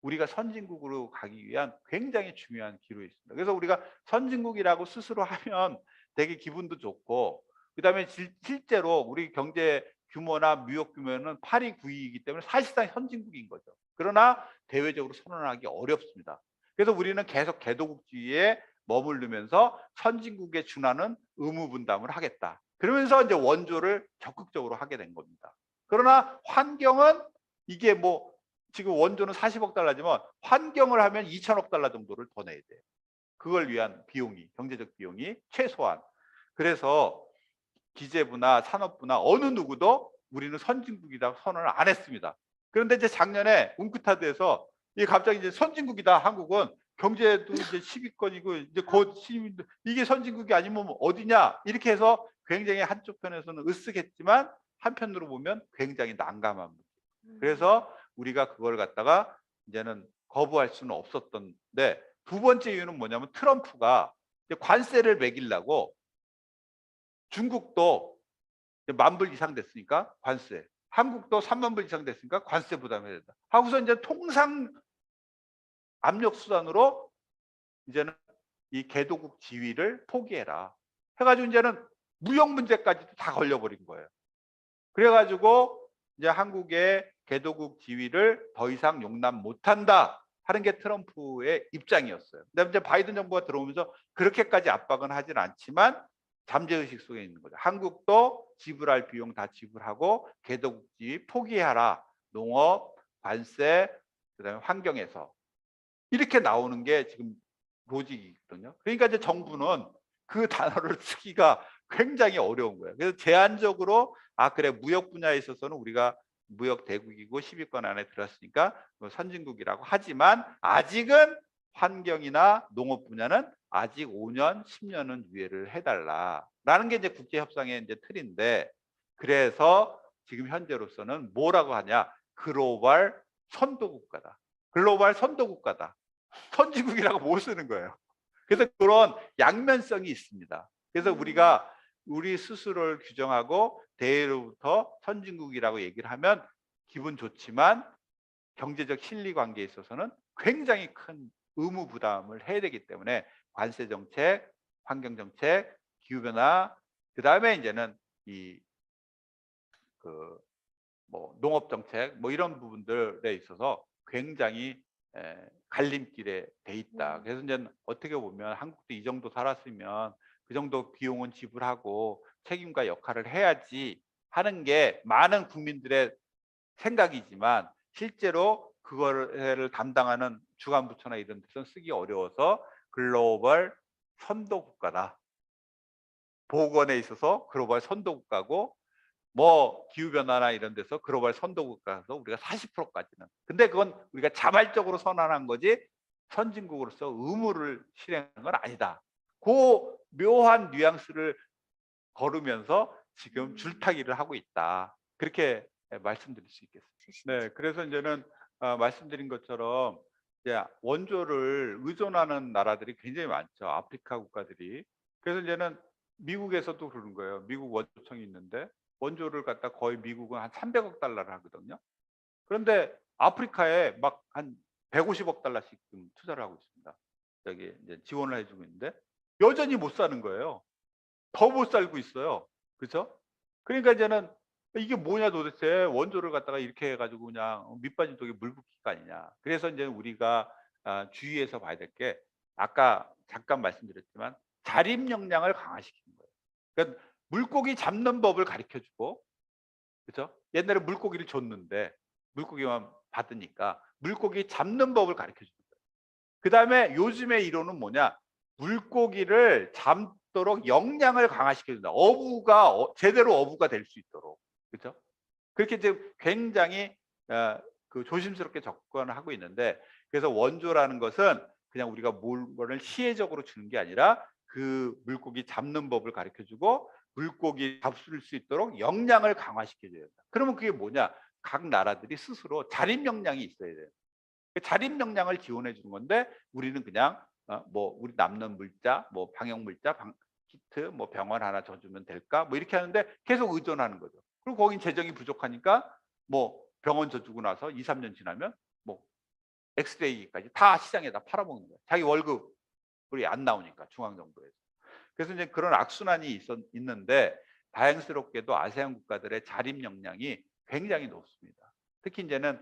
우리가 선진국으로 가기 위한 굉장히 중요한 기로에 있습니다. 그래서 우리가 선진국이라고 스스로 하면 되게 기분도 좋고 그다음에 실제로 우리 경제 규모나 무역 규모는 8위, 9위이기 때문에 사실상 선진국인 거죠. 그러나 대외적으로 선언하기 어렵습니다. 그래서 우리는 계속 개도국주의에 머무르면서 선진국에 준하는 의무 분담을 하겠다. 그러면서 이제 원조를 적극적으로 하게 된 겁니다. 그러나 환경은 이게 뭐 지금 원조는 40억 달러지만 환경을 하면 2천억 달러 정도를 더 내야 돼요. 그걸 위한 비용이 경제적 비용이 최소한. 그래서 기재부나 산업부나 어느 누구도 우리는 선진국이다 선언을 안 했습니다. 그런데 이제 작년에 웅크타드에서 이게 갑자기 이제 선진국이다 한국은 경제도 이제 10위권이고 이제 곧 시민도 이게 선진국이 아니면 어디냐 이렇게 해서 굉장히 한쪽 편에서는 으쓱했지만 한편으로 보면 굉장히 난감한 문제. 그래서 우리가 그걸 갖다가 이제는 거부할 수는 없었던데 두 번째 이유는 뭐냐면 트럼프가 관세를 매기려고 중국도 10,000불 이상 됐으니까 관세, 한국도 30,000불 이상 됐으니까 관세 부담해야 된다. 하고서 이제 통상 압력 수단으로 이제는 이 개도국 지위를 포기해라. 해가지고 이제는 무역 문제까지도 다 걸려버린 거예요. 그래가지고 이제 한국의 개도국 지위를 더 이상 용납 못한다 하는 게 트럼프의 입장이었어요. 근데 이제 바이든 정부가 들어오면서 그렇게까지 압박은 하진 않지만 잠재의식 속에 있는 거죠. 한국도 지불할 비용 다 지불하고 개도국 지위 포기하라. 농업, 관세, 그다음에 환경에서 이렇게 나오는 게 지금 로직이거든요. 그러니까 이제 정부는 그 단어를 쓰기가 굉장히 어려운 거예요. 그래서 제한적으로 그래 무역 분야에 있어서는 우리가 무역 대국이고 10위권 안에 들었으니까 뭐 선진국이라고 하지만 아직은 환경이나 농업 분야는 아직 5년, 10년은 유예를 해달라라는 게 이제 국제 협상의 이제 틀인데 그래서 지금 현재로서는 뭐라고 하냐? 글로벌 선도국가다. 글로벌 선도국가다. 선진국이라고 못 쓰는 거예요. 그래서 그런 양면성이 있습니다. 그래서 우리가 우리 스스로를 규정하고 대외로부터 선진국이라고 얘기를 하면 기분 좋지만 경제적 실리 관계에 있어서는 굉장히 큰 의무 부담을 해야 되기 때문에 관세 정책, 환경 정책, 기후 변화, 그다음에 이제는 이 그 뭐 농업 정책 뭐 이런 부분들에 있어서 굉장히 갈림길에 돼 있다. 그래서 이제 어떻게 보면 한국도 이 정도 살았으면 그 정도 비용은 지불하고 책임과 역할을 해야지 하는 게 많은 국민들의 생각이지만 실제로 그거를 담당하는 주관 부처나 이런 데서는 쓰기 어려워서 글로벌 선도 국가다. 보건에 있어서 글로벌 선도 국가고 뭐 기후 변화나 이런 데서 글로벌 선도국가에서 우리가 40%까지는. 근데 그건 우리가 자발적으로 선언한 거지 선진국으로서 의무를 실행한 건 아니다. 그 묘한 뉘앙스를 거르면서 지금 줄타기를 하고 있다. 그렇게 말씀드릴 수 있겠습니다. 네, 그래서 이제는 말씀드린 것처럼 이제 원조를 의존하는 나라들이 굉장히 많죠. 아프리카 국가들이. 그래서 이제는 미국에서도 그러는 거예요. 미국 원조청이 있는데 원조를 갖다 거의 미국은 한 300억 달러를 하거든요. 그런데 아프리카에 막 한 150억 달러씩 지금 투자를 하고 있습니다. 여기 이제 지원을 해주고 있는데 여전히 못 사는 거예요. 더 못 살고 있어요. 그죠? 그러니까 이제는 이게 뭐냐 도대체 원조를 갖다가 이렇게 해가지고 그냥 밑빠진 독에 물 붓기가 아니냐. 그래서 이제 우리가 주의해서 봐야 될 게 아까 잠깐 말씀드렸지만 자립 역량을 강화시키는 거예요. 그러니까 물고기 잡는 법을 가르쳐 주고 그죠? 옛날에 물고기를 줬는데 물고기만 받으니까 물고기 잡는 법을 가르쳐 주는 거예요. 그다음에 요즘의 이론은 뭐냐? 물고기를 잡도록 역량을 강화시켜 준다. 어부가 제대로 어부가 될 수 있도록. 그렇죠? 그렇게 이제 굉장히 조심스럽게 접근을 하고 있는데 그래서 원조라는 것은 그냥 우리가 물건을 시혜적으로 주는 게 아니라 그 물고기 잡는 법을 가르쳐 주고 물고기 잡을 수 있도록 역량을 강화시켜 줘야 된다. 그러면 그게 뭐냐? 각 나라들이 스스로 자립 역량이 있어야 돼요. 그 자립 역량을 지원해 주는 건데 우리는 그냥 뭐 우리 남는 물자, 뭐 방역 물자, 키트, 뭐 병원 하나 줘 주면 될까? 뭐 이렇게 하는데 계속 의존하는 거죠. 그리고 거긴 재정이 부족하니까 뭐 병원 줘 주고 나서 2-3년 지나면 뭐 엑스레이까지 다 시장에다 팔아먹는 거예요. 자기 월급이 안 나오니까 중앙정부에서. 그래서 이제 그런 악순환이 있는데 다행스럽게도 아세안 국가들의 자립 역량이 굉장히 높습니다. 특히 이제는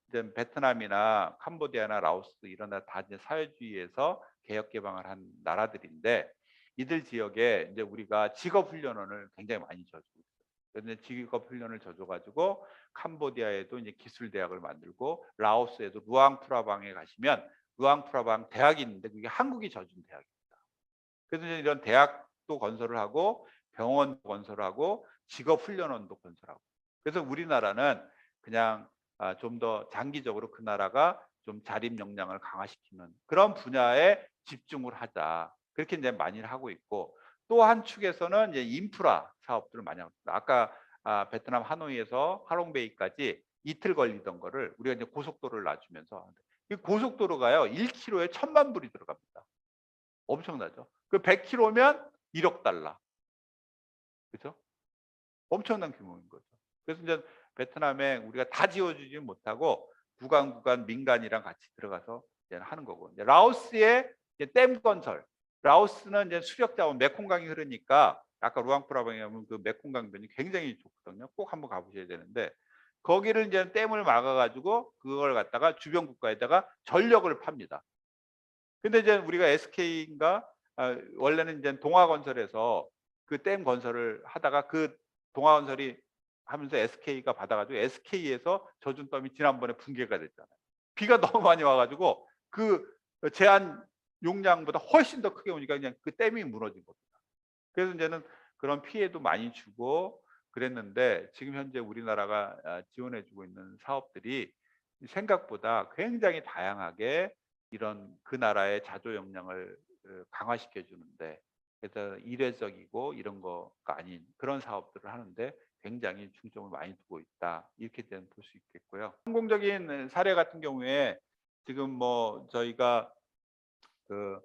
이제 베트남이나 캄보디아나 라오스 이런 나라 다 이제 사회주의에서 개혁 개방을 한 나라들인데 이들 지역에 이제 우리가 직업 훈련원을 굉장히 많이 줘주고 있어요. 그런데 직업 훈련을 줘줘 가지고 캄보디아에도 이제 기술 대학을 만들고 라오스에도 루앙프라방에 가시면 루앙프라방 대학이 있는데 그게 한국이 져준 대학입니다. 그래서 이제 이런 대학도 건설을 하고 병원도 건설하고 직업 훈련원도 건설하고 그래서 우리나라는 그냥 좀 더 장기적으로 그 나라가 좀 자립 역량을 강화시키는 그런 분야에 집중을 하자. 그렇게 이제 많이 하고 있고 또 한 축에서는 이제 인프라 사업들을 많이 하고 있습니다. 아까 베트남 하노이에서 하롱베이까지 이틀 걸리던 거를 우리가 이제 고속도로를 놔주면서 이 고속도로가요 1km에 1,000만 불이 들어갑니다. 엄청나죠. 그 100km면 1억 달러. 그죠? 엄청난 규모인 거죠. 그래서 이제 베트남에 우리가 다 지어주지 못하고 구간 민간이랑 같이 들어가서 이제 하는 거고. 이제 라오스의 이제 댐 건설. 라오스는 이제 수력 자원 메콩강이 흐르니까 아까 루앙프라방에 가면 그 메콩강변이 굉장히 좋거든요. 꼭 한번 가보셔야 되는데 거기를 이제 댐을 막아가지고 그걸 갖다가 주변 국가에다가 전력을 팝니다. 근데 이제 우리가 SK인가 원래는 이제 동아건설에서 그 댐 건설을 하다가 그 동아건설이 하면서 SK가 받아가지고 SK에서 젖은 땀이 지난번에 붕괴가 됐잖아요. 비가 너무 많이 와가지고 그 제한 용량보다 훨씬 더 크게 오니까 그냥 그 댐이 무너진 겁니다. 그래서 이제는 그런 피해도 많이 주고 그랬는데 지금 현재 우리나라가 지원해 주고 있는 사업들이 생각보다 굉장히 다양하게 이런 그 나라의 자조 역량을 강화시켜 주는데, 그래서 이례적이고 이런 거가 아닌 그런 사업들을 하는데 굉장히 중점을 많이 두고 있다. 이렇게 볼 수 있겠고요. 성공적인 사례 같은 경우에 지금 뭐 저희가 그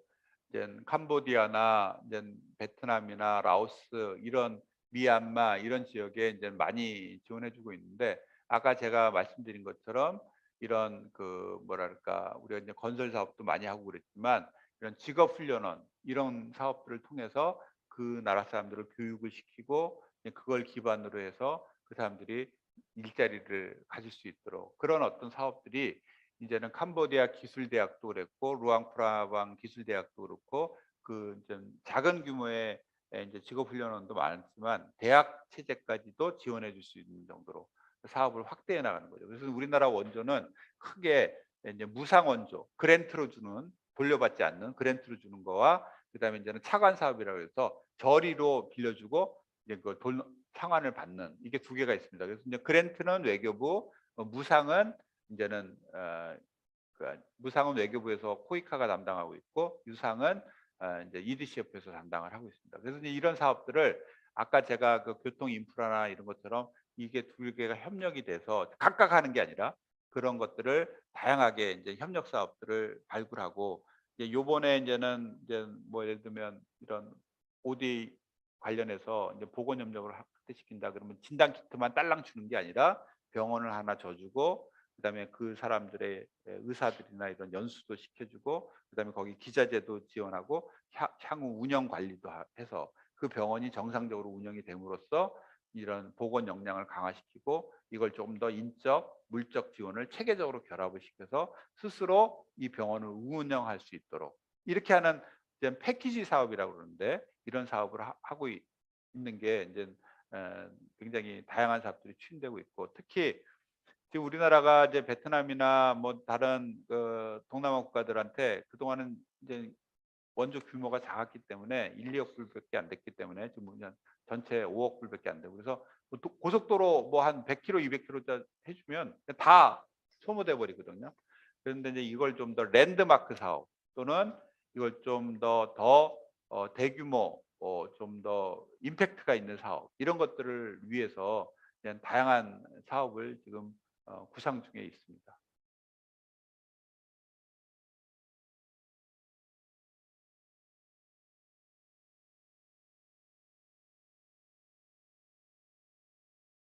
이제 캄보디아나 이제 베트남이나 라오스 이런 미얀마 이런 지역에 이제 많이 지원해 주고 있는데, 아까 제가 말씀드린 것처럼 이런 그 뭐랄까 우리가 이제 건설 사업도 많이 하고 그랬지만 이런 직업 훈련원 이런 사업들을 통해서 그 나라 사람들을 교육을 시키고 이제 그걸 기반으로 해서 그 사람들이 일자리를 가질 수 있도록 그런 어떤 사업들이 이제는 캄보디아 기술대학도 그랬고 루앙프라방 기술대학도 그렇고 그 좀 작은 규모의 이제 직업훈련원도 많지만 대학 체제까지도 지원해 줄 수 있는 정도로 사업을 확대해 나가는 거죠. 그래서 우리나라 원조는 크게 이제 무상 원조, 그랜트로 주는 돌려받지 않는 그랜트로 주는 거와 그다음에 이제는 차관 사업이라고 해서 저리로 빌려주고 이제 그 돈 상환을 받는 이게 두 개가 있습니다. 그래서 이제 그랜트는 외교부, 무상은 이제는 무상은 외교부에서 코이카가 담당하고 있고 유상은 이제 EDCF에서 담당을 하고 있습니다. 그래서 이제 이런 사업들을 아까 제가 그 교통 인프라나 이런 것처럼 이게 두 개가 협력이 돼서 각각 하는 게 아니라 그런 것들을 다양하게 이제 협력 사업들을 발굴하고 이제 요번에 이제는 이제 뭐 예를 들면 이런 OD 관련해서 이제 보건 협력을 확대시킨다 그러면 진단 키트만 딸랑 주는 게 아니라 병원을 하나 줘주고 그다음에 그 사람들의 의사들이나 이런 연수도 시켜주고 그다음에 거기 기자재도 지원하고 향후 운영 관리도 해서 그 병원이 정상적으로 운영이 됨으로써 이런 보건 역량을 강화시키고 이걸 좀 더 인적, 물적 지원을 체계적으로 결합을 시켜서 스스로 이 병원을 운영할 수 있도록 이렇게 하는 이제 패키지 사업이라고 그러는데 이런 사업을 하고 있는 게 이제 굉장히 다양한 사업들이 추진되고 있고 특히 지금 우리나라가 이제 베트남이나 뭐 다른 그 동남아 국가들한테 그동안은 이제 원조 규모가 작았기 때문에 1-2억 불밖에 안 됐기 때문에 지금 그냥 전체 5억 불밖에 안 되고 그래서 뭐 고속도로 뭐 한 100km, 200km 해 주면 다 소모돼 버리거든요. 그런데 이제 이걸 좀 더 랜드마크 사업 또는 이걸 좀 더 대규모 좀 더 임팩트가 있는 사업 이런 것들을 위해서 그냥 다양한 사업을 지금 구상 중에 있습니다.